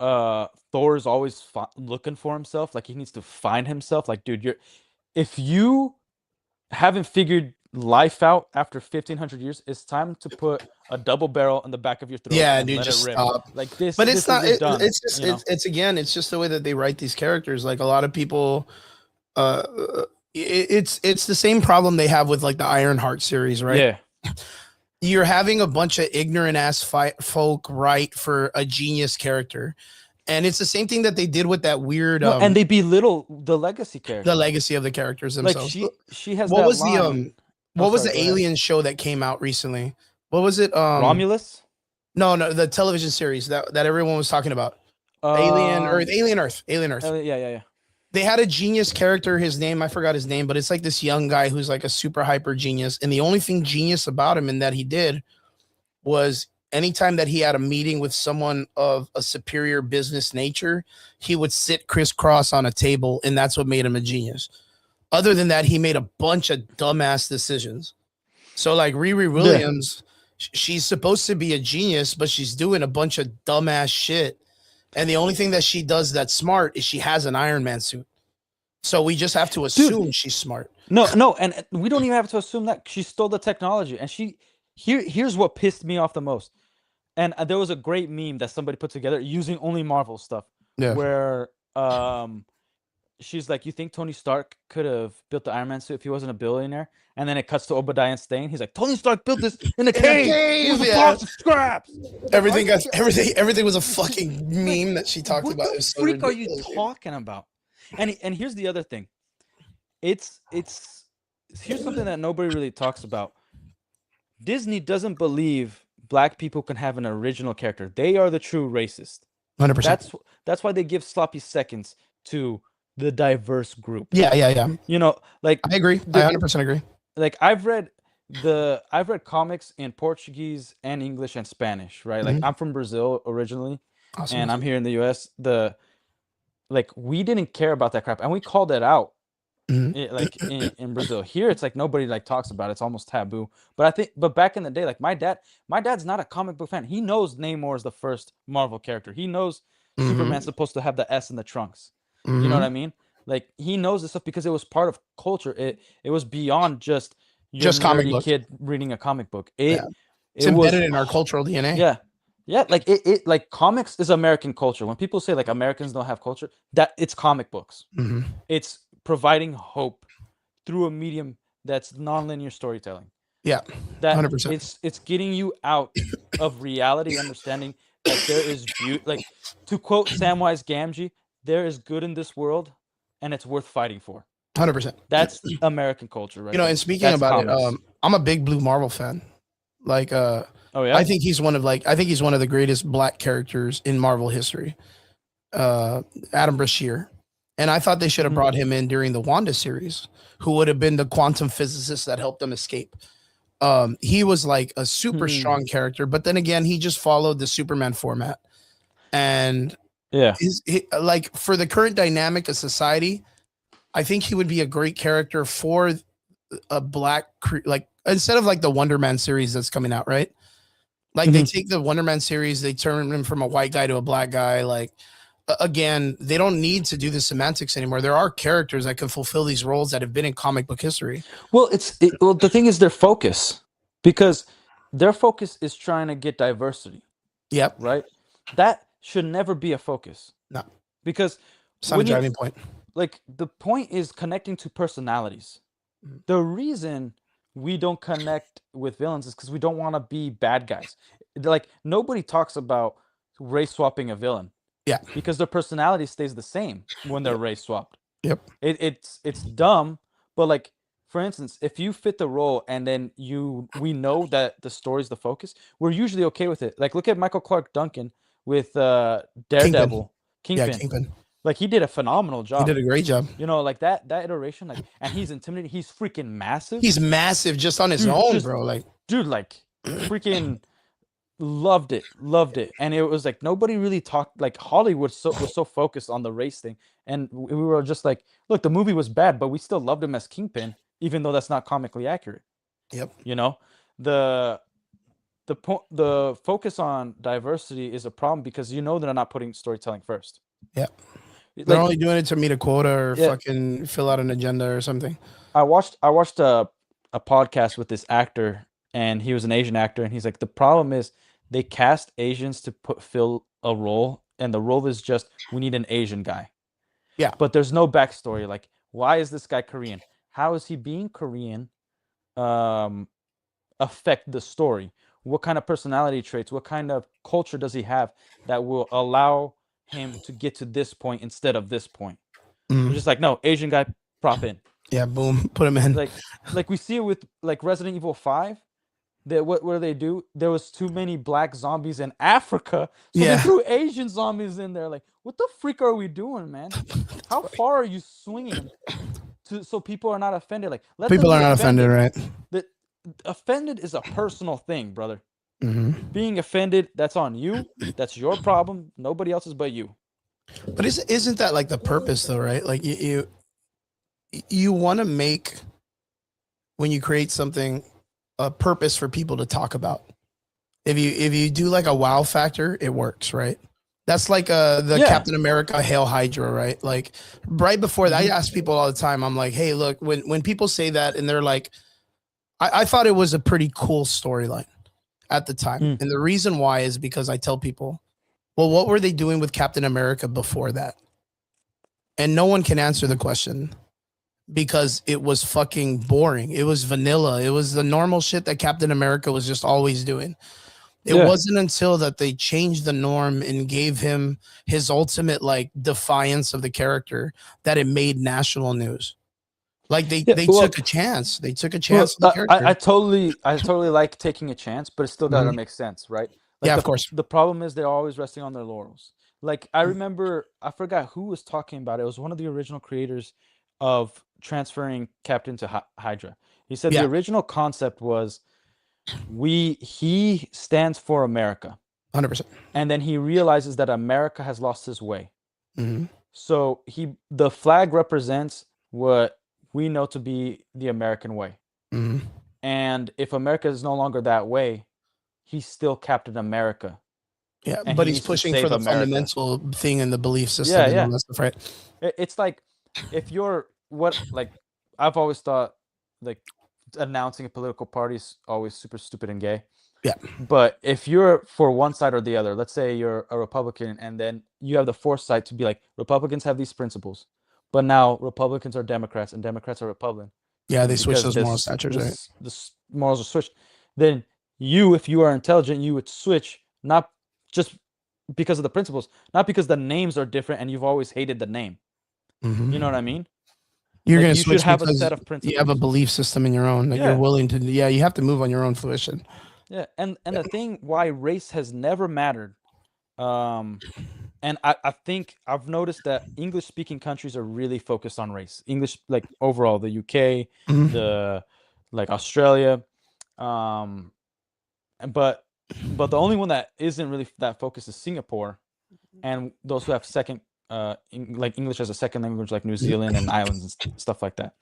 Thor is always looking for himself. Like he needs to find himself. Like, dude, if you haven't figured life out after 1,500 years, it's time to put a double barrel in the back of your throat. Yeah, and dude, let just it rip. stop. Like this, but this it's not. is done, It's just. you know? It's again. It's just the way that they write these characters. Like a lot of people. It's the same problem they have with like the Ironheart series, right? Yeah. You're having a bunch of ignorant ass folk write for a genius character, and it's the same thing that they did with that weird. No, and they belittle the legacy character. The legacy of the characters themselves. Like she has. What that was line. what was sorry, the go ahead. Alien show that came out recently? What was it? Romulus? No, the television series that everyone was talking about. Alien Earth. Yeah. They had a genius character. His name, I forgot his name, but it's like this young guy who's like a super hyper genius. And the only thing genius about him and that he did was anytime that he had a meeting with someone of a superior business nature, he would sit crisscross on a table, and that's what made him a genius. Other than that, he made a bunch of dumbass decisions. So like Riri Williams, she's supposed to be a genius, but she's doing a bunch of dumbass shit. And the only thing that she does that's smart is she has an Iron Man suit. So we just have to assume she's smart. No, and we don't even have to assume that she stole the technology. And here's what pissed me off the most. And there was a great meme that somebody put together using only Marvel stuff, Yeah. where she's like, "You think Tony Stark could have built the Iron Man suit if he wasn't a billionaire?" And then it cuts to Obadiah Stane. He's like, "Tony Stark built this in a cave. It was a yeah. box of scraps." Everything was a fucking meme that she talked What about. It the was so freak are you ridiculous, dude. talking about? And here's the other thing. It's here's something that nobody really talks about. Disney doesn't believe black people can have an original character. They are the true racist. 100%. That's why they give sloppy seconds to the diverse group. Yeah. You know, like I agree. I 100% agree. like I've read comics in Portuguese and English and Spanish, right? Like I'm from Brazil originally, Awesome. and I'm here in the US. We didn't care about that crap, and we called it out. In Brazil. Here it's like nobody like talks about it. It's almost taboo. But back in the day, like my dad's not a comic book fan. He knows Namor is the first Marvel character. He knows Superman's supposed to have the S in the trunks. You know what I mean? Like he knows this stuff because it was part of culture. It was beyond just your comic nerdy book. kid reading a comic book. It's embedded in our cultural DNA. Yeah, like it like comics is American culture. When people say like Americans don't have culture, that it's comic books. It's providing hope through a medium that's nonlinear storytelling. Yeah, that 100%. It's getting you out of reality, understanding that there is beauty. Like to quote Samwise Gamgee, there is good in this world, and it's worth fighting for. 100%. That's American culture, right? You know, and speaking about it, I'm a big Blue Marvel fan. Like, oh yeah, I think he's one of the greatest black characters in Marvel history. Adam Brashear. And I thought they should have brought him in during the Wanda series, who would have been the quantum physicist that helped them escape. He was like a super strong character, but then again, he just followed the Superman format. And like for the current dynamic of society, I think he would be a great character for a black, like instead of like the Wonder Man series that's coming out, right? Like they take the Wonder Man series, they turn him from a white guy to a black guy, like. Again, they don't need to do the semantics anymore. There are characters that can fulfill these roles that have been in comic book history. Well, the thing is their focus, because their focus is trying to get diversity. Yep. Right? That should never be a focus. No. Because it's not a driving point. Like the point is connecting to personalities. The reason we don't connect with villains is because we don't want to be bad guys. Like nobody talks about race swapping a villain. Yeah, because their personality stays the same when they're race swapped. Yep. It's dumb, but like for instance, if you fit the role and then we know that the story's the focus, we're usually okay with it. Like look at Michael Clark Duncan with Daredevil, Kingpin. Yeah, Kingpin. Like he did a phenomenal job. He did a great job. You know, like that iteration, like, and he's intimidating. He's freaking massive. He's massive just on his own, bro. Like, dude, like freaking. Loved it, and it was like nobody really talked. Like Hollywood was so focused on the race thing, and we were just like, look, the movie was bad, but we still loved him as Kingpin, even though that's not comically accurate. Yep. You know, the focus on diversity is a problem because you know they're not putting storytelling first. Yeah, they're only doing it to meet a quota or fucking fill out an agenda or something. I watched a podcast with this actor, and he was an Asian actor, and he's like, the problem is they cast Asians to fill a role, and the role is just, we need an Asian guy. Yeah. But there's no backstory. Like, why is this guy Korean? How is he being Korean affect the story? What kind of personality traits, what kind of culture does he have that will allow him to get to this point instead of this point? We're just like, no, Asian guy, prop in. Yeah, boom, put him in. Like we see it with like Resident Evil 5. What do they do? There was too many black zombies in Africa, so they threw Asian zombies in there. Like, what the freak are we doing, man? How far are you swinging so people are not offended? Like, people are not offended, right? Offended is a personal thing, brother. Being offended, that's on you. That's your problem. Nobody else's but you. But isn't that like the purpose, though, right? Like you want to make, when you create something, a purpose for people to talk about. If you do like a wow factor, it works, right? That's like the Captain America Hail Hydra, right? Like right before that, I ask people all the time, I'm like, hey, look, when people say that and they're like, I thought it was a pretty cool storyline. at the time. Mm. And the reason why is because I tell people, well, what were they doing with Captain America before that? And no one can answer the question because it was fucking boring. It was vanilla. It was the normal shit that Captain America was just always doing. It Yeah. wasn't until that they changed the norm and gave him his ultimate like defiance of the character that it made national news. Like they took a chance. They took a chance on the character. I totally like taking a chance, but it still gotta make sense, right? Like Yeah, of course. The problem is they're always resting on their laurels. Like I remember, I forgot who was talking about it. It was one of the original creators of transferring Captain to Hydra. He said Yeah. the original concept was he stands for America, 100%. and then he realizes that America has lost his way. Mhm. So the flag represents what we know to be the American way. Mhm. And if America is no longer that way, he's still Captain America. Yeah, And but he he's needs to pushing save for the America. fundamental thing in the belief system Yeah, and yeah. all that stuff, right? It's like if you're like I've always thought like announcing a political party is always super stupid and gay. Yeah. But if you're for one side or the other, let's say you're a Republican and then you have the foresight to be like, Republicans have these principles, but now Republicans are Democrats and Democrats are Republican. Yeah, they switch Because those moral statutes, right? the morals are switched. Then you, if you are intelligent, you would switch not just because of the principles, not because the names are different and you've always hated the name. Mhm. You know what I mean? You're Like, going to you switch should have a because set of you have a principles. belief system in your own that you're Yeah. willing to. Yeah, you have to move on your own fruition. Yeah, and the thing why race has never mattered, and I think I've noticed that English speaking countries are really focused on race. English, like overall, the UK, Mhm. the like Australia, but the only one that isn't really that focused is Singapore, and those who have second like English as a second language, like New Zealand and islands and stuff like that.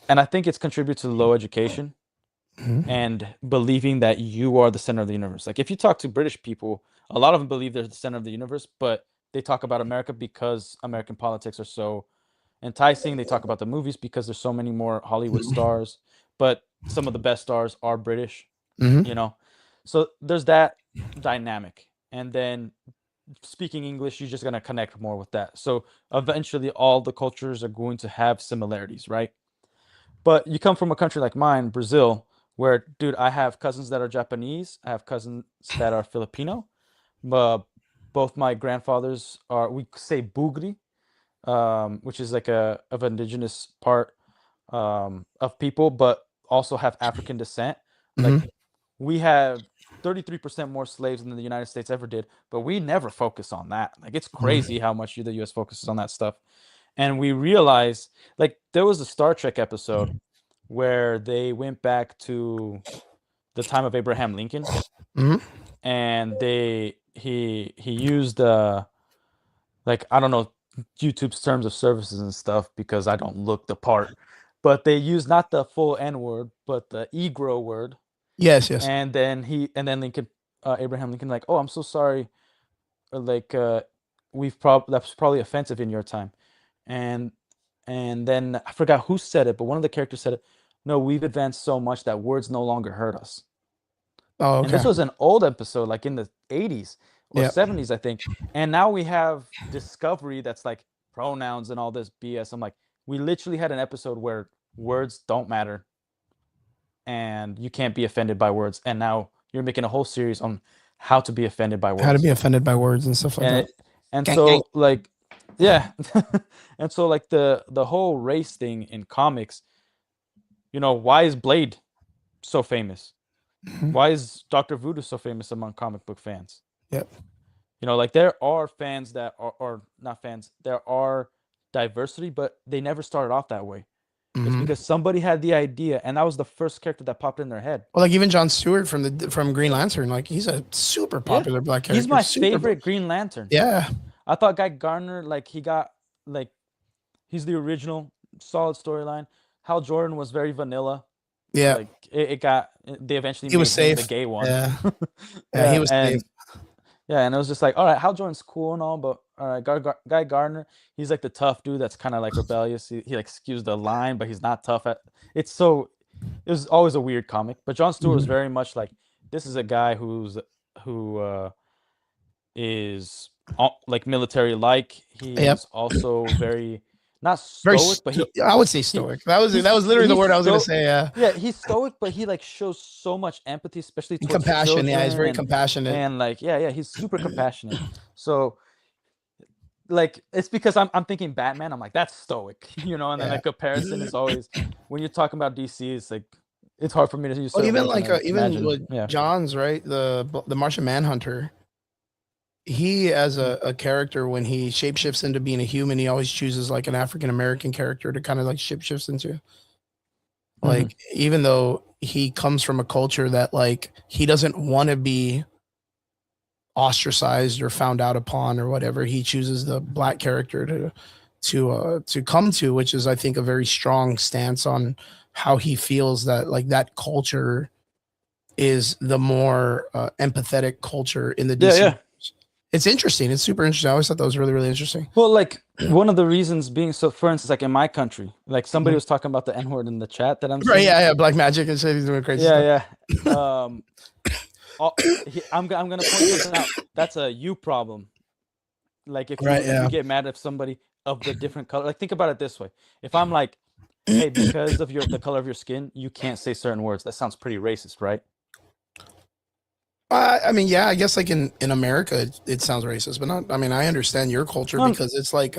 And I think it's contributed to low education Mhm. and believing that you are the center of the universe. Like if you talk to British people, a lot of them believe they're the center of the universe, but they talk about America because American politics are so enticing. They talk about the movies because there's so many more Hollywood stars, but some of the best stars are British, Mhm. you know? So there's that dynamic. And then speaking English, you're just going to connect more with that. So eventually all the cultures are going to have similarities, right? But you come from a country like mine, Brazil, where, dude, I have cousins that are Japanese. I have cousins that are Filipino. Both my grandfathers are, we say Bugri, which is like of indigenous part of people, but also have African descent. Like Mhm. we have 33% more slaves than the United States ever did, but we never focus on that. Like it's crazy how much the US focuses on that stuff. And we realize, like, there was a Star Trek episode where they went back to the time of Abraham Lincoln, Mhm. and he used like, I don't know YouTube's terms of services and stuff because I don't look the part, but they used not the full N word but the egro word, Yes, yes. and then Lincoln, Abraham Lincoln, like, oh, I'm so sorry, like that's probably offensive in your time, and then I forgot who said it, but one of the characters said it. No, we've advanced so much that words no longer hurt us. Oh, And okay. this was an old episode, like in the 80s or Yeah. 70s, I think. And now we have Discovery that's like pronouns and all this BS. I'm like, we literally had an episode where words don't matter and you can't be offended by words. And now you're making a whole series on how to be offended by words. How to be offended by words and stuff like that. And Gang, so gang. like, yeah. And so like the whole race thing in comics, you know, why is Blade so famous? Mhm. Why is Dr. Voodoo so famous among comic book fans? Yep. You know, like there are fans that are, or not fans, there are diversity, but they never started off that way. It's Mhm. because somebody had the idea, and that was the first character that popped in their head. Well, like even John Stewart from Green Lantern, like he's a super popular black character. He's my Super favorite Green Lantern. Yeah. I thought Guy Gardner, like he got, like, he's the original, solid storyline. Hal Jordan was very vanilla. Yeah. Like it got, they eventually He made was him the safe. gay one. Yeah. Yeah, he was and safe. yeah, and it was just like, all right, Hal Jordan's cool and all, but all right, Guy Gardner, he's like the tough dude that's kind of like rebellious. He like skews the line, but he's not tough at. It's so it was always a weird comic. But Jon Stewart was Mhm. very much like, this is a guy who is like military like. He Yep. is also very not Very, stoic, but I would say he stoic. That was literally the he's word I was gonna so say. Yeah, yeah, he's stoic, but he like shows so much empathy, especially and towards compassion. Yeah, he's children very compassionate. and like yeah, he's super compassionate. So like it's because I'm thinking Batman, I'm like that's stoic, and then Yeah. the comparison is always when you're talking about DC, it's like it's hard for me to use Well, certain even words like and even imagine. with Yeah. John's right, the Martian Manhunter. He as Mm. a character when he shapeshifts into being a human, he always chooses like an African American character to kind of like shapeshifts into. Mhm. Like even though he comes from a culture that like he doesn't want to be ostracized or found out upon or whatever, he chooses the black character to come to, which is I think a very strong stance on how he feels that like that culture is the more empathetic culture in the Yeah, DC. yeah. It's interesting. It's super interesting. I always thought that was really, really interesting. Well, like one of the reasons being so, for instance, like in my country, like somebody Mhm. was talking about the N word in the chat that I'm Right? seeing. Yeah, yeah. Black magic and shit. He's doing crazy stuff. Yeah, yeah. I'm gonna point something out. That's a you problem. Like Right? if you Yeah. get mad at somebody of the different color, like think about it this way. If I'm like, hey, because of the color of your skin, you can't say certain words. That sounds pretty racist, right? I mean, yeah. I guess like in America, it sounds racist, but not. I mean, I understand your culture No, because it's like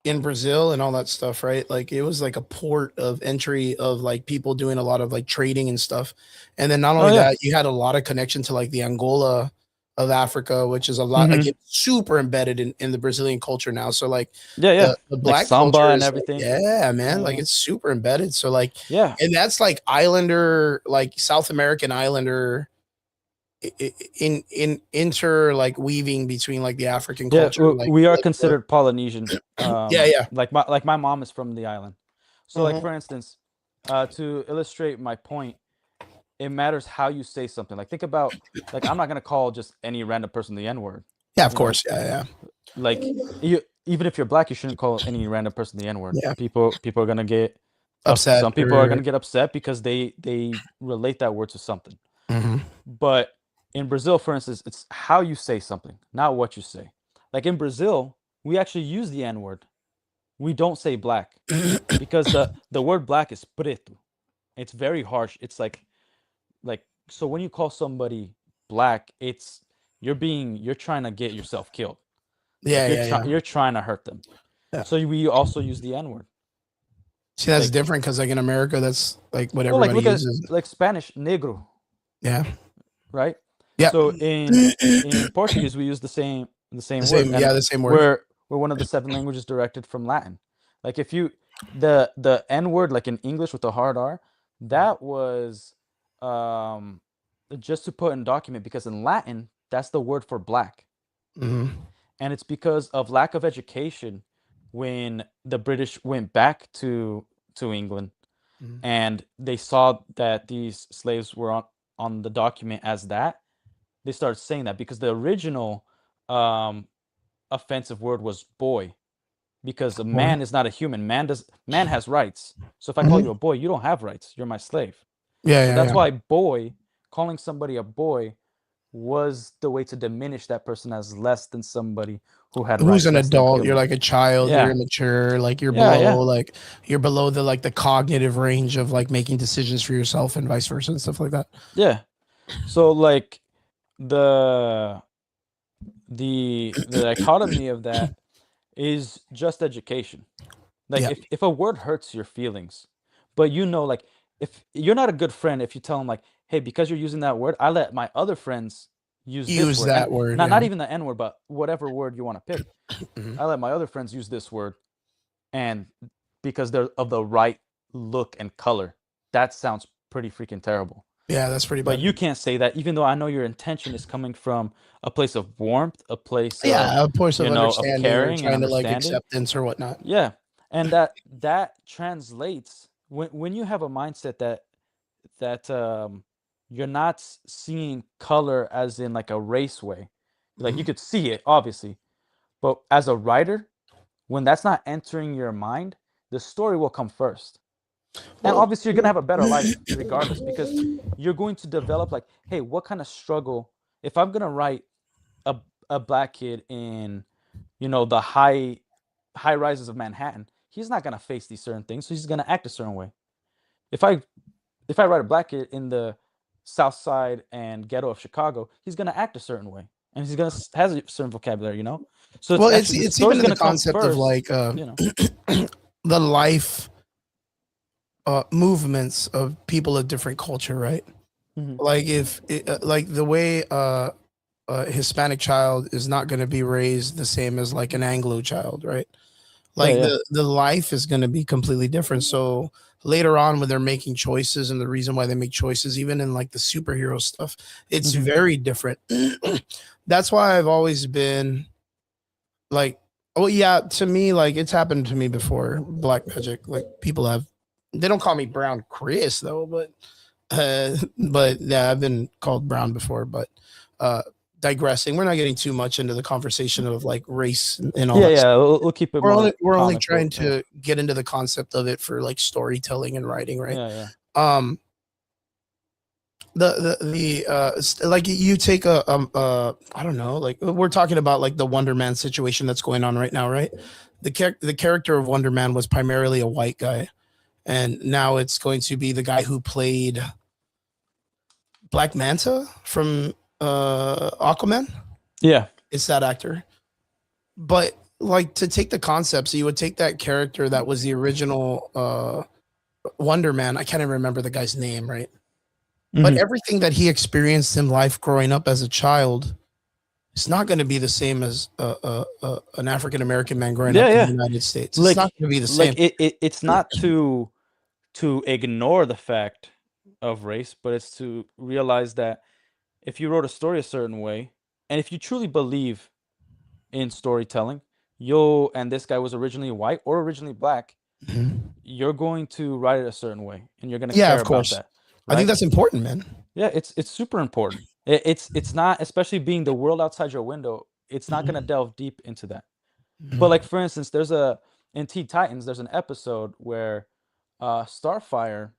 in Brazil and all that stuff, right? Like it was like a port of entry of like people doing a lot of like trading and stuff. And then not oh only yeah. that, you had a lot of connection to like the Angola of Africa, which is a lot like Hmm. it's super embedded in the Brazilian culture now. So like Yeah, yeah. the Like black samba culture and is like, everything. yeah, man, like Yeah, it's super embedded. So like, yeah. and that's like Islander, like South American Islander in inter like weaving between like the African Yeah, culture, like we are the, considered Polynesian. yeah, yeah. Like my mom is from the island. So like Mhm. for instance, to illustrate my point, it matters how you say something. Like think about like I'm not gonna call just any random person the N word. Yeah, of You know, course. Yeah, yeah. like even if you're black, you shouldn't call any random person the N word. Yeah. People are gonna get Upset some people are or gonna get upset because they relate that word to something. mhm. But in Brazil, for instance, it's how you say something, not what you say. Like in Brazil, we actually use the N word. We don't say black because the word black is preto. It's very harsh. It's like so when you call somebody black, it's you're trying to get yourself killed. Like Yeah, yeah, yeah. you're trying to hurt them. Yeah. So we also use the N word. See, that's Like different because like in America, that's like what well, like everybody look at uses. like Spanish negro, Yeah. right? Yeah. So in Portuguese we use the The same word, same, and yeah, the same word. we're one of the 7 languages directed from Latin. Like if you the N word like in English with the hard R, that was um just to put in document because in Latin that's the word for black, Mhm. and it's because of lack of education when the British went back to England Mhm. and they saw that these slaves were on the document as that, they started saying that because the original um, offensive word was boy, because a Boy. man is not a human. Man has rights. So if I call Mhm. you a boy, you don't have rights. You're my slave. Yeah, So yeah, that's yeah. why boy, calling somebody a boy, was the way to diminish that person as less than somebody who had Who's rights, an less than adult? You're human. like a child. You're Yeah, immature. yeah, yeah, Like you're below the like the cognitive range of like making decisions for yourself and vice versa and stuff like that. yeah. So like the the dichotomy of that is just education. Like Yeah. if a word hurts your feelings, but like if you're not a good friend if you tell them like, hey, because you're using that word, I let my other friends use this Use word, and that word. not Yeah. even the N word, but whatever word you want to pick. Mhm. I let my other friends use this word, and because they're of the right look and color, that sounds pretty freaking terrible. Yeah, that's pretty But bad. you can't say that, even though I know your intention is coming from a place of warmth, a place Yeah, of course, of of understanding or caring and trying to like understanding. acceptance or whatnot. Yeah, and that translates when you have a mindset that you're not seeing color as in like a race way. Like you Mhm. could see it obviously, but as a writer, when that's not entering your mind, the story will come first. And Well, obviously you're gonna have a better life regardless, because you're going to develop like, hey, what kind of struggle, if I'm gonna write a black kid in, the high rises of Manhattan, he's not gonna face these certain things, so he's gonna act a certain way. If I write a black kid in the South Side and ghetto of Chicago, he's gonna act a certain way, and he's gonna has a certain vocabulary, So it's well, actually the it's even story's in the gonna come concept of first, like the life movements of people of different culture, right? Mhm. Like if like the way a Hispanic child is not going to be raised the same as like an Anglo child, right? Like yeah. the life is going to be completely different. So later on, when they're making choices, and the reason why they make choices, even in like the superhero stuff, it's Mhm. very different. That's why I've always been like, oh yeah, to me, like it's happened to me before. Black magic, like people have, they don't call me Brown Chris though, but yeah, I've been called Brown before. But uh, digressing, we're not getting too much into the conversation of like race and all that. Yeah, we'll keep it more We're only comic trying book, yeah. to get into the concept of it for like storytelling and writing, right? Yeah. Um, like you take a I don't know, like we're talking about like the Wonder Man situation that's going on right now, right? The character of Wonder Man was primarily a white guy, and now it's going to be the guy who played Black Manta from Aquaman. Yeah. It's that actor. But like to take the concept, so you would take that character that was the original Wonder Man. I can't even remember the guy's name, right? But Mhm. everything that he experienced in life growing up as a child, it's not going to be the same as an African American man growing up in the Yeah. United States. It's Like not going to be the same. it's not to ignore the fact of race, but it's to realize that if you wrote a story a certain way, and if you truly believe in storytelling, and this guy was originally white or originally black, Mhm. you're going to write it a certain way, and you're gonna Yeah, care of about course. that, I think right? that's important, man. Yeah, it's super important. It's not, especially being the world outside your window, it's not gonna delve deep into that. But like for instance, in Teen Titans, there's an episode where Starfire,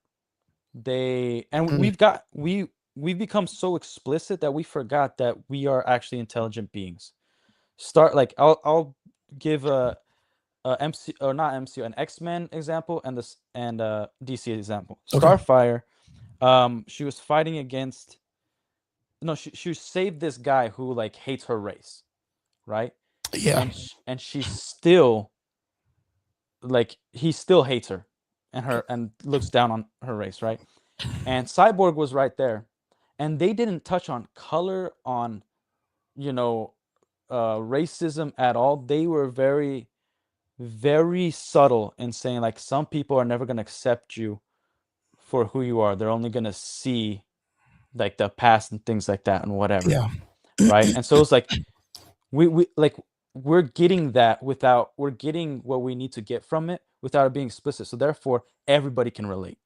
Mhm. we've become so explicit that we forgot that we are actually intelligent beings. I'll give a MC, or not MC, an X-Men example, and DC example. Okay. Starfire, she was fighting against, no, she saved this guy who like hates her race, right? Yeah. And she's still like, he still hates her, and looks down on her race, right? And Cyborg was right there, and they didn't touch on color, on you know racism at all. They were very, very subtle in saying like, some people are never going to accept you for who you are. They're only going to see like the past and things like that and whatever, Yeah. right? And so it's like, we like, we're getting what we need to get from it without it being explicit, so therefore everybody can relate.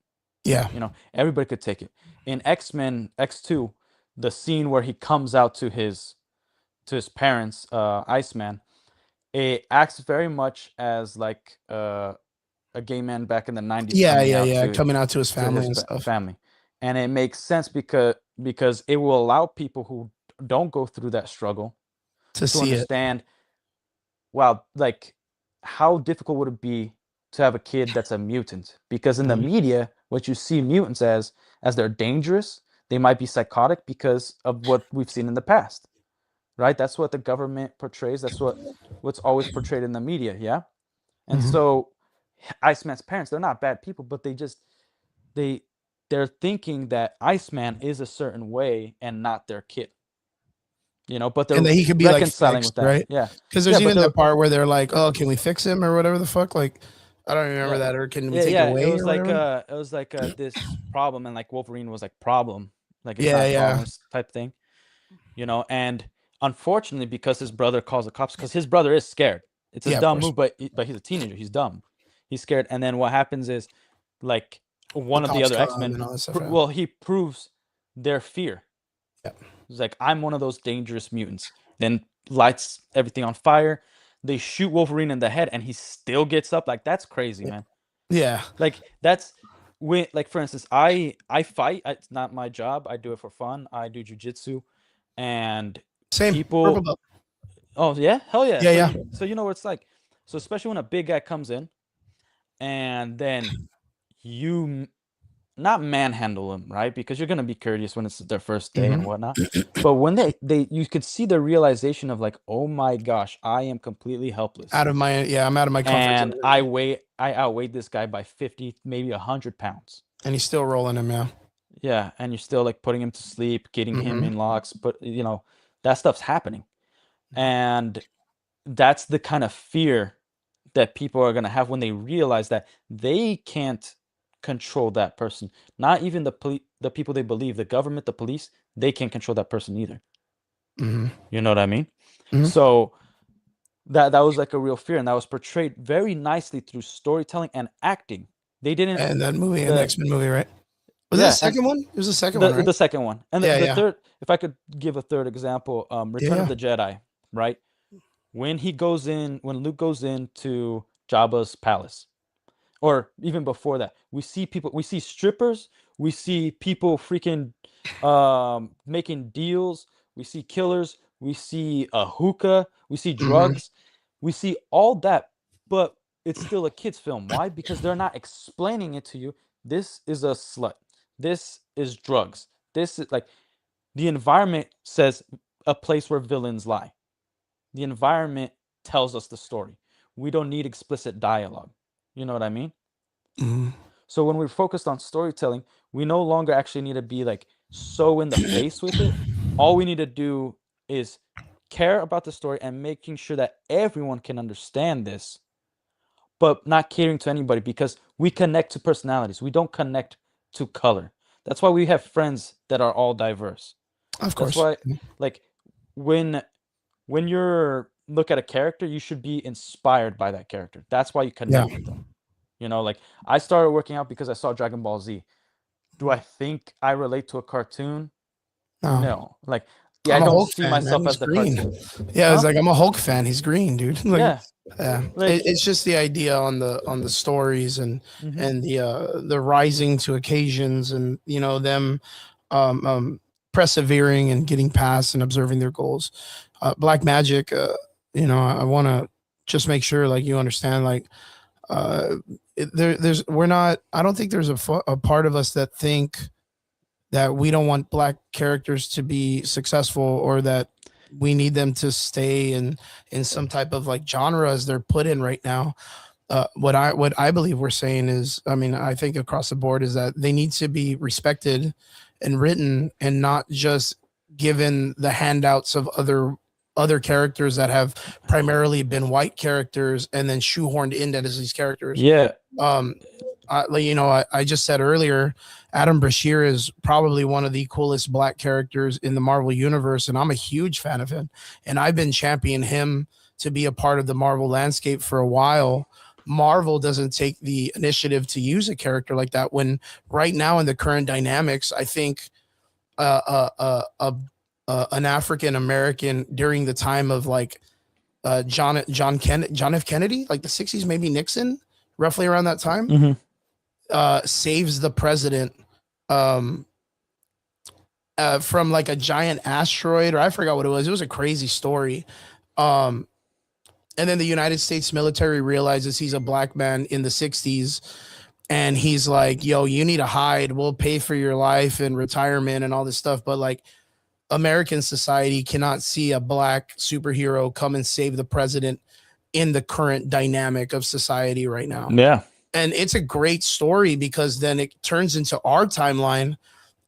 Yeah. Everybody could take it. In X-Men X2, the scene where he comes out to his parents, Iceman, it acts very much as like a gay man back in the 90s Yeah. coming Yeah. out Yeah. Coming out to his to family his and stuff. family. And it makes sense because it will allow people who don't go through that struggle To to see it. understand, wow, like, how difficult would it be to have a kid that's a mutant? Because in the Mhm. media, what you see mutants as they're dangerous, they might be psychotic because of what we've seen in the past, right? That's what the government portrays. That's what's always portrayed in the media, yeah? And Mhm. so Iceman's parents, they're not bad people, but they they're thinking that Iceman is a certain way and not their kid. But And they're that he could be like reconciling with fixed, that. right? Yeah. Because Yeah, there's but even they're that part where they're like, "Oh, can we fix him or whatever the fuck?" Like, I don't remember yeah, that. Or can we yeah, take it yeah. It away was or like whatever? this problem, and like Wolverine was like, problem, like it's Yeah, not yeah, problems type thing, and unfortunately, because his brother calls the cops, because his brother is scared. It's a yeah. Of dumb course, move, but he's a teenager. He's dumb. He's scared. And then what happens is, like, the one of the cops other come X-Men, and all that stuff. Yeah. well, he proves their fear. Yeah. He's like, I'm one of those dangerous mutants. Then lights everything on fire. They shoot Wolverine in the head, and he still gets up. Like, that's crazy, man. Yeah. Like, that's when, like, for instance, I fight. It's not my job. I do it for fun. I do jujitsu, and Same. Purple people. belt. Oh yeah, hell yeah. Yeah, So yeah. so you know what it's like. So especially when a big guy comes in, and then you not manhandle them, right? Because you're gonna be courteous when it's their first day and whatnot. But when they you could see the realization of like, oh my gosh, I am completely helpless. I'm out of my comfort And zone. I outweighed this guy by 50, maybe 100 pounds. And he's still rolling him, yeah. Yeah, and you're still like putting him to sleep, getting him in locks, but that stuff's happening. And that's the kind of fear that people are going to have when they realize that they can't control that person. Not even the people they believe, the government, the police, they can't control that person either. You know what I mean? So that was like a real fear, and that was portrayed very nicely through storytelling and acting. They didn't. And that movie, an X-Men movie, right? Was Yeah, that the second one? It was the second one, right? The second one. And Yeah, the yeah. third, if I could give a third example, Return Yeah. of the Jedi, right? When Luke goes into Jabba's palace, or even before that, we see strippers, we see people freaking making deals, we see killers, we see a hookah, we see drugs, we see all that, but it's still a kid's film. Why? Because they're not explaining it to you. This is a slut. This is drugs. This is like the environment says a place where villains lie. The environment tells us the story. We don't need explicit dialogue. You know what I mean? So when we're focused on storytelling, we no longer actually need to be like so in the face with it. All we need to do is care about the story and making sure that everyone can understand this, but not catering to anybody, because we connect to personalities. We don't connect to color. That's why we have friends that are all diverse. Of course. That's why, like, when you're look at a character, you should be inspired by that character. That's why you connect with them. Like, I started working out because I saw Dragon Ball Z. Do I think I relate to a cartoon? No. Like, yeah, I don't see myself as the cartoon. Yeah, it's like, I'm a Hulk fan. He's green, dude. Like, yeah. Like, it's just the idea on the stories and the rising to occasions, and them persevering and getting past and observing their goals. Black Magic, I want to just make sure, like, you understand, like, I don't think there's a part of us that think that we don't want black characters to be successful, or that we need them to stay in some type of like genre as they're put in right now. What I believe we're saying is, I think across the board, is that they need to be respected and written, and not just given the handouts of other characters that have primarily been white characters and then shoehorned in as these characters. Yeah. I just said earlier, Adam Brashear is probably one of the coolest black characters in the Marvel universe, and I'm a huge fan of him. And I've been championing him to be a part of the Marvel landscape for a while. Marvel doesn't take the initiative to use a character like that, when right now in the current dynamics, I think an African American during the time of like John F. Kennedy, like the 60s, maybe Nixon, roughly around that time, saves the president from like a giant asteroid, or I forgot what it was. It was a crazy story. And then the United States military realizes he's a black man in the 60s. And he's like, yo, you need to hide. We'll pay for your life and retirement and all this stuff. But like, American society cannot see a black superhero come and save the president in the current dynamic of society right now. Yeah. And it's a great story, because then it turns into our timeline.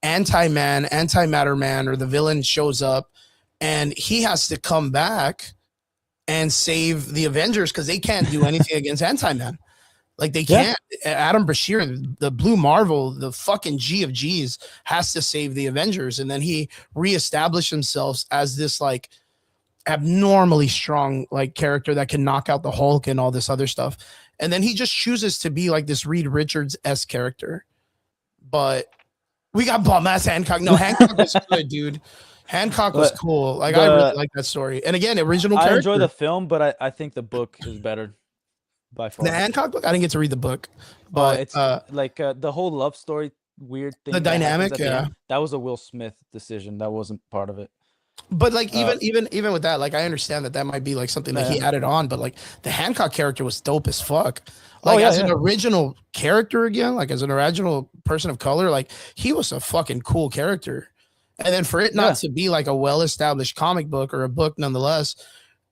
Anti-Man, Antimatter Man, or the villain shows up, and he has to come back and save the Avengers, because they can't do anything against Anti-Man. Like, they can't. Adam Brashear, the Blue Marvel, the fucking G of G's, has to save the Avengers. And then he reestablished himself as this like abnormally strong like character that can knock out the Hulk and all this other stuff. And then he just chooses to be like this Reed Richards-esque character. But we got bum ass Hancock. No, Hancock was good, dude. Hancock was cool. Like, I really like that story. And again, original character. I enjoy the film, but I think the book is better. by The far. Hancock book, I didn't get to read the book, Oh, but it's like the whole love story weird thing the that happens dynamic, at the yeah. end. That was a Will Smith decision. That wasn't part of it. But like Uh, even with that, like I understand that might be like something that he yeah. added on, but like the Hancock character was dope as fuck. Oh, Like yeah, as an yeah. original character again, like as an original person of color, like he was a fucking cool character. And then for it Yeah. not to be like a well-established comic book or a book nonetheless,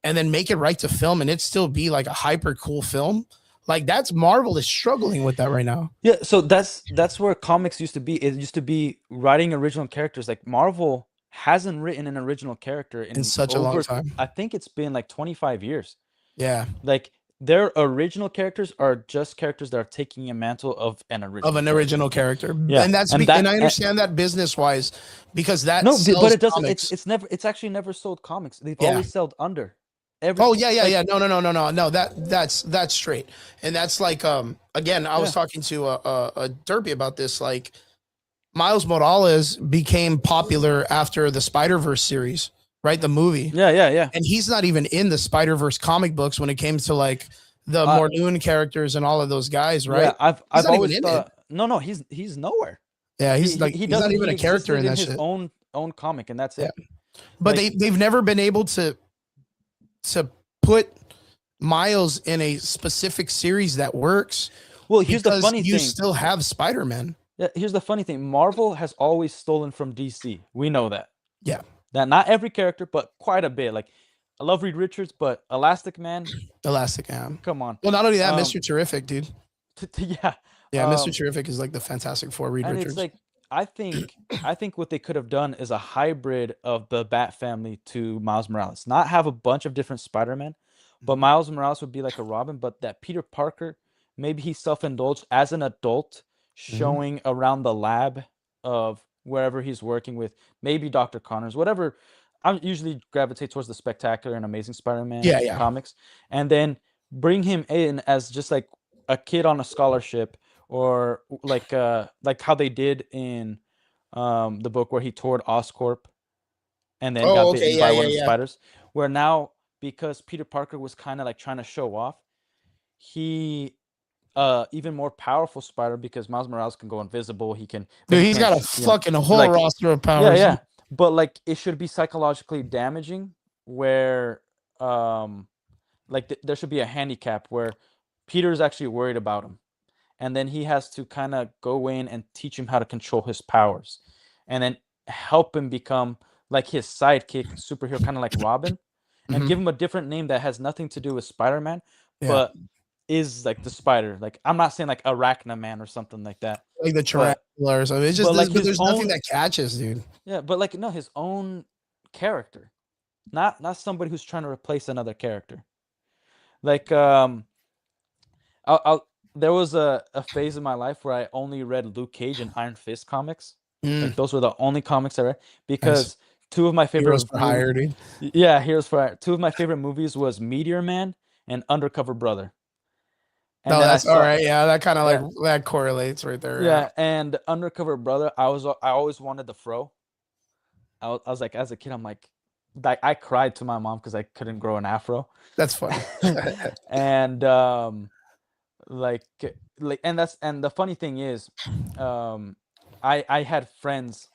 and then make it right to film and it still be like a hyper cool film, like that's Marvel is struggling with that right now. Yeah, so that's where comics used to be. It used to be writing original characters. Like Marvel hasn't written an original character In in such a long time. I think it's been like 25 years. Yeah. Like their original characters are just characters that are taking a mantle of an original Of an character. original character. Yeah, And that's and and I understand that business wise because that no, but sells it doesn't. comics. It's actually never sold comics. They've Yeah. always sold under. Oh yeah. No. That's straight. And that's like again, I was talking to a Derpy about this. Like Miles Morales became popular after the Spider-Verse series, right? The movie. Yeah. And he's not even in the Spider-Verse comic books when it came to like the Mordoon characters and all of those guys, right? Yeah, I've not always even in thought no, he's nowhere. Yeah, he's like he's not even a character in that his shit. own comic, and that's it. But Like- they've never been able to put Miles in a specific series that works. Well, here's the because funny you thing. still have Spider-Man. Yeah, here's the funny thing. Marvel has always stolen from DC. We know that. Yeah. That not every character, but quite a bit. Like I love Reed Richards, but Elastic Man, Elastic Man. come on. Well, not only that, Mr. Terrific, dude. Yeah. Yeah, Mr. Terrific is like the Fantastic Four, Reed And Richards. it's like I think what they could have done is a hybrid of the Bat family to Miles Morales. Not have a bunch of different Spider-Man, but Miles Morales would be like a Robin, but that Peter Parker, maybe he self-indulged as an adult, showing around the lab of wherever he's working with, maybe Dr. Connors, whatever. I usually gravitate towards the Spectacular and Amazing Spider-Man comics, and then bring him in as just like a kid on a scholarship, or like how they did in the book where he toured Oscorp and then got bitten by one of the spiders. Where now, because Peter Parker was kind of like trying to show off, he even more powerful spider because Miles Morales can go invisible. He can. Dude, he's got a fucking whole roster of powers. Yeah. But like it should be psychologically damaging where there should be a handicap where Peter's actually worried about him. And then he has to kind of go in and teach him how to control his powers. And then help him become like his sidekick superhero, kind of like Robin. And give him a different name that has nothing to do with Spider-Man, but is like the spider. Like I'm not saying like Arachnaman or something like that. Like the tarantula or something. It's just like there's nothing that catches, dude. Yeah, but like no, his own character. Not somebody who's trying to replace another character. Like there was a phase in my life where I only read Luke Cage and Iron Fist comics. Like those were the only comics I read because two of my favorite Heroes for Hire, dude. Yeah, Heroes for Hire. Two of my favorite movies was Meteor Man and Undercover Brother. And no, that's all right. Yeah, that kind of like that correlates right there. Yeah, and Undercover Brother, I always wanted the fro. I was like, as a kid, I'm like I cried to my mom because I couldn't grow an afro. That's funny. And and the funny thing is, I had friends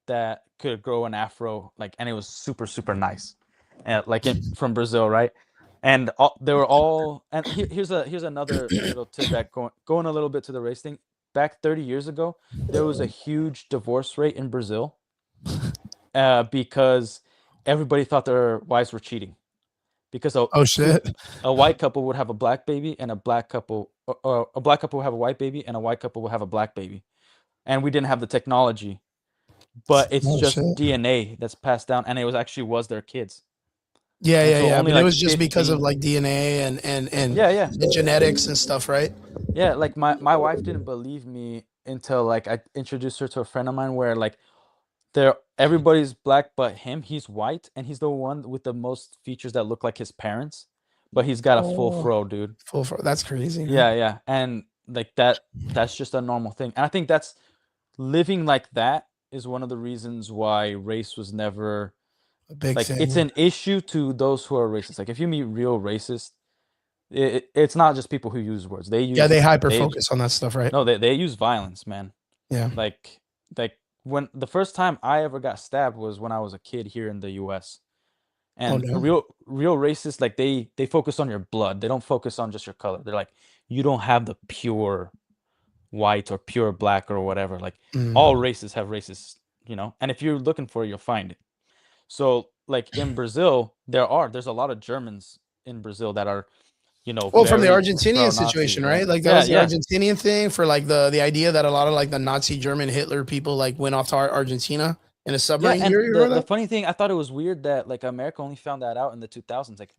that could grow an afro, like, and it was super, super nice, and from Brazil, right? And they were all. And here's another little tidbit going a little bit to the race thing. Back 30 years ago, there was a huge divorce rate in Brazil, because everybody thought their wives were cheating. Because a white couple would have a black baby, and a black couple would have a white baby, and a white couple would have a black baby, and we didn't have the technology, but it's just DNA that's passed down, and it was their kids. Yeah. But it was just because of like DNA and the genetics and stuff, right? Yeah, like my wife didn't believe me until like I introduced her to a friend of mine where like everybody's black but him, he's white, and he's the one with the most features that look like his parents, but he's got a full fro, dude. Full fro, that's crazy. Yeah, and like that's just a normal thing. And I think that's living like that is one of the reasons why race was never a big like thing. It's an issue to those who are racist. Like if you meet real racists, It's not just people who use words. They use they hyper focus on that stuff, right? No, they use violence, man. Yeah. Like when the first time I ever got stabbed was when I was a kid here in the US. And no. real racists, like they focus on your blood. They don't focus on just your color. They're like, you don't have the pure white or pure black or whatever. Like all races have races, you know. And if you're looking for it, you'll find it. So like in Brazil, there's a lot of Germans in Brazil that are, you know, Well, from the very Argentinian pro-Nazi, situation, yeah. right? Like that was the Argentinian thing for like the idea that a lot of like the Nazi German Hitler people like went off to Argentina in a submarine. Yeah, and the funny thing, I thought it was weird that like America only found that out in the 2000s. Like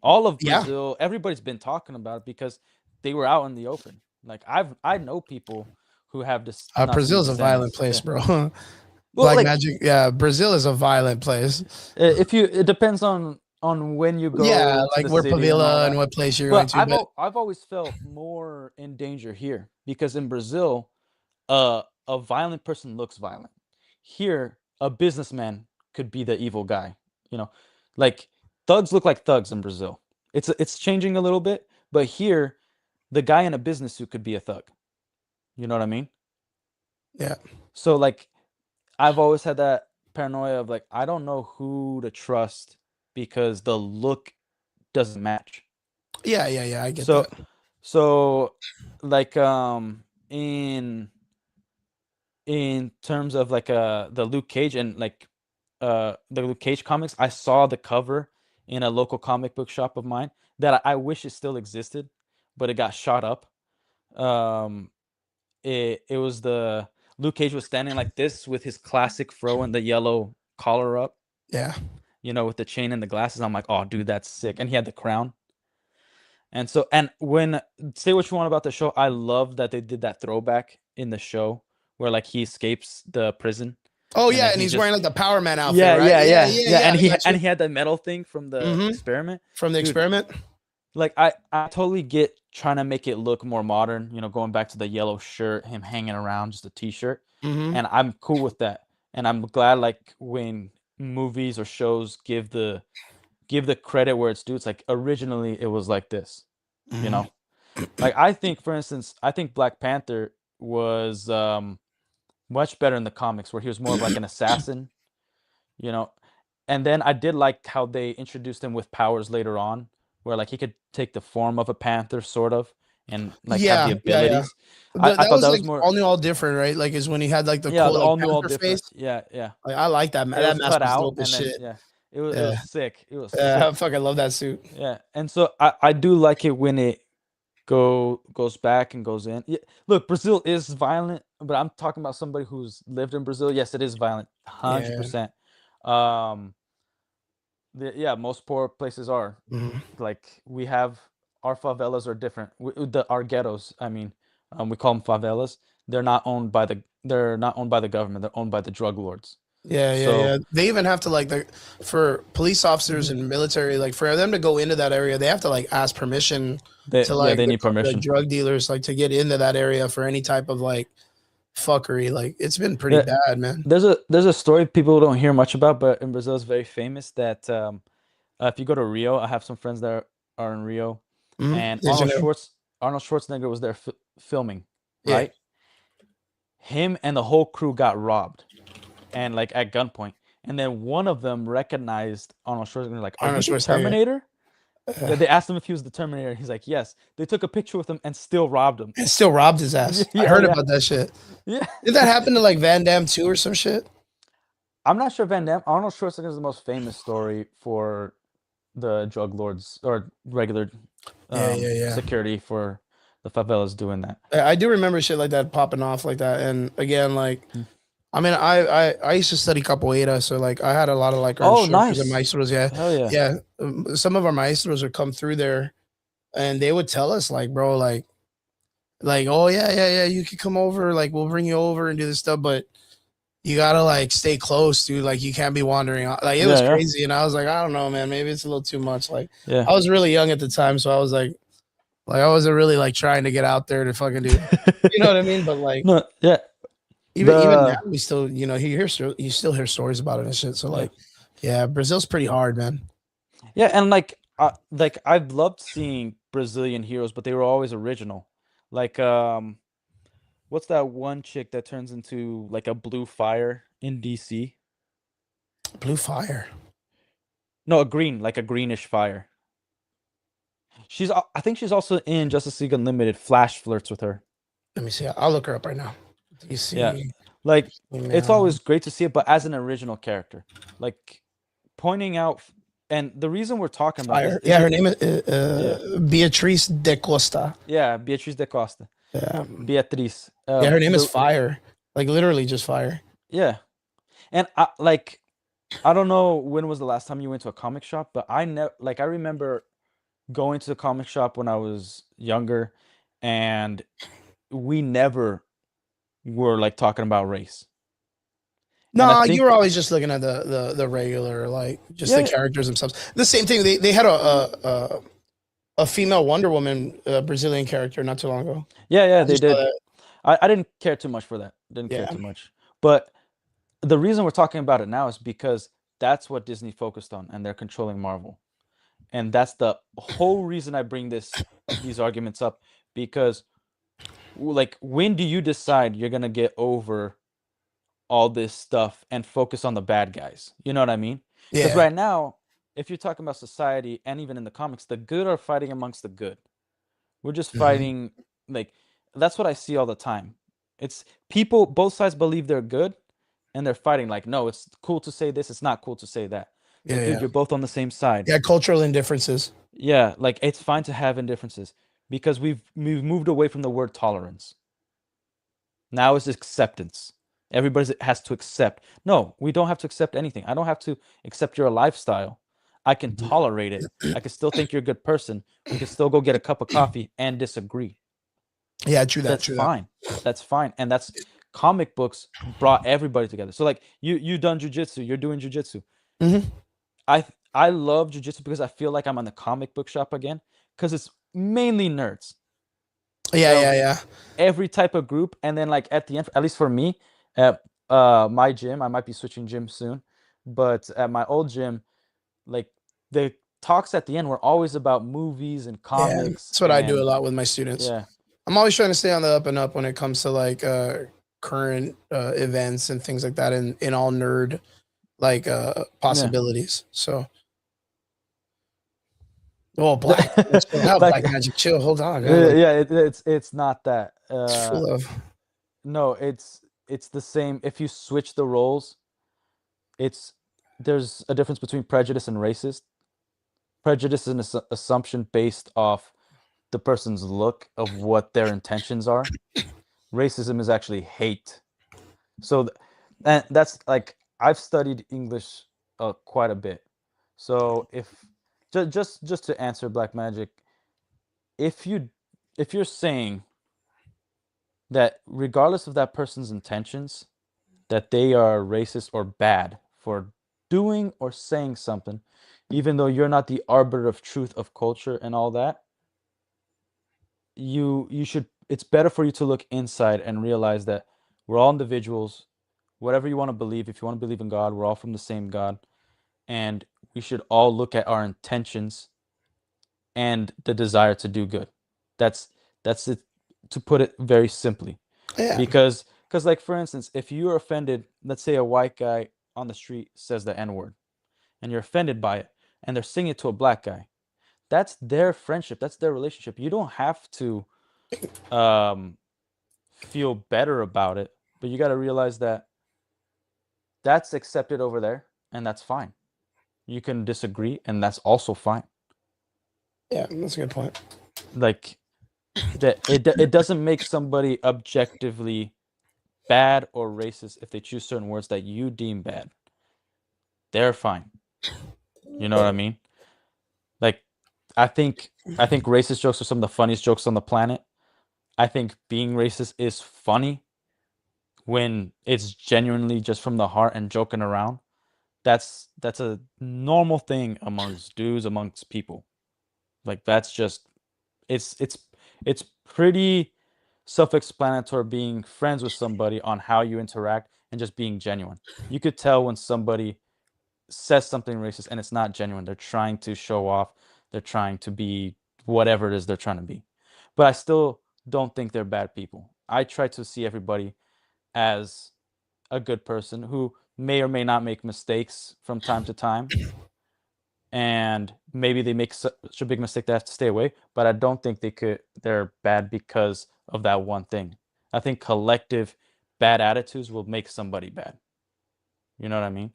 all of Brazil, everybody's been talking about it because they were out in the open. Like I know people who have this. Brazil's a violent place, bro. Well, Black like, magic, Brazil is a violent place. It depends on when you go. Yeah, like where city Pavila and what place you're going to. I've always felt more in danger here because in Brazil, a violent person looks violent. Here, a businessman could be the evil guy. You know, like thugs look like thugs in Brazil. It's changing a little bit, but here, the guy in a business suit could be a thug. You know what I mean? Yeah. So like, I've always had that paranoia of like, I don't know who to trust because the look doesn't match. Yeah, I get that. So like in terms of like the Luke Cage and like the Luke Cage comics, I saw the cover in a local comic book shop of mine that I wish it still existed, but it got shot up. It was the Luke Cage was standing like this with his classic fro and the yellow collar up. Yeah. You know, with the chain and the glasses. I'm like, oh, dude, that's sick. And he had the crown. And so, and when, say what you want about the show, I love that they did that throwback in the show where like he escapes the prison. Oh yeah, and he's wearing like the Power Man outfit, yeah, right? Yeah. And he had that metal thing from the experiment. From the experiment. Like I totally get trying to make it look more modern, you know, going back to the yellow shirt, him hanging around, just a t-shirt. And I'm cool with that. And I'm glad like when movies or shows give the credit where it's due. It's like originally it was like this, you know. Like I think, for instance, Black Panther was much better in the comics where he was more of like an assassin, you know. And then I did like how they introduced him with powers later on, where like he could take the form of a panther, sort of, and like have the abilities. I thought that was like more all new, all different, right? Like is when he had like the cool, all like, new, all different face. Yeah. Like, I like that. That mask cut was out dope as shit. Yeah, it was sick. It was. Yeah, I fucking love that suit. Yeah, and so I do like it when it goes back and goes in. Yeah, look, Brazil is violent, but I'm talking about somebody who's lived in Brazil. Yes, it is violent, 100%. Most poor places are. Like we have our favelas are different. Our ghettos, I mean, we call them favelas. They're not owned by the government. They're owned by the drug lords. Yeah. They even have to like for police officers and military, like for them to go into that area, they have to like ask permission to like they need permission. The drug dealers like to get into that area for any type of like fuckery. Like it's been pretty bad, man. There's a story people don't hear much about, but in Brazil it's very famous that if you go to Rio, I have some friends that are in Rio, and Arnold Schwarzenegger was there filming, right? Him and the whole crew got robbed. And like at gunpoint, and then one of them recognized Arnold Schwarzenegger, like, "Are you the Terminator?" They asked him if he was the Terminator. He's like, "Yes." They took a picture with him and still robbed him. And still robbed his ass. I heard about that shit. Yeah. Did that happen to like Van Damme too or some shit? I'm not sure. Van Damme. Arnold Schwarzenegger is the most famous story for the drug lords or regular security for the favelas doing that. I do remember shit like that popping off like that, and again, like. I mean, I used to study capoeira, so like I had a lot of like our nice and maestros, Hell yeah. Some of our maestros would come through there, and they would tell us like, bro, like, oh yeah, you can come over, like we'll bring you over and do this stuff, but you gotta like stay close, dude. Like you can't be wandering out. Like it was crazy, and I was like, I don't know, man, maybe it's a little too much. Like I was really young at the time, so I was like I wasn't really like trying to get out there to fucking do, you know what I mean? But like, no, yeah. Even now, we still, you know, you still hear stories about it and shit. So like, yeah, Brazil's pretty hard, man. Yeah, and like like I've loved seeing Brazilian heroes, but they were always original. Like what's that one chick that turns into like a blue fire in DC? Blue Fire. No, a green, like a greenish fire. I think she's also in Justice League Unlimited. Flash flirts with her. Let me see. I'll look her up right now. DC. Yeah. Like it's female. always great to see it, but as an original character. Like pointing out and the reason we're talking about Fire. this Yeah, is her name is Beatriz de Costa. yeah, Beatriz de Costa. Yeah. Beatriz. Yeah, her name is Fire. Like literally just fire. Yeah. And I don't know when was the last time you went to a comic shop, but I remember going to the comic shop when I was younger, and we never were like talking about race. And I No, think you were always just looking at the regular, like just the Yeah. characters themselves. The same thing. They had a female Wonder Woman Brazilian character not too long ago. yeah, I they just saw did. that. I didn't care too much for that. Didn't care Yeah. too much. But the reason we're talking about it now is because that's what Disney focused on, and they're controlling Marvel. And that's the whole reason I bring these arguments up, because like when do you decide you're gonna get over all this stuff and focus on the bad guys? You know what I mean? Because Yeah. right now, if you're talking about society and even in the comics, the good are fighting amongst the good. We're just Mhm. fighting, like that's what I see all the time. It's people, both sides believe they're good, and they're fighting like, no, it's cool to say this, it's not cool to say that. Like, Yeah, dude, yeah. you're both on the same side. Yeah, cultural indifferences. Yeah, like it's fine to have indifferences because we've moved away from the word tolerance. Now it's acceptance. Everybody has to accept. No, we don't have to accept anything. I don't have to accept your lifestyle. I can tolerate it. I can still think you're a good person. We can still go get a cup of coffee and disagree. Yeah, true that. That's True fine. That's fine. And that's comic books brought everybody together. So like you done jujitsu, you're doing jujitsu. Mhm. I love jujitsu because I feel like I'm on the comic book shop again, because it's mainly nerds. that. Yeah, So yeah, yeah. every type of group, and then like at the end, at least for me, at my gym, I might be switching gym soon, but at my old gym, like the talks at the end were always about movies and Yeah, comics. that's what I do a and lot with my students. yeah, I'm always trying to stay on the up and up when it comes to like current events and things like that in all nerd like possibilities. So Black not Like- Black Magic, chill, hold on. yeah, it's not that. It's full of No, it's the same. If you switch the roles, there's a difference between prejudice and racist. Prejudice is an assumption based off the person's look of what their intentions are. Racism is actually hate. So, and that's like I've studied English quite a bit. So if just to answer Black Magic, if you're saying that regardless of that person's intentions, that they are racist or bad for doing or saying something, even though you're not the arbiter of truth of culture and all that, you should, it's better for you to look inside and realize that we're all individuals. Whatever you want to believe, if you want to believe in God, we're all from the same God, and we should all look at our intentions and the desire to do good. That's it, to put it very simply. yeah. Because like for instance, if you're offended, let's say a white guy on the street says the N-word and you're offended by it, and they're singing it to a black guy, that's their friendship, that's their relationship. You don't have to feel better about it, but you got to realize that that's accepted over there, and that's fine. You can disagree, and that's also fine. Yeah, that's a good point. Like that it doesn't make somebody objectively bad or racist if they choose certain words that you deem bad. They're fine. You know what I mean? Like I think racist jokes are some of the funniest jokes on the planet. I think being racist is funny when it's genuinely just from the heart and joking around. That's a normal thing amongst dudes, amongst people. Like that's just it's pretty self-explanatory being friends with somebody on how you interact and just being genuine. You could tell when somebody says something racist and it's not genuine. They're trying to show off. they're trying to be whatever it is they're trying to be. But I still don't think they're bad people. I try to see everybody as a good person who may or may not make mistakes from time to time, and maybe they make such a big mistake they have to stay away. But I don't think they're bad because of that one thing. I think collective bad attitudes will make somebody bad. You know what I mean?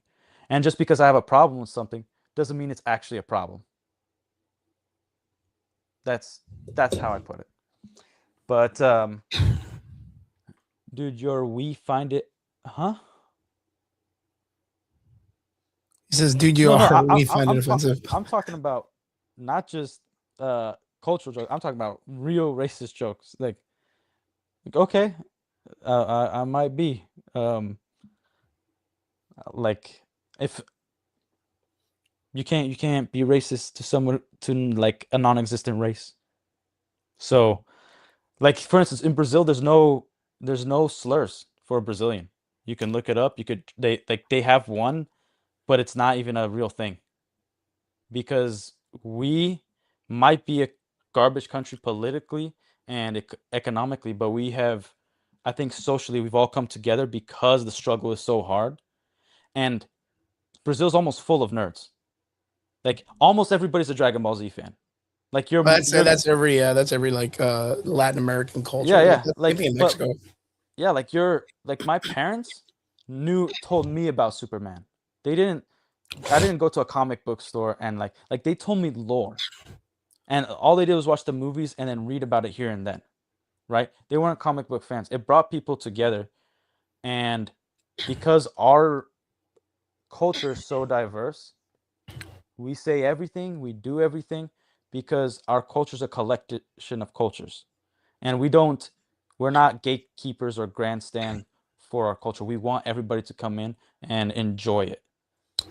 And just because I have a problem with something doesn't mean it's actually a problem. That's how I put it. But dude, we find it, huh? He says, "Dude, No, we find it offensive." I'm talking about not just cultural jokes. I'm talking about real racist jokes. Like okay, I might be like if you can't be racist to someone to like a non-existent race. So, like for instance, in Brazil, there's no slurs for a Brazilian. You can look it up. They have one, but it's not even a real thing because we might be a garbage country politically and economically, but we have, I think socially, we've all come together because the struggle is so hard, and Brazil's almost full of nerds. Like almost everybody's a Dragon Ball Z fan. Like That's every like Latin American culture. Yeah. Like maybe in Mexico. Yeah, like my parents told me about Superman. I didn't go to a comic book store and like they told me lore. And all they did was watch the movies and then read about it here and then. Right? They weren't comic book fans. It brought people together, and because our culture is so diverse, we say everything, we do everything because our culture is a collection of cultures. And we're not gatekeepers or grandstand for our culture. We want everybody to come in and enjoy it.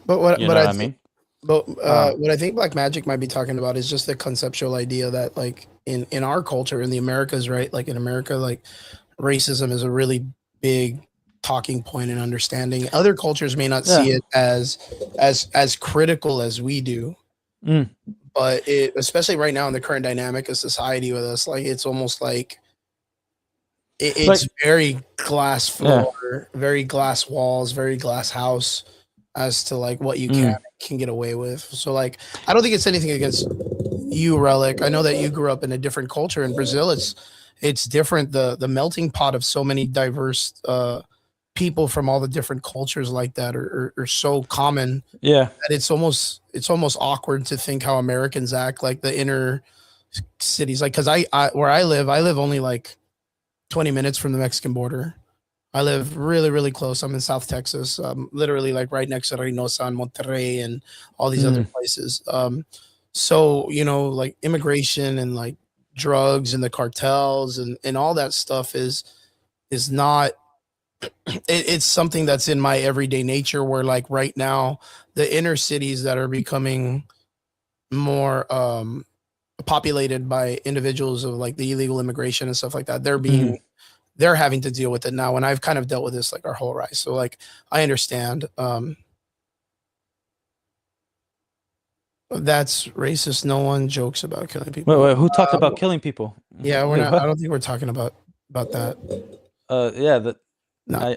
But what I mean? But Um, what I think Black Magic might be talking about is just the conceptual idea that like in our culture in the Americas, right? Like in America, like racism is a really big talking point and understanding. Other cultures may not see it as critical as we do. Mm. But especially right now in the current dynamic of society with us, like it's almost like it's very glass floor, very glass walls, very glass house as to like what you can get away with. So like I don't think it's anything against you, Relic. I know that you grew up in a different culture in Brazil. It's different. The melting pot of so many diverse people from all the different cultures like that are so common. Yeah. That it's almost awkward to think how Americans act, like the inner cities. Like because I where I live only like 20 minutes from the Mexican border. I live really, really close. I'm in South Texas, literally like right next to Reynosa and Monterrey and all these other places. So, you know, like immigration and like drugs and the cartels and all that stuff is not, it's something that's in my everyday nature where like right now, the inner cities that are becoming more populated by individuals of like the illegal immigration and stuff like that, they're having to deal with it now. And I've kind of dealt with this like our whole life. So like, I understand. That's racist. No one jokes about killing people. Wait, who talks about killing people? Yeah, we're not. What? I don't think we're talking about that. Yeah. No.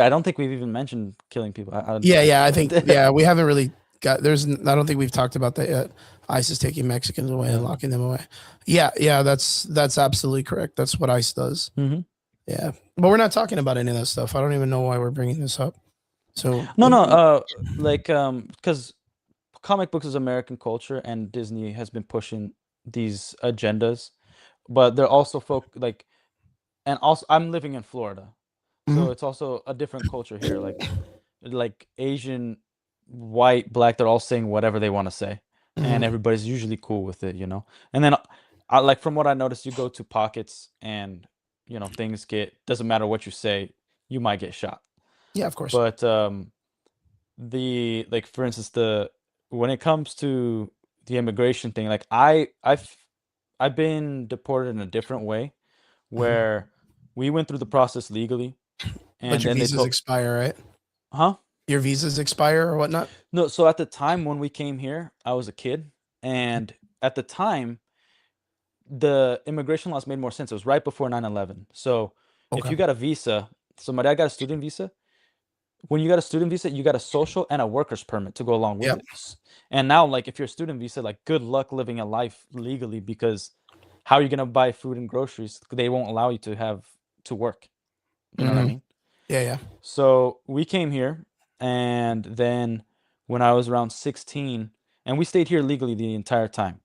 I don't think we've even mentioned killing people. Yeah. I think we haven't really got. I don't think we've talked about that yet. ICE is taking Mexicans away and locking them away. Yeah. That's absolutely correct. That's what ICE does. Mm-hmm. Yeah, but we're not talking about any of that stuff. I don't even know why we're bringing this up. So because comic books is American culture, and Disney has been pushing these agendas, but they're also and also I'm living in Florida, so it's also a different culture here. Like Asian, white, black, they're all saying whatever they want to say, and everybody's usually cool with it, you know. And then, like from what I noticed, you go to pockets and you know things doesn't matter what you say, you might get shot. Yeah, of course. But for instance, when it comes to the immigration thing, like I've been deported in a different way, where we went through the process legally, and but your then visas expire, right? Huh? Your visas expire or whatnot? No. So at the time when we came here, I was a kid, and at the time, the immigration laws made more sense. It was right before 9/11. So if Okay. you got a visa, so my dad got a student visa. When you got a student visa, you got a social and a worker's permit to go along with Yep. it. And now, like, if you're a student visa, like, good luck living a life legally, because how are you gonna buy food and groceries? They won't allow you to work. You know what I Mhm. mean? Yeah. So we came here, and then when I was around 16, and we stayed here legally the entire time.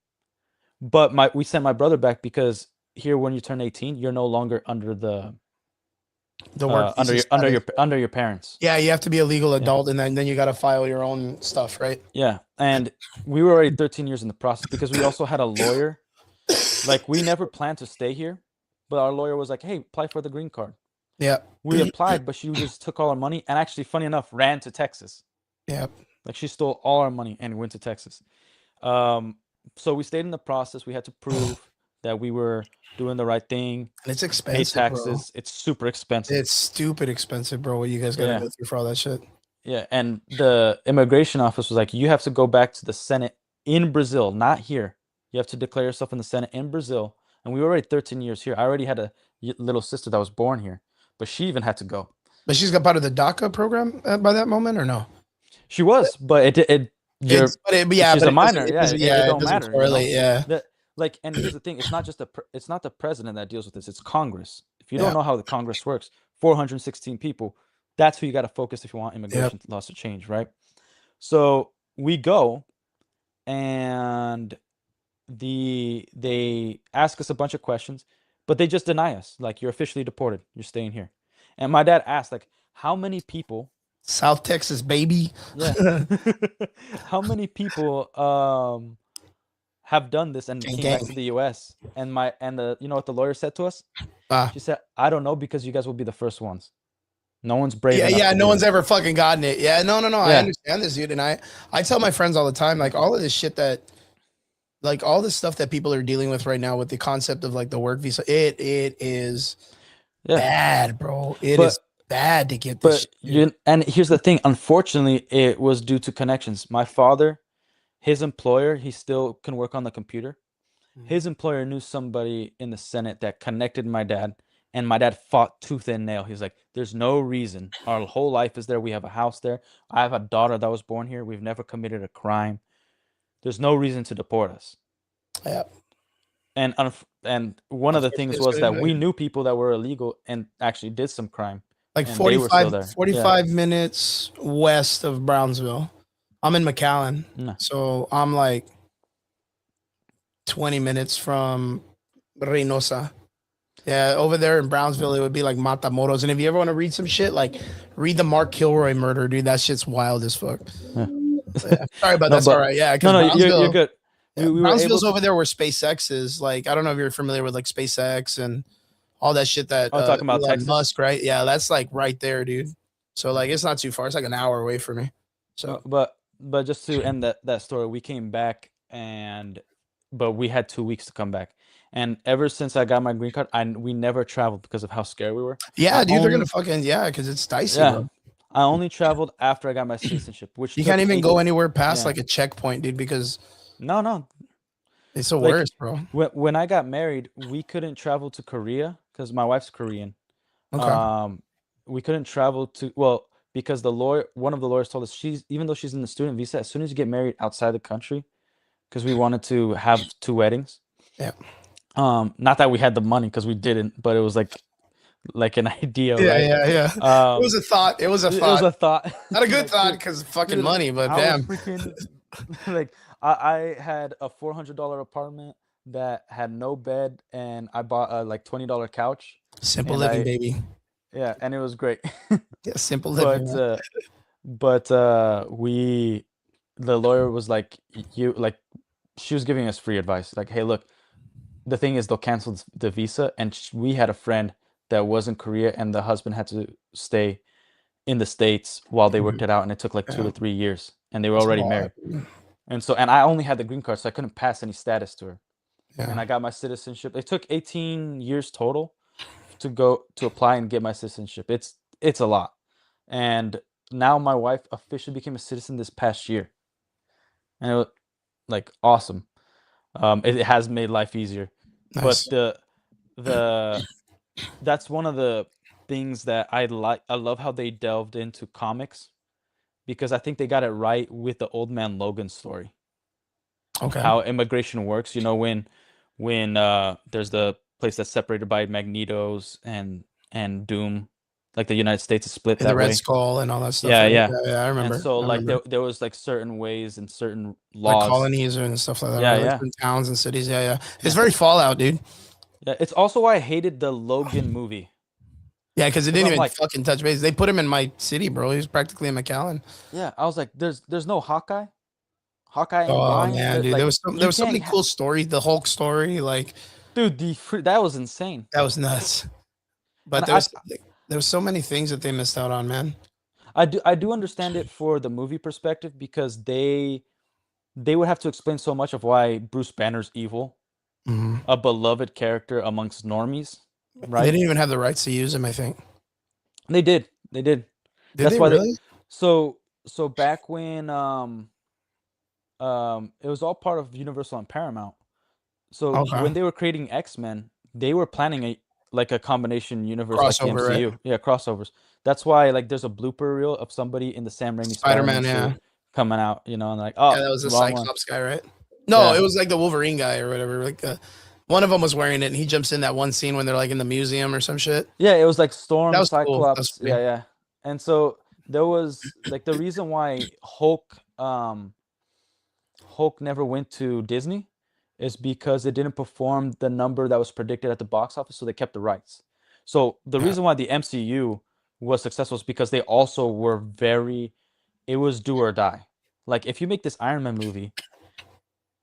But we sent my brother back because here, when you turn 18, you're no longer under the The work under visa your status. under your parents. Yeah, you have to be a legal adult, and then you got to file your own stuff, right? Yeah, and we were already 13 years in the process because we also had a lawyer. Like, we never planned to stay here, but our lawyer was like, "Hey, apply for the green card." Yeah. We applied, but she just took all our money and actually, funny enough, ran to Texas. Yeah. Like, she stole all our money and went to Texas. So we stayed in the process. We had to prove that we were doing the right thing, And it's pay expensive, bro. taxes. It's super expensive. It's stupid expensive, bro. What you guys got to Yeah. go through for all that shit. Yeah, and the immigration office was like, you have to go back to the Senate in Brazil, not here. You have to declare yourself in the Senate in Brazil. And we were already 13 years here. I already had a little sister that was born here, but she even had to go. But she's got part of the DACA program by that moment, or no? She was, but Yeah, she's but a it doesn't- minor. it Yeah, doesn't- it don't doesn't matter. You know? correlate, yeah. Like, and here's the thing: it's not just it's not the president that deals with this. It's Congress. If you Yeah. don't know how the Congress works, 416 people. That's who you got to focus if you want immigration laws to change, right? So we go, and they ask us a bunch of questions, but they just deny us. Like, you're officially deported. You're staying here. And my dad asked, like, how many people? South Texas, baby. Yeah. How many people have done this and Gang, came back gang. to the US? And you know what the lawyer said to us? Ah. She said, "I don't know, because you guys will be the first ones. No one's brave Yeah, enough yeah. to No do one's it." ever fucking gotten it. Yeah, no. I Yeah. understand this, dude. And I tell my friends all the time, like, all of this shit that, like, all this stuff that people are dealing with right now with the concept of, like, the work visa, it is Yeah. bad, bro. It But- is bad to get this But shit. and here's the thing, unfortunately, it was due to connections. My father, his employer, he still can work on the computer. Mhm. His employer knew somebody in the Senate that connected my dad, and my dad fought tooth and nail. He's like, "There's no reason. Our whole life is there. We have a house there. I have a daughter that was born here. We've never committed a crime. There's no reason to deport us." Yeah. And one of the things was that we Unfortunately, knew people that were illegal and actually did some crime. like and they were still there. 45 minutes west of Brownsville. I'm in McAllen. No. So I'm like 20 minutes from Reynosa. Yeah, over there in Brownsville, it would be like Matamoros. And if you ever want to read some shit, like, read the Mark Kilroy murder, dude. That shit's wild as fuck. Yeah. Yeah. Sorry about No, that. but- All right. Yeah. 'cause No, you're Brownsville- good. yeah, We were able Brownsville's to, over there where SpaceX is. Like, I don't know if you're familiar with, like, SpaceX and all that shit that talking about Elon Texas? Musk, right? Yeah, that's like right there, dude. So, like, it's not too far. It's like an hour away from me. So but just to end that story, we came back, but we had 2 weeks to come back. And ever since I got my green card, we never traveled because of how scared we were. yeah, I dude, they're gonna only- fucking because it's dicey, Yeah. bro. I only traveled after I got my citizenship, which You took can't even go anywhere past yeah. like a checkpoint, dude, because No. it's the Like, worst, bro. When I got married, we couldn't travel to Korea because my wife's Korean. Okay. We couldn't travel because one of the lawyers told us, even though she's in the student visa, as soon as you get married outside the country, because we wanted to have 2 weddings. Yeah. Not that we had the money, because we didn't, but it was like an idea, Yeah, right? yeah. It was a thought. It was a It thought. was a thought. Not a good Like, thought dude, because fucking dude, money, but I damn. was freaking like, I had a $400 apartment that had no bed, and I bought a like $20 couch. Simple and living, baby. Yeah, and it was great. Yeah, simple living. man. but the lawyer was like, she was giving us free advice. Like, "Hey, look, the thing is, they'll cancel the visa." And we had a friend that was in Korea, and the husband had to stay in the States while they worked it out, and it took like 2 to 3 years, and they were already married. And I only had the green card, so I couldn't pass any status to her. Yeah. And I got my citizenship. It took 18 years total to apply and get my citizenship. It's a lot. And now my wife officially became a citizen this past year. And it was like awesome. It has made life easier. Nice. But that's one of the things that I like. I love how they delved into comics because I think they got it right with the Old Man Logan story. Okay. How immigration works. You know, when there's the place that's separated by Magneto's and Doom, like the United States is split And the that Red way. Skull and all that stuff. Yeah, Right? yeah. Yeah, I remember. And so I like remember. there was like certain ways and certain Like laws. colonies and stuff like that. Yeah, Right? Like yeah. certain towns and cities. Yeah, yeah. It's very Fallout, dude. Yeah, it's also why I hated the Logan movie. Yeah, because it 'Cause didn't I'm even like- fucking touch base. They put him in my city, bro. He was practically in McAllen. Yeah, I was like, there's no Hawkeye. Hawkeye ain't Oh lying. man, dude, Like, there was you so many can't cool stories. The Hulk story, like dude, that was insane. that was nuts. But And there was so many things that they missed out on, man. I do understand it for the movie perspective because they would have to explain so much of why Bruce Banner's evil, Mhm. a beloved character amongst normies, They right? didn't even have the rights to use him. I think. They did. Did That's they why really? so back when it was all part of Universal and Paramount. So Okay. when they were creating X-Men, they were planning a combination universe like the Crossover, right? MCU. Yeah, crossovers. That's why like there's a blooper reel of somebody in the Sam Raimi Spider-Man, Spider-Man yeah. suit coming out, you know, and like, oh, Yeah, that was the wrong one. Cyclops guy, right? No, Yeah. it was like the Wolverine guy or whatever. Like one of them was wearing it, and he jumps in that one scene when they're like in the museum or some shit. Yeah, it was like Storm, That was cool. That was Cyclops. funny. Yeah, yeah. And so there was like the reason why Hulk never went to Disney is because it didn't perform the number that was predicted at the box office, so they kept the rights. So the Yeah. reason why the MCU was successful is because they also were it was do or die. Like if you make this Iron Man movie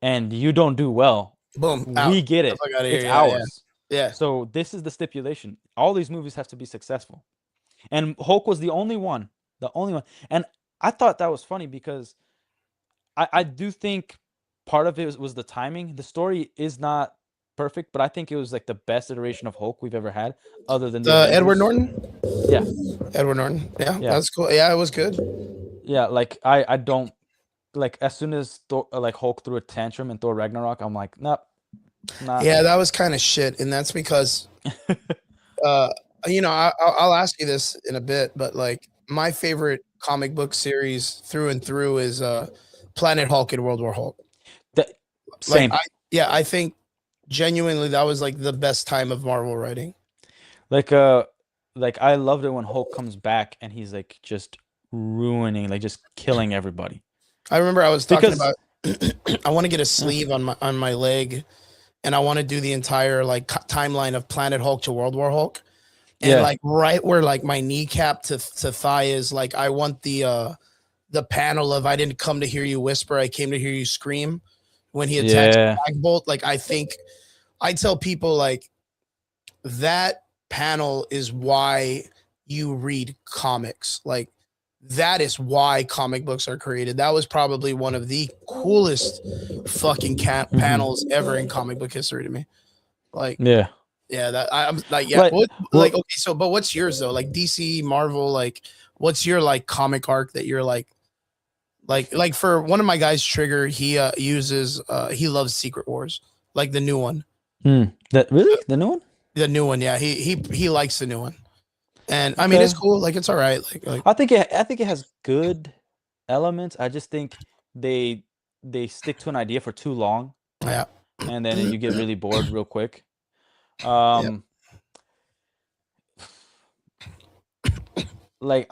and you don't do well, Boom. we get it. Fuck outta here. It's Yeah, yeah. ours. Yeah. So this is the stipulation. All these movies have to be successful. And Hulk was the only one. And I thought that was funny because I do think part of it was the timing. The story is not perfect, but I think it was like the best iteration of Hulk we've ever had, other than the Edward Avengers. Norton. Yeah. Edward Norton. Yeah, Yeah. that's cool. Yeah, it was good. Yeah, like I don't like as soon as like Hulk threw a tantrum in Thor Ragnarok, I'm like, nope. Not. Yeah, that was kind of shit, and that's because, you know, I'll ask you this in a bit, but like my favorite comic book series through and through is Planet Hulk and World War Hulk. Same. I think genuinely that was like the best time of Marvel writing. Like I loved it when Hulk comes back and he's like just ruining, like just killing everybody. I remember I was talking Because- about I want to get a sleeve on my leg, and I want to do the entire like timeline of Planet Hulk to World War Hulk. And Yeah. like right where like my kneecap to thigh is, like I want the panel of "I didn't come to hear you whisper, I came to hear you scream" when he attacks Yeah. Black Bolt. Like I think I tell people like that panel is why you read comics. Like that is why comic books are created. That was probably one of the coolest fucking panels ever in comic book history to me. Like Yeah. yeah, that I'm like, yeah. Right. Like, okay, so, but what's yours though? Like DC, Marvel, like, what's your like comic arc that you're like for one of my guys, Trigger, he uses, he loves Secret Wars, like the new one. That really the new one? The new one, yeah. He likes the new one, and I mean it's cool. Like it's all right. Like I think it has good elements. I just think they stick to an idea for too long. Yeah. And then you get really bored real quick. Like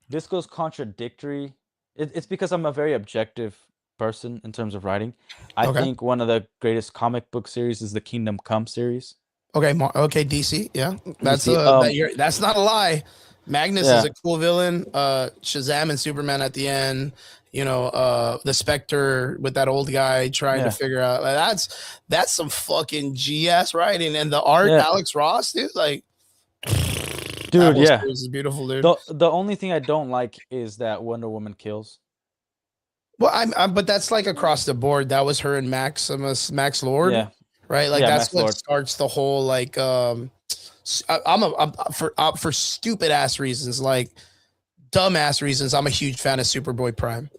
this goes contradictory. It's because I'm a very objective person in terms of writing. I Okay. think one of the greatest comic book series is the Kingdom Come series. okay, DC, yeah, that's DC, that's not a lie. Magnus Yeah. is a cool villain. Shazam and Superman at the end. You know, the Spectre with that old guy trying to figure out. Like, that's some fucking GS writing, and the art, Yeah. Alex Ross, dude. Like, Dude, that whole yeah. series is beautiful, dude. The only thing I don't like is that Wonder Woman kills. Well, but that's like across the board. That was her and Max Lord, Yeah. right? Like Yeah, that's Max what Lord. starts the whole like. I'm for stupid ass reasons, like dumb ass reasons. I'm a huge fan of Superboy Prime.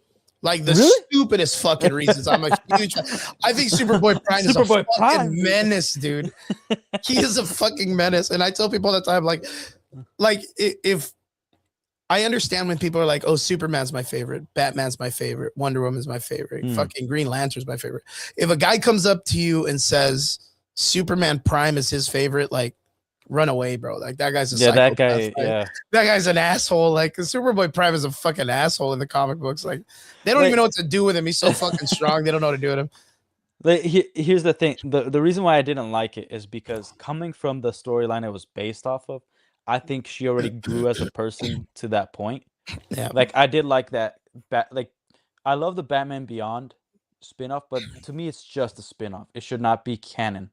Like the Really? stupidest fucking reasons. I'm a huge. I think Superboy Prime is a Superboy fucking Prime, dude. menace, dude. He is a fucking menace, and I tell people all the time, like if I understand when people are like, "Oh, Superman's my favorite, Batman's my favorite, Wonder Woman's my favorite, fucking Green Lantern's my favorite." If a guy comes up to you and says Superman Prime is his favorite, like, run away, bro. Like that guy's a that psychopath. guy, Like, yeah. that guy's an asshole. Like Superboy Prime is a fucking asshole in the comic books. Like they don't even know what to do with him. He's so fucking strong. They don't know what to do with him. Here's the thing. The reason why I didn't like it is because coming from the storyline it was based off of, I think she already grew as a person to that point. Yeah. Like I did like that. Like I love the Batman Beyond spinoff, but to me it's just a spinoff. It should not be canon.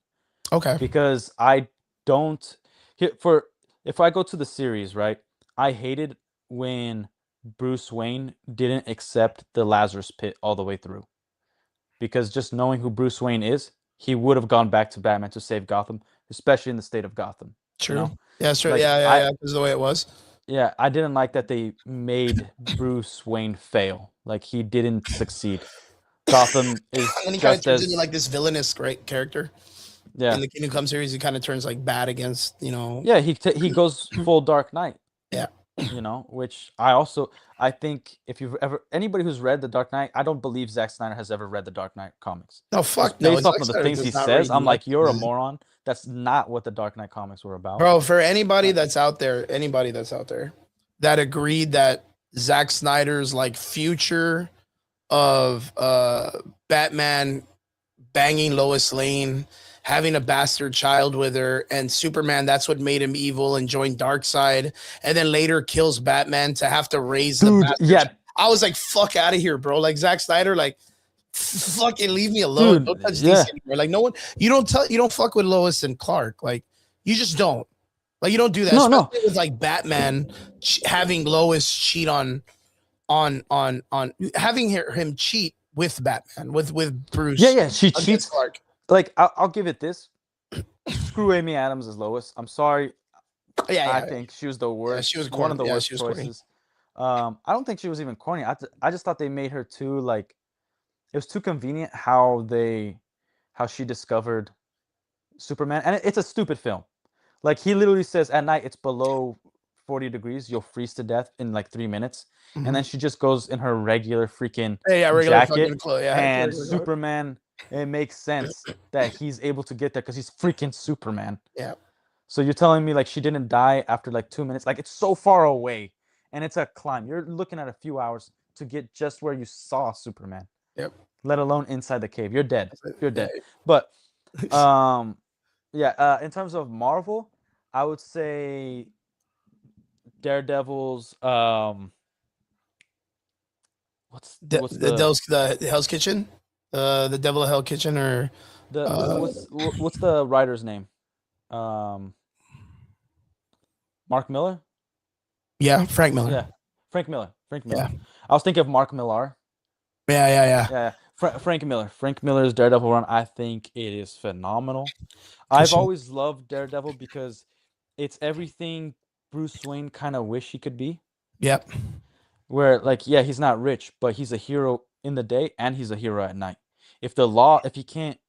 Okay. Because I don't. If I go to the series, right? I hated when Bruce Wayne didn't accept the Lazarus Pit all the way through. Because just knowing who Bruce Wayne is, he would have gone back to Batman to save Gotham, especially in the state of Gotham. True. You know? Yeah, sure. Like, yeah. This is the way it was. Yeah, I didn't like that they made Bruce Wayne fail. Like he didn't succeed. Gotham is And he kind of just turns as into like this villainous great character. yeah. In the Kingdom Come series, he kind of turns like bad against, you know. Yeah, he goes full Dark Knight. Yeah. You know, which I think if you've ever anybody who's read the Dark Knight, I don't believe Zack Snyder has ever read the Dark Knight comics. No, fuck Just no. based off Zack of the Snyder things does he not says, read I'm like, much. you're a moron. That's not what the Dark Knight comics were about. Bro, for anybody that's out there that agreed that Zack Snyder's like future of Batman banging Lois Lane, having a bastard child with her, and Superman, that's what made him evil and joined Darkseid, and then later kills Batman to have to raise the bastard. Yeah. I was like, fuck out of here, bro. Like Zack Snyder, like fucking leave me alone. Dude, Don't touch yeah. DC anymore. Like no one, you don't fuck with Lois and Clark. Like you just don't. Like you don't do that. No, Especially with like Batman having Lois cheat on having him cheat with Batman with Bruce. Yeah, she against cheats. Clark. Like I'll give it this. Screw Amy Adams as Lois. I'm sorry. Yeah, I think she was the worst. she was one of the corny. Yeah, worst she was corny. choices. I don't think she was even corny. I just thought they made her too like it was too convenient how she discovered Superman, and it's a stupid film. Like he literally says at night it's below 40 degrees, you'll freeze to death in like 3 minutes, and then she just goes in her regular freaking regular jacket, fucking clothes. Yeah, and regular- Superman. It makes sense that he's able to get there because he's freaking Superman. Yeah. So you're telling me like she didn't die after like 2 minutes? Like it's so far away, and it's a climb. You're looking at a few hours to get just where you saw Superman. Yep. Let alone inside the cave. You're dead. You're dead. Yeah. But in terms of Marvel, I would say Daredevil's the Hell's Kitchen, the Devil of Hell Kitchen, or what's the writer's name? Mark Miller? Yeah, Frank Miller. Yeah, Frank Miller. Yeah. I was thinking of Mark Millar. Yeah. Frank Miller. Frank Miller's Daredevil run, I think it is phenomenal. I've always loved Daredevil because it's everything Bruce Wayne kind of wish he could be. Yep. Where like, yeah, he's not rich, but he's a hero in the day and he's a hero at night. If he can't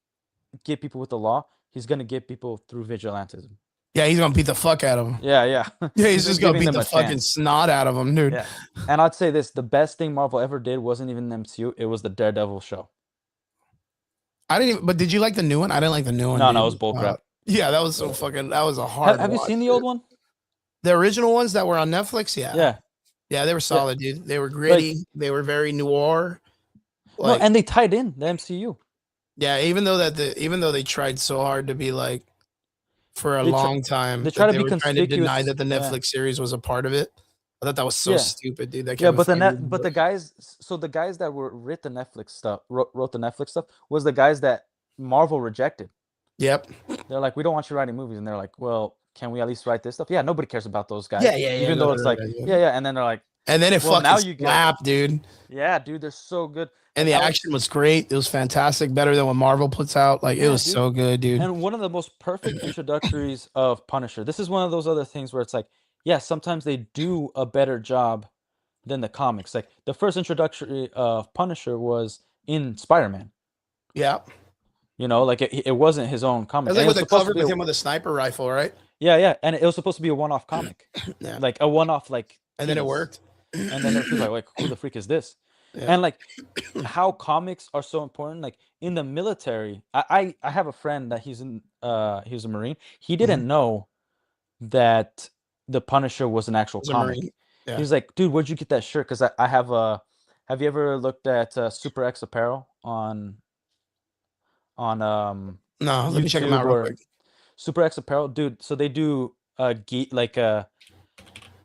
get people with the law, he's gonna get people through vigilantism. Yeah, he's gonna beat the fuck out of him. Yeah. Yeah, he's just gonna beat the fucking chance. snot out of him, dude. Yeah. And I'd say this: the best thing Marvel ever did wasn't even the MCU; it was the Daredevil show. I didn't even. But did you like the new one? I didn't like the new one. No, dude. it was bullcrap. Yeah, that was so fucking. That was a hard. Have you seen the old one? The original ones that were on Netflix? Yeah. Yeah, they were solid, dude. They were gritty. They were very noir. Like, no, and they tied in the MCU. Yeah, even though they tried so hard to be like for a long time, they tried to be were trying to deny that the conspicuous. Netflix series was a part of it. I thought that was so stupid, dude. That Yeah, but Kevin the guys, so the guys that wrote the Netflix stuff was the guys that Marvel rejected. Yep. They're like, we don't want you writing movies, and they're like, well, can we at least write this stuff? Yeah, nobody cares about those guys. Yeah. Even though it's like, and then they're like, and then it well, now fucking you slapped, dude. Yeah, dude, they're so good. And the action was great. It was fantastic, better than what Marvel puts out. Like it was so good, dude. And one of the most perfect introductories of Punisher. This is one of those other things where it's like, yeah, sometimes they do a better job than the comics. Like the first introduction of Punisher was in Spider-Man. Yeah. You know, like it wasn't his own comic. That's And like it was with the supposed cover to be with him with a sniper rifle, right? yeah, and it was supposed to be a one-off comic, Yeah. like a one-off like. And then it tease. worked. And then there were people like, who the freak is this? Yeah. And like how comics are so important. Like in the military, I have a friend that he's a Marine. He didn't know that the Punisher was an actual Was a comic. Marine. Yeah. He's like, dude, where'd you get that shirt? Because I have a. Have you ever looked at Super X Apparel on No, let me check him YouTube out real or quick. Super X Apparel, dude? So they do gi like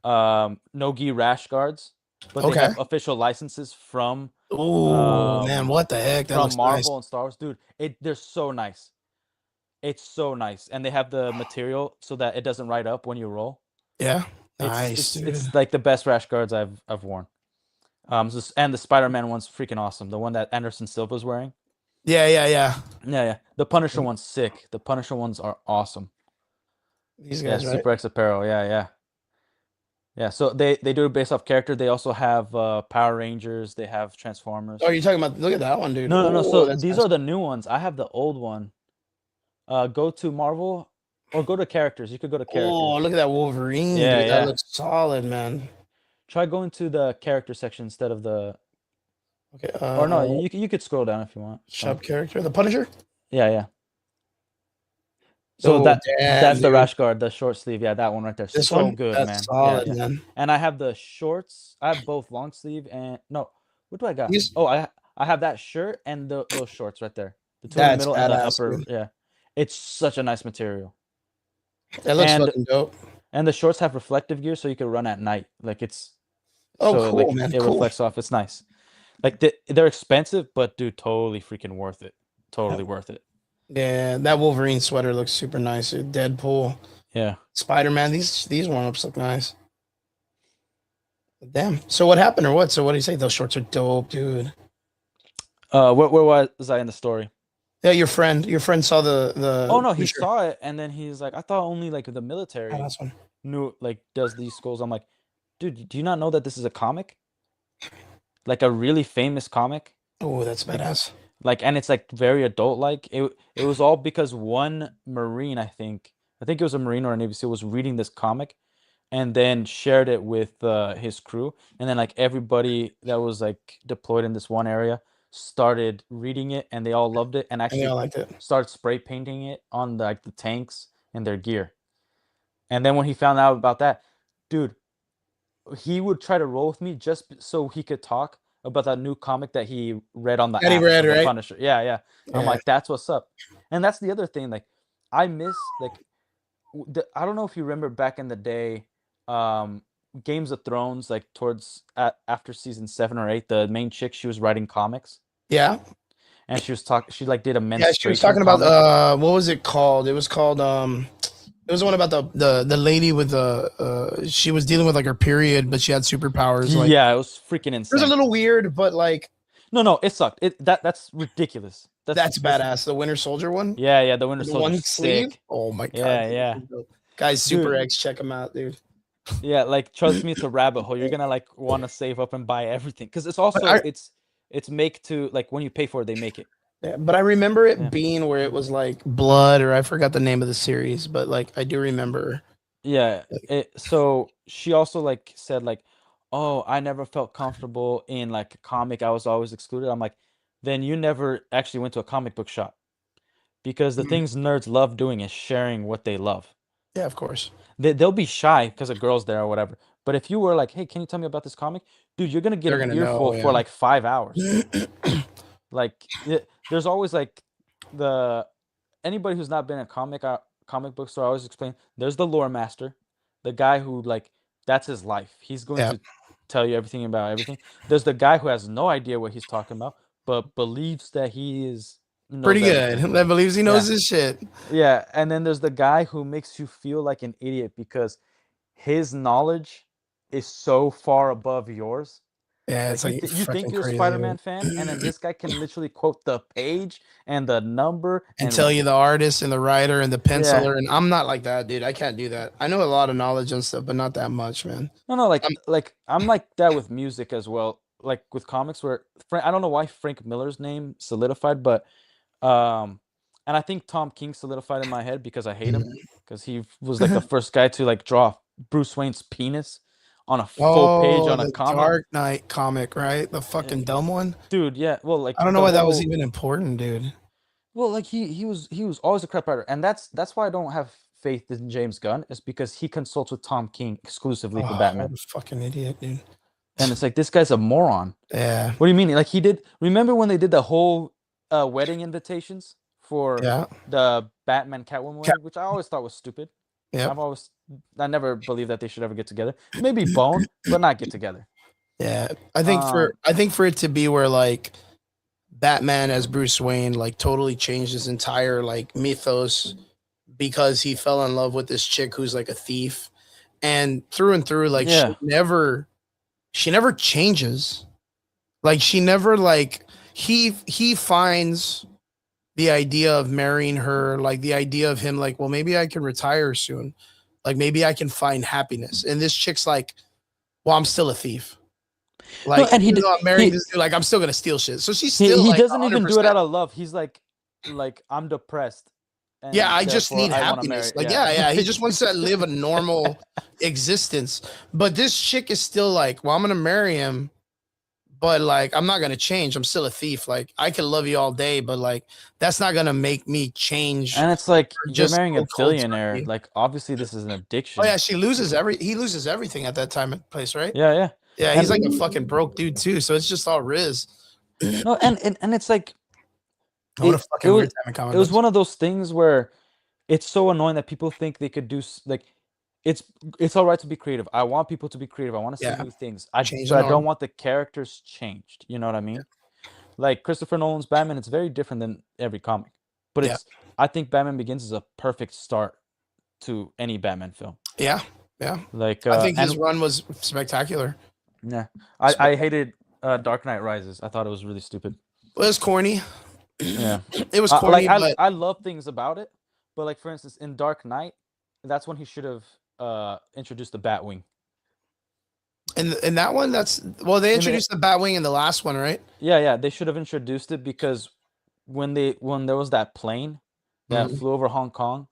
no gi rash guards, but they Okay. have official licenses from Oh man, what the heck? That from looks Marvel nice. and Star Wars, dude. They're so nice. It's so nice, and they have the material so that it doesn't ride up when you roll. Yeah. It's Nice, dude. it's like the best rash guards I've worn. And the Spider-Man one's freaking awesome. The one that Anderson Silva's wearing. Yeah. Yeah. The Punisher one's sick. The Punisher ones are awesome. These Yeah, guys, right? Super X Apparel. Yeah. Yeah, so they do it based off character. They also have Power Rangers. They have Transformers. Oh, you're talking about? Look at that one, dude. No. Oh, So that's these nice. are the new ones. I have the old one. Go to Marvel or go to characters. You could go to characters. Oh, look at that Wolverine, Yeah, dude. yeah. That looks solid, man. Try going to the character section instead of the. Okay. Or no, you could scroll down if you want. It's fine. shop character, the Punisher. Yeah. So Oh, that's damn, the dude. rash guard, the short sleeve. Yeah, that one right there. This So one, good, that's man. solid, Yeah. man. And I have the shorts. I have both long sleeve and no. What do I got? These- Oh, I have that shirt and those shorts right there. The two in the That's middle and the badass, upper. dude. Yeah, it's such a nice material. That looks And- fucking dope. And the shorts have reflective gear, so you can run at night. Like it's. Oh, so, cool, like, man. It Cool. reflects off. It's nice. Like they're expensive, but dude, totally freaking worth it. Totally worth it. Yeah, that Wolverine sweater looks super nice, dude. Deadpool, Yeah. Spider-Man. These one-ups look nice. Damn. So what happened or what? So what do you say? Those shorts are dope, dude. Where was I in the story? Yeah, your friend saw the. Oh no, he picture. saw it and then he's like, I thought only like the military Oh, that's one. knew like does these skulls. I'm like, dude, do you not know that this is a comic? Like a really famous comic? Oh, that's badass. Like, and it's like very adult like. It was all because one Marine, I think it was a Marine or a Navy SEAL, was reading this comic and then shared it with his crew. And then like everybody that was like deployed in this one area started reading it and they all loved it and And actually they all liked it. started spray painting it on the tanks and their gear. And then when he found out about that, dude, he would try to roll with me just so he could talk about that new comic that he read on the That he app read, of the right? Punisher. Yeah. I'm Yeah. like, that's what's up. And that's the other thing. Like, I miss like, I don't know if you remember back in the day, Games of Thrones, like towards after season 7 or 8, the main chick, she was writing comics. Yeah. And she was talking. She like did a men's. Yeah, she was talking about what was it called? It was called it was the one about the lady with the she was dealing with like her period, but she had superpowers. Like, yeah, it was freaking it insane. was a little weird, but like No, it sucked. That's ridiculous. that's badass. The Winter Soldier one. Yeah, the Winter The Soldier. one sleeve. Sick. Oh my god. Yeah. Guys, Super Dude. X, check them out, dude. Yeah, like trust me, it's a rabbit hole. You're gonna like want to save up and buy everything because it's also it's make to like when you pay for it, they make it. Yeah, but I remember it Yeah. being where it was like blood, or I forgot the name of the series, but like I do remember. Yeah. So she also like said like, oh, I never felt comfortable in like a comic. I was always excluded. I'm like, then you never actually went to a comic book shop because the Mhm. things nerds love doing is sharing what they love. Yeah, of course. They'll be shy because a girl's there or whatever. But if you were like, hey, can you tell me about this comic? Dude, you're gonna get They're an gonna earful know, for yeah. like 5 hours. Like there's always like anybody who's not been in a comic book store, I always explain there's the lore master, the guy who like that's his life. He's going Yeah. to tell you everything about everything. There's the guy who has no idea what he's talking about, but believes that he is knows Pretty everything. good. That believes he knows his shit. Yeah, and then there's the guy who makes you feel like an idiot because his knowledge is so far above yours Yeah, it's like You think fucking you're a crazy. Spider-Man fan, and then this guy can literally quote the page and the number and tell you the artist and the writer and the penciler. Yeah. And I'm not like that, dude. I can't do that. I know a lot of knowledge and stuff, but not that much, man. No, I'm- I'm like that with music as well. Like with comics, where I don't know why Frank Miller's name solidified, but and I think Tom King solidified in my head because I hate him because he was like the first guy to like draw Bruce Wayne's penis on a full page on a the comic. Dark Knight comic, right? The fucking dumb one. Dude, yeah. Well, like I don't know the why that was whole- even important, dude. Well, like he was always a crap writer, and that's why I don't have faith in James Gunn, is because he consults with Tom King exclusively for Oh, Batman. what a fucking idiot, dude. And it's like, this guy's a moron. Yeah. What do you mean? Like, he did. Remember when they did the whole wedding invitations for Yeah. the Batman Catwoman wedding, which I always thought was stupid. Yeah. I never believed that they should ever get together. Maybe bone, but not get together. Yeah. I think for it to be where like Batman as Bruce Wayne like totally changed his entire like mythos because he fell in love with this chick who's like a thief, and through like Yeah. she never changes. Like she never like he finds the idea of marrying her, like the idea of him like, well, maybe I can retire soon. Like maybe I can find happiness. And this chick's like, well, I'm still a thief. Like, and I'm marrying this dude, like I'm still gonna steal shit. So she's still he like doesn't even do it 100%. out of love. He's like I'm depressed. And Yeah, I just therefore need I wanna happiness. marry- Like, yeah, he just wants to live a normal existence. But this chick is still like, well, I'm gonna marry him, but like I'm not gonna change. I'm still a thief. Like I can love you all day, but like that's not gonna make me change. And it's like, Or you're just marrying a go cold billionaire. turkey. Like, obviously this is an addiction. Oh yeah, he loses everything at that time and place, right? Yeah, yeah. Yeah, he's like a fucking broke dude too. So it's just all Riz. No, and it's like, What a it fucking was- weird time in comic it was books. one of those things where it's so annoying that people think they could do like it's all right to be creative. I want people to be creative. I want to see Yeah. new things. Change But the I norm. don't want the characters changed. You know what I mean? Like Christopher Nolan's Batman, it's very different than every comic. But Yeah. I think Batman Begins is a perfect start to any Batman film. Yeah. Like I think his and run was spectacular. yeah, I hated Dark Knight Rises. I thought it was really stupid. It was corny. Yeah. It was corny, but I love things about it, but like for instance in Dark Knight, that's when he should have introduced the Batwing. in that one, they introduced the Batwing in the last one, right? Yeah, they should have introduced it because when there was that plane that flew over Hong Kong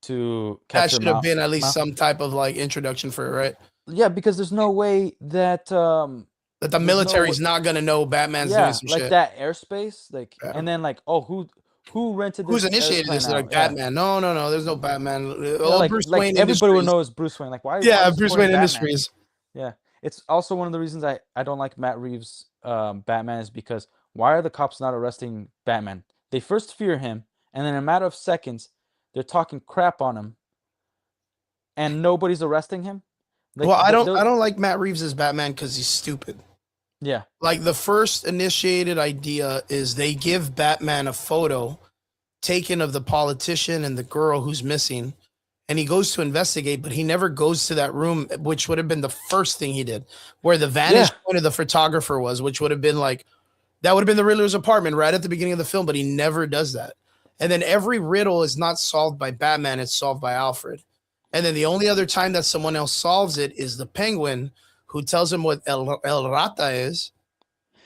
to That capture should have Mao- been at least Mao- some type of like introduction for it, right? Yeah, because there's no way that That the There's no military's way- not gonna know Batman's yeah, doing some like shit. that airspace, like Yeah. and then like, oh, who rented this Who's initiated this? They're airplane like out? Yeah. Batman. No, there's no Batman. Yeah, Oh, like, Bruce like Wayne everybody would Industries. know it's Bruce Wayne. Like, why? Yeah, is Bruce supporting Wayne Batman? Industries. Yeah, it's also one of the reasons I don't like Matt Reeves' Batman is because why are the cops not arresting Batman? They first fear him, and then in a matter of seconds, they're talking crap on him, and nobody's arresting him. Like, Well, I th- don't like Matt Reeves as Batman because he's stupid. Yeah, Like the first initiated idea is they give Batman a photo taken of the politician and the girl who's missing, and he goes to investigate, but he never goes to that room, which would have been the first thing he did, where the vantage point of the photographer was, which would have been like that would have been the Riddler's apartment right at the beginning of the film, but he never does that. And then every riddle is not solved by Batman, it's solved by Alfred. And then the only other time that someone else solves it is the Penguin, who tells him what El Rata is.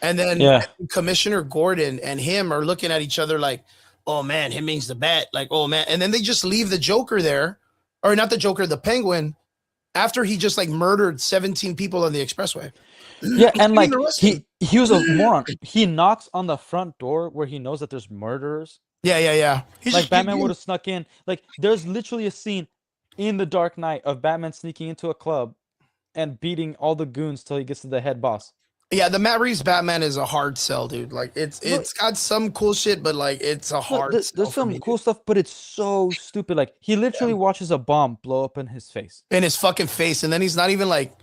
And then Commissioner Gordon and him are looking at each other like, oh man, him means the bat. Like, oh man. And then they just leave the Joker there, or not the Joker, the Penguin, after he just like murdered 17 people on the expressway. yeah, and like He he was a moron. He knocks on the front door where he knows that there's murderers. Yeah. He's Like just- Batman would have snuck in. Like there's literally a scene in The Dark Knight of Batman sneaking into a club and beating all the goons till he gets to the head boss. Yeah, the Matt Reeves Batman is a hard sell, dude. Like it's got some cool shit, but like it's a hard sell. There's for some me, cool stuff, but it's so stupid. Like he literally watches a bomb blow up in his face. in his fucking face, and then he's not even like,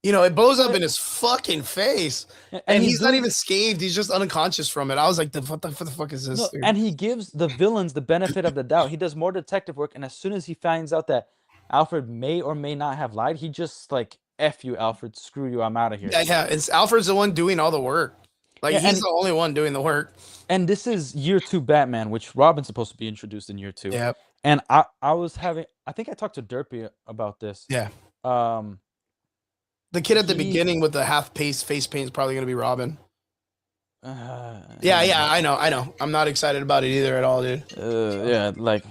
it blows up in his fucking face, and he's not even scathed. He's just unconscious from it. I was like, what the fuck is this? No, dude? and he gives the villains the benefit of the doubt. He does more detective work, and as soon as he finds out that Alfred may or may not have lied, he just like F you, Alfred. Screw you. I'm out of here. Yeah. It's Alfred's the one doing all the work. Like Yeah, he's and- the only one doing the work. And this is year 2 Batman, which Robin's supposed to be introduced in year 2. Yeah. And I think I talked to Derpy about this. Yeah. Um, The kid at the He- beginning with the half face paint is probably gonna be Robin. uh, Yeah. I know. I'm not excited about it either at all, dude. Yeah, like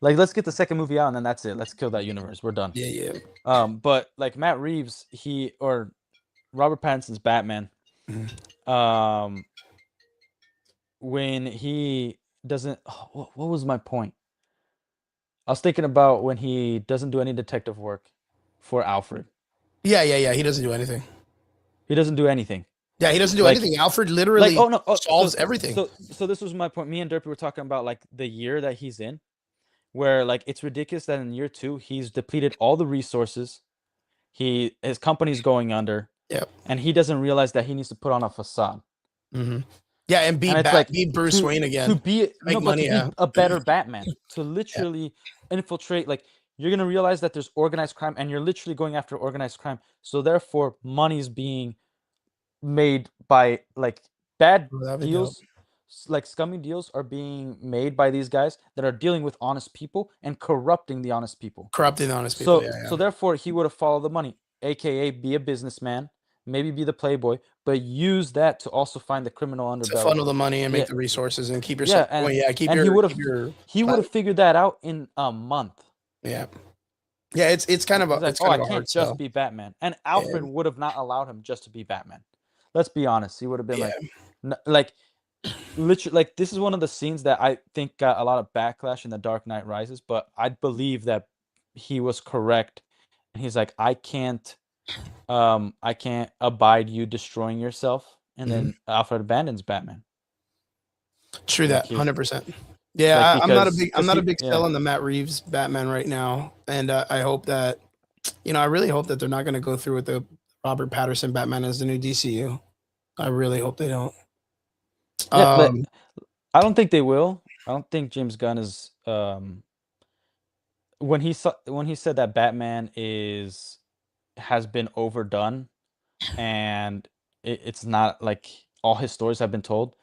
let's get the second movie out and then that's it. Let's kill that universe. We're done. Yeah. But like Matt Reeves, or Robert Pattinson's Batman, when he doesn't, what was my point? I was thinking about when he doesn't do any detective work for Alfred. Yeah. He doesn't do anything. He doesn't do anything. Yeah, he doesn't do Like- anything. Alfred literally solves so, everything. So this was my point. Me and Derpy were talking about like the year that he's in, where like it's ridiculous that in year 2 he's depleted all the resources. His company's going under. Yep. And he doesn't realize that he needs to put on a facade. Yeah, and be And it's be Bruce Wayne again. To be Make no, but money, to yeah. be a better Batman. To literally infiltrate, like you're gonna realize that there's organized crime, and you're literally going after organized crime. So therefore, money's being made by like bad Oh, that'd be deals, like scummy deals are being made by these guys that are dealing with honest people and corrupting the honest people. Corrupting honest people. So so therefore, he would have followed the money, aka be a businessman, maybe be the playboy, but use that to also find the criminal to underbelly. funnel the money and make Yeah. the resources and keep yourself Yeah, and- going. Keep and your he would have keep your he would have figured that out in a month. yeah. It's kind of a He's like, it's oh, kind I of a can't hard just sell. be Batman. And Alfred would have not allowed him just to be Batman. Let's be honest. He would have been like literally, like this is one of the scenes that I think got a lot of backlash in The Dark Knight Rises, but I believe that he was correct. And he's like, I can't abide you destroying yourself. And then Alfred abandons Batman. True Like that, he- 100%. Yeah, like, I'm not a because- big I'm because not a he- big yeah. sell on the Matt Reeves Batman right now, and I hope that I really hope that they're not going to go through with the Robert Pattinson Batman as the new DCU. I really hope they don't. Yeah, but I don't think they will. I don't think James Gunn is when he said that Batman has been overdone and it's not like all his stories have been told.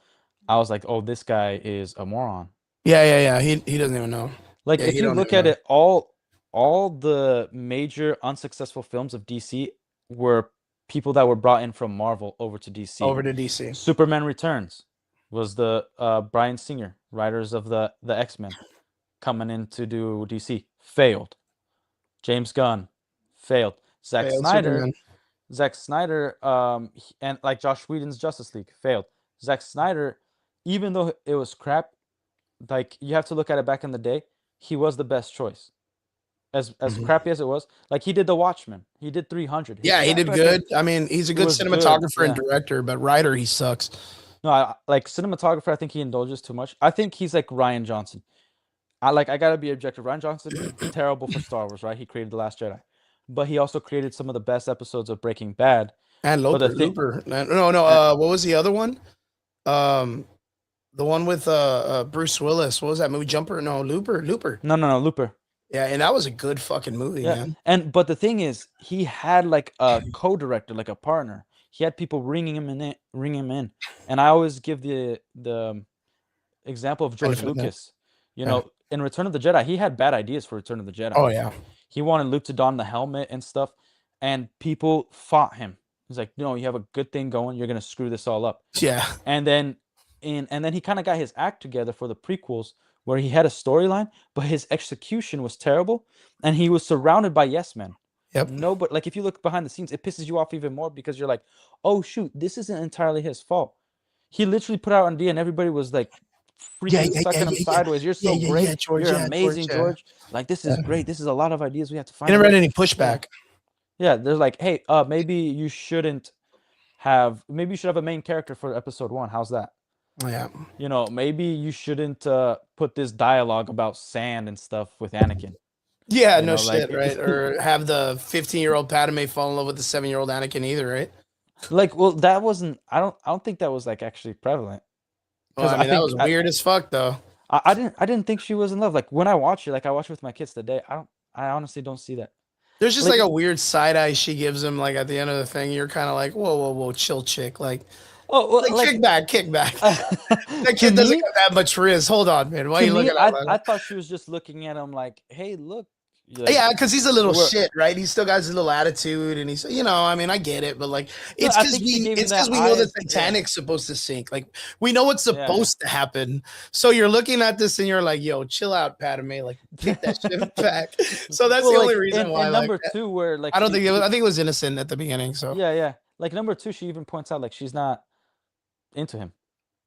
I was like, oh, this guy is a moron. Yeah. He doesn't even know. Like Yeah, if you you don't look even at know. it, all the major unsuccessful films of DC were people that were brought in from Marvel over to DC. Over to DC. Superman Returns was the Bryan Singer, writers of the X-Men, coming in to do DC. Failed. James Gunn failed. Zack Failed Snyder, and like Josh Whedon's Justice League failed. Zack Snyder, even though it was crap, like you have to look at it back in the day, he was the best choice. As crappy as it was, like he did The Watchmen, he did 300. His Yeah, he track did record- good. I mean, he's a good was good, cinematographer and yeah. director, but writer, he sucks. No, I like cinematographer. I think he indulges too much. I think he's like Ryan Johnson. I gotta be objective. Ryan Johnson, terrible for Star Wars, right? He created The Last Jedi, but he also created some of the best episodes of Breaking Bad. And But the Looper. thing- No. What was the other one? The one with Bruce Willis. What was that movie? Jumper? No, Looper. No, Looper. Yeah, and that was a good fucking movie, Yeah, man. but the thing is, he had like a co-director, like a partner. He had people ringing him in, and I always give the example of George Benefit of that. Lucas. You know, in Return of the Jedi, he had bad ideas for Return of the Jedi. Oh yeah. He wanted Luke to don the helmet and stuff, and people fought him. He's like, no, you have a good thing going. You're gonna screw this all up. Yeah. And then he kind of got his act together for the prequels, where he had a storyline, but his execution was terrible, and he was surrounded by yes men. Yep. No, but like if you look behind the scenes, it pisses you off even more because you're like, oh shoot, this isn't entirely his fault. He literally put out an idea, and everybody was like freaking sucking him sideways. You're so great. George, You're yeah, amazing, George, yeah. Like this is great. This is a lot of ideas we have to find. He never out." had any pushback. Yeah, they're like, hey, maybe you should have a main character for episode 1. How's that? Yeah. You know, maybe you shouldn't put this dialogue about sand and stuff with Anakin. Yeah, You no know, like- shit, right? Or have the 15-year-old Padme fall in love with the 7-year-old Anakin either, right? Like, well, that wasn't. I don't think that was like actually prevalent. Well, 'Cause I mean, that think- was weird as fuck, though. I didn't think she was in love. Like when I watch it with my kids today, I honestly don't see that. There's just like a weird side eye she gives him, like at the end of the thing. You're kind of like, whoa, chill, chick. Like kick back, kick back. That to kid doesn't me, got that much riz. Hold on, man. Why are to you me, looking at I that? thought she was just looking at him like, hey, look. Like, Yeah, because he's a little we're- shit, right? He's still got his little attitude, and he's, I mean, I get it, but like, No, it's I because think she gave him it's that because we know the eyes, yeah. Titanic's supposed to sink. Like, we know what's Yeah. supposed to happen. So you're looking at this, and you're like, yo, chill out, Padme. Like, take that shit back. So that's Well, the like, only reason in why. number like, 2, where like I don't she- think it was. I think it was innocent at the beginning. So yeah, like number 2, she even points out like she's not into him.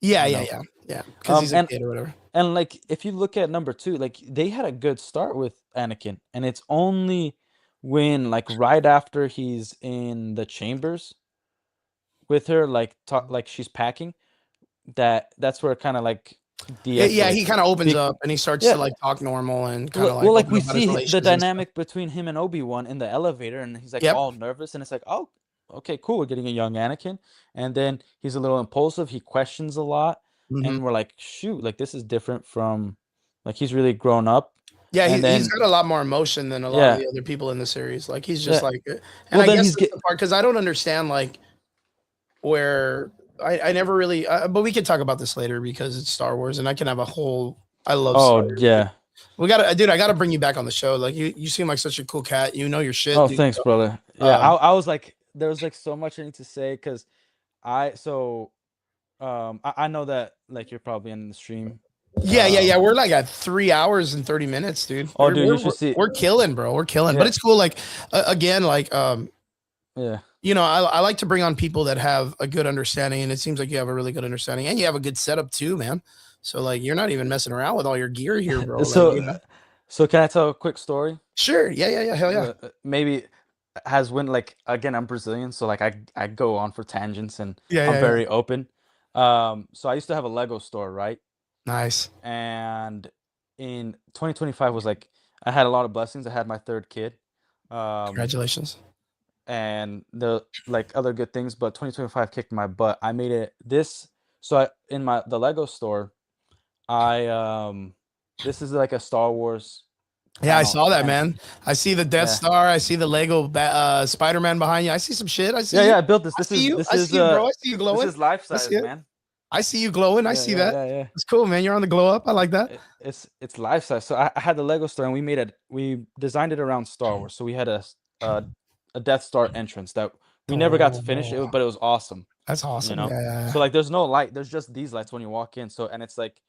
yeah, you yeah, know? yeah. Because he's a and- kid or whatever. And like if you look at number 2, like they had a good start with Anakin, and it's only when like right after he's in the chambers with her, like like she's packing, that's where it kind of like Yeah, he de-escalates. kind of opens Be- up and he starts Yeah. to like talk normal and kind of Well, like open we up about his see the relations and stuff. dynamic between him and Obi-Wan in the elevator, and he's like Yep. all nervous, and it's like, oh, okay, cool, we're getting a young Anakin, and then he's a little impulsive, he questions a lot, Mhm. and we're like, shoot, like this is different from, like he's really grown up. Yeah, And he's then- got a lot more emotion than a lot of Yeah. the other people in the series. Like he's just Yeah. like, and Well, I then guess he's that's the part because I don't understand like where I never really. But we can talk about this later because it's Star Wars, and I can have a whole. I love. Star Oh Wars. yeah. We got to, dude. I got to bring you back on the show. Like you seem like such a cool cat. You know your shit. Oh, dude. thanks, brother. Yeah, Um, I was like, there was like so much I need to say because I know that like you're probably in the stream. Yeah. We're like at 3 hours and 30 minutes, dude. Oh, we're, dude, you we're, should see- we're killing, bro. We're killing. But Yeah. it's cool. Like again, like Yeah. I like to bring on people that have a good understanding, and it seems like you have a really good understanding, and you have a good setup too, man. So like you're not even messing around with all your gear here, bro. Like, So, so can I tell a quick story? sure, yeah, hell yeah. Maybe has when like again I'm Brazilian, so like I go on for tangents and Yeah, I'm yeah, very open. So I used to have a Lego store, right? Nice. And in 2025 was like I had a lot of blessings. I had my 3rd kid. Congratulations. And the like other good things, but 2025 kicked my butt. I made it this so in the Lego store, this is like a Star Wars. Yeah, I panel, saw that, and- man. I see the Death Yeah. Star. I see the Lego Spider-Man behind you. I see some shit. I see. Yeah, you. I built this. I This see is you. this I is see you, bro. I see you this glowing. is life size, see it. man. I see you glowing. I Yeah, see yeah, that. Yeah. It's cool, man. You're on the glow up. I like that. It's life size. So I had the Lego store, and we designed it around Star Wars. So we had a Death Star entrance that we never got to finish it, but it was awesome. That's awesome. You know? Yeah. So like, there's no light. There's just these lights when you walk in. So and it's like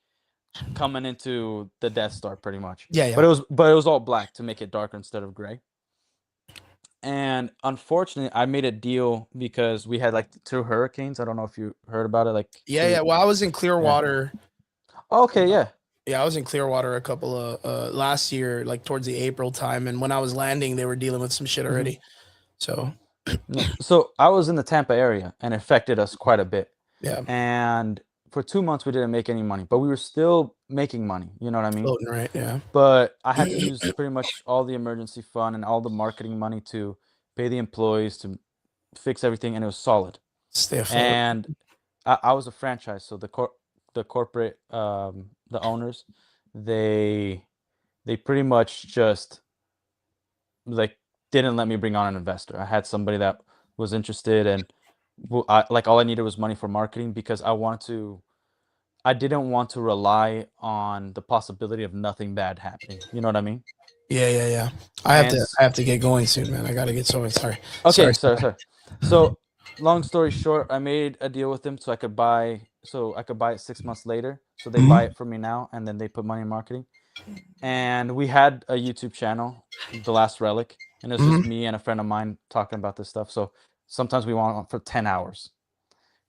coming into the Death Star pretty much. Yeah. But it was all black to make it darker instead of gray. And unfortunately, I made a deal because we had like 2 hurricanes. I don't know if you heard about it. Like Yeah. Well, I was in Clearwater. Okay, yeah. Yeah, I was in Clearwater a couple of last year, like towards the April time, and when I was landing, they were dealing with some shit already. So So I was in the Tampa area, and it affected us quite a bit. yeah, And for 2 months, we didn't make any money, but we were still making money. You know what I mean? floating right. Yeah. But I had to use pretty much all the emergency fund and all the marketing money to pay the employees to fix everything, and it was solid. Stay afloat. And I was a franchise, so the corporate the owners, they pretty much just like didn't let me bring on an investor. I had somebody that was interested, and like all I needed was money for marketing because I didn't want to rely on the possibility of nothing bad happening. You know what I mean? Yeah. I have to get going soon, man. I gotta get sorry. Okay, sorry. So, long story short, I made a deal with them so I could buy it 6 months later. So they buy it from me now, and then they put money in marketing. And we had a YouTube channel, The Last Relic, and it was just me and a friend of mine talking about this stuff. So sometimes we went on for 10 hours,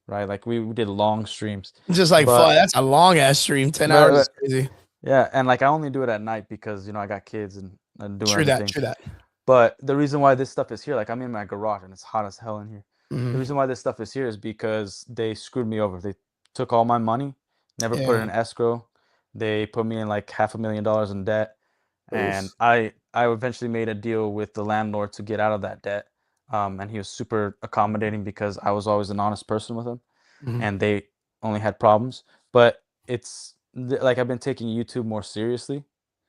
right? Like we did long streams. Just like But- fuck, that's a long ass stream. 10 But- hours is crazy. Yeah, and like I only do it at night because I got kids and do True everything. that. But the reason why this stuff is here, like I'm in my garage and it's hot as hell in here. The Mhm. reason why this stuff is here is because they screwed me over. They took all my money, never put it in escrow. They put me in like $500,000 in debt, and I eventually made a deal with the landlord to get out of that debt. And he was super accommodating because I was always an honest person with him, Mhm. and they only had problems. But it's like I've been taking YouTube more seriously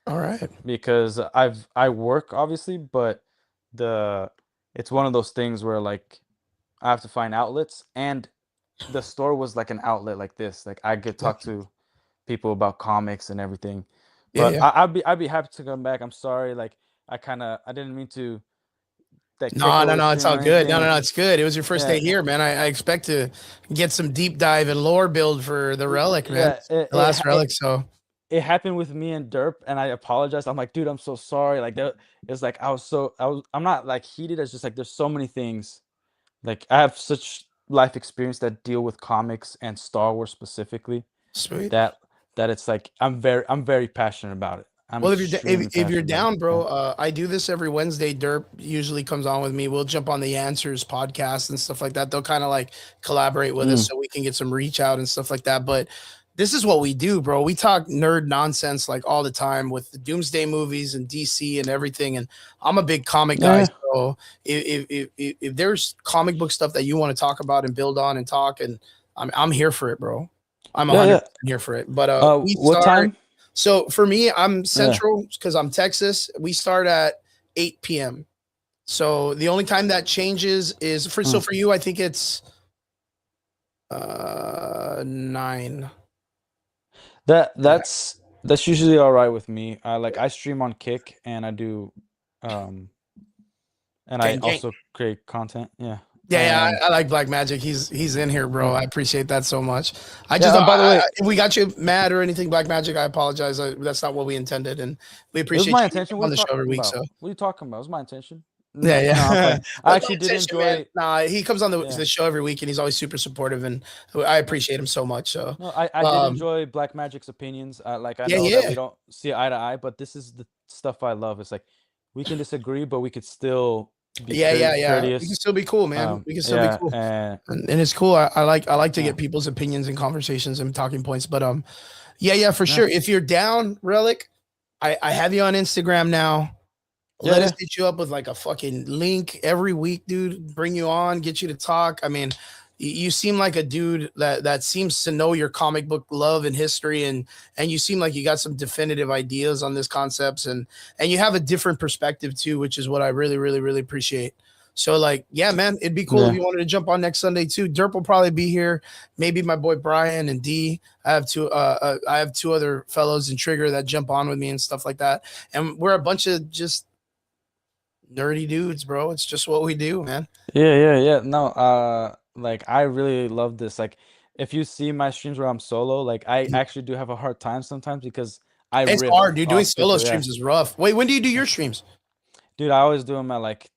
All right. because I work obviously, but it's one of those things where like I have to find outlets, and the store was like an outlet like this. Like I could Yeah. talk to people about comics and everything. Yeah, But yeah. I'd be happy to come back. I'm sorry, like I didn't mean to like No, kick no, over the no, it's stream all or good. No, no, anything. no, it's good. It was your first day Yeah, here, man. I expect to get some deep dive and lore build for the relic, man. yeah. The last relic. So It happened with me and Derp, and I apologized. I'm like, dude, I'm so sorry. Like that, it's like I'm not like heated. It's just like there's so many things. Like I have such life experience that deal with comics and Star Wars specifically sweet. that it's like I'm very passionate about it. I'm Well, extremely if you're passionate about down, it. bro, Yeah. I do this every Wednesday. Derp usually comes on with me. We'll jump on the Answers podcast and stuff like that. They'll kind of like collaborate with us so we can get some reach out and stuff like that. But this is what we do, bro. We talk nerd nonsense like all the time with the Doomsday movies and DC and everything. And I'm a big comic guy, Yeah. so if there's comic book stuff that you want to talk about and build on and talk, and I'm here for it, bro. I'm Yeah, 100% yeah. here for it. But we What start. time? So for me, I'm Yeah. central because I'm Texas. We start at 8 p.m. So the only time that changes is so for you, I think it's 9. That's usually all right with me. I stream on Kick, and I do and I Gang, gang. also create content. Yeah. Yeah, I like Black Magic. He's in here, bro. I appreciate that so much. I just and by the way, if we got you mad or anything, Black Magic, I apologize. That's not what we intended, and we it was appreciate my you intention. on What are the you show every talking week. about? So What are you talking about? It was my intention. yeah, yeah. No, I'm playing. I That's actually my did intention, man. enjoy. Nah, he comes on Yeah. the show every week, and he's always super supportive, and I appreciate him so much. So No, I did enjoy Black Magic's opinions. Like I yeah, know that yeah. we don't see eye to eye, but this is the stuff I love. It's like we can disagree, but we could still be Yeah. We can courteous. still be cool, man. We can still be Yeah, cool, and and it's cool. I like to yeah, get people's opinions and conversations and talking points. But yeah, for yeah, sure. If you're down, Relic, I have you on Instagram now. Let us hit you up with like a fucking link every week, dude. Bring you on, get you to talk. I mean, you seem like a dude that seems to know your comic book love and history, and you seem like you got some definitive ideas on this concepts, and you have a different perspective too, which is what I really, really, really appreciate. So like, yeah, man, it'd be cool if yeah. you wanted to jump on next Sunday too. Derp will probably be here. Maybe my boy Brian and D. I have two other fellows in Trigger that jump on with me and stuff like that. And we're a bunch of just nerdy dudes, bro. It's just what we do, man. Yeah. No, like I really love this. Like, if you see my streams where I'm solo, like I actually do have a hard time sometimes because I It's riff hard, dude. Doing off solo people. Yeah, streams is rough. Wait, when do you do your streams? dude, I always do them at like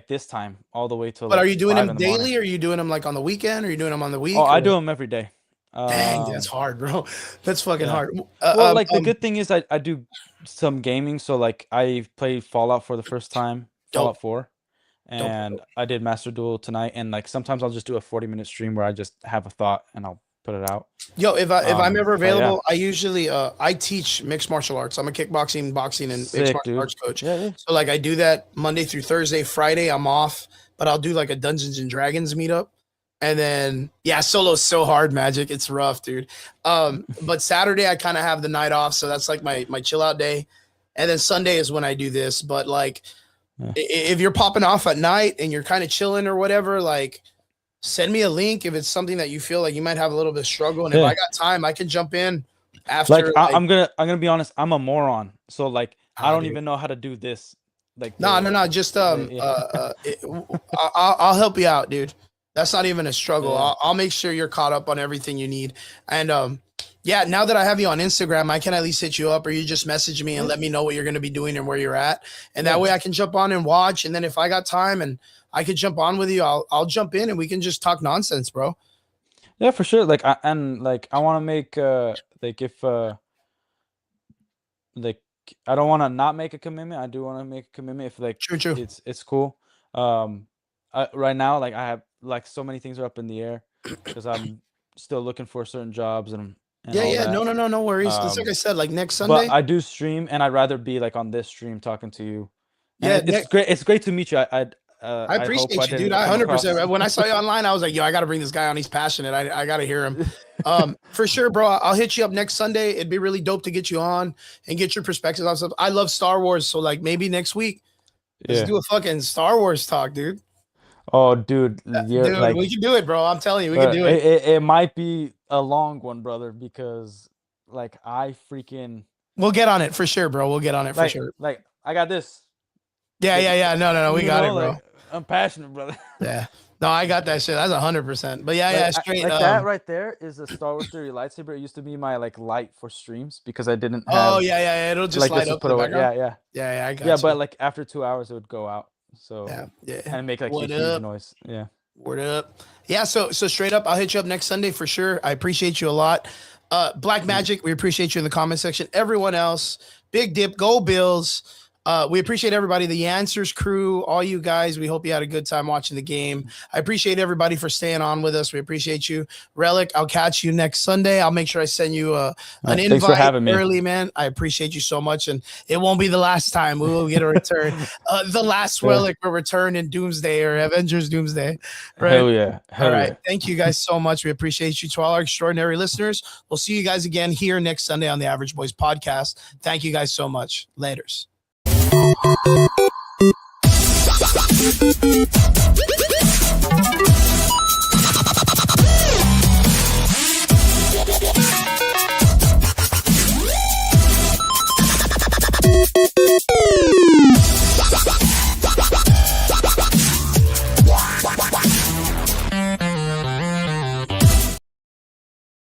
this time all the way till But are like you doing 5 them in the morning. daily? Or are you doing them like on the weekend? Or are you doing them on the week? Oh, I or- do them every day. Dang, that's hard, bro. That's fucking Yeah. hard. Well, like the good thing is I do some gaming. So like I played Fallout for the first time, Fallout 4, and I did Master Duel tonight. And like sometimes I'll just do a 40-minute stream where I just have a thought and I'll put it out. Yo, if I'm ever but yeah. available, I usually I teach mixed martial arts. I'm a kickboxing, boxing, and mixed Sick, martial dude. arts coach. Yeah. So like I do that Monday through Thursday. Friday I'm off, but I'll do like a Dungeons and Dragons meetup. And then solo's so hard, Magic. It's rough, dude. But Saturday I kind of have the night off, so that's like my chill out day. And then Sunday is when I do this. But like if you're popping off at night and you're kind of chilling or whatever, like send me a link if it's something that you feel like you might have a little bit of struggle. And if I got time, I can jump in after. Like I'm gonna be honest, I'm a moron. So like I don't dude. even know how to do this. Like No. Just I'll help you out, dude. That's not even a struggle. Yeah. I'll make sure you're caught up on everything you need. And now that I have you on Instagram, I can at least hit you up, or you just message me and let me know what you're going to be doing and where you're at. And that way I can jump on and watch. And then if I got time and I could jump on with you, I'll jump in and we can just talk nonsense, bro. Yeah, for sure. Like I want to make like if like I don't want to not make a commitment. I do want to make a commitment if like True. it's cool. Right now, like I have like so many things are up in the air because I'm still looking for certain jobs and all that. No worries. It's like I said, like next Sunday. But I do stream, and I'd rather be like on this stream talking to you. Yeah, And it's great. It's great to meet you. I appreciate hope you, dude. didn't I come 100%. across- When I saw you online, I was like, yo, I got to bring this guy on. He's passionate. I got to hear him. For sure, bro. I'll hit you up next Sunday. It'd be really dope to get you on and get your perspectives on stuff. I love Star Wars. So like maybe next week, Let's do a fucking Star Wars talk, dude. Oh, dude, you're Dude, like, we can do it, bro. I'm telling you, we can do it. It might be a long one, brother, because like I freaking We'll get on it for sure, bro. We'll get on it for like sure. like I got this. Yeah. No. We You got know, it, bro. like, I'm passionate, brother. Yeah. No, I got that shit. That's 100%. But yeah, straight. Like that right there is a Star Wars Theory lightsaber. It used to be my like light for streams because I didn't have. Oh yeah. It'll just like light this to up put the away. background. Yeah. Yeah, I got Yeah, you. but like after 2 hours, it would go out. So yeah. and make like What a huge up? noise. Yeah. Word up. Yeah, so straight up, I'll hit you up next Sunday for sure. I appreciate you a lot. Black Magic, we appreciate you in the comment section. Everyone else, Big Dip, Go Bills. We appreciate everybody, the Answers crew, all you guys. We hope you had a good time watching the game. I appreciate everybody for staying on with us. We appreciate you. Relic, I'll catch you next Sunday. I'll make sure I send you an invite thanks for having me. early, man. I appreciate you so much. And it won't be the last time. We will get a return. The last Relic will return in Doomsday or Avengers Doomsday. Right? Hell yeah. All right. Thank you guys so much. We appreciate you. To all our extraordinary listeners, we'll see you guys again here next Sunday on the Average Boys podcast. Thank you guys so much. Laters.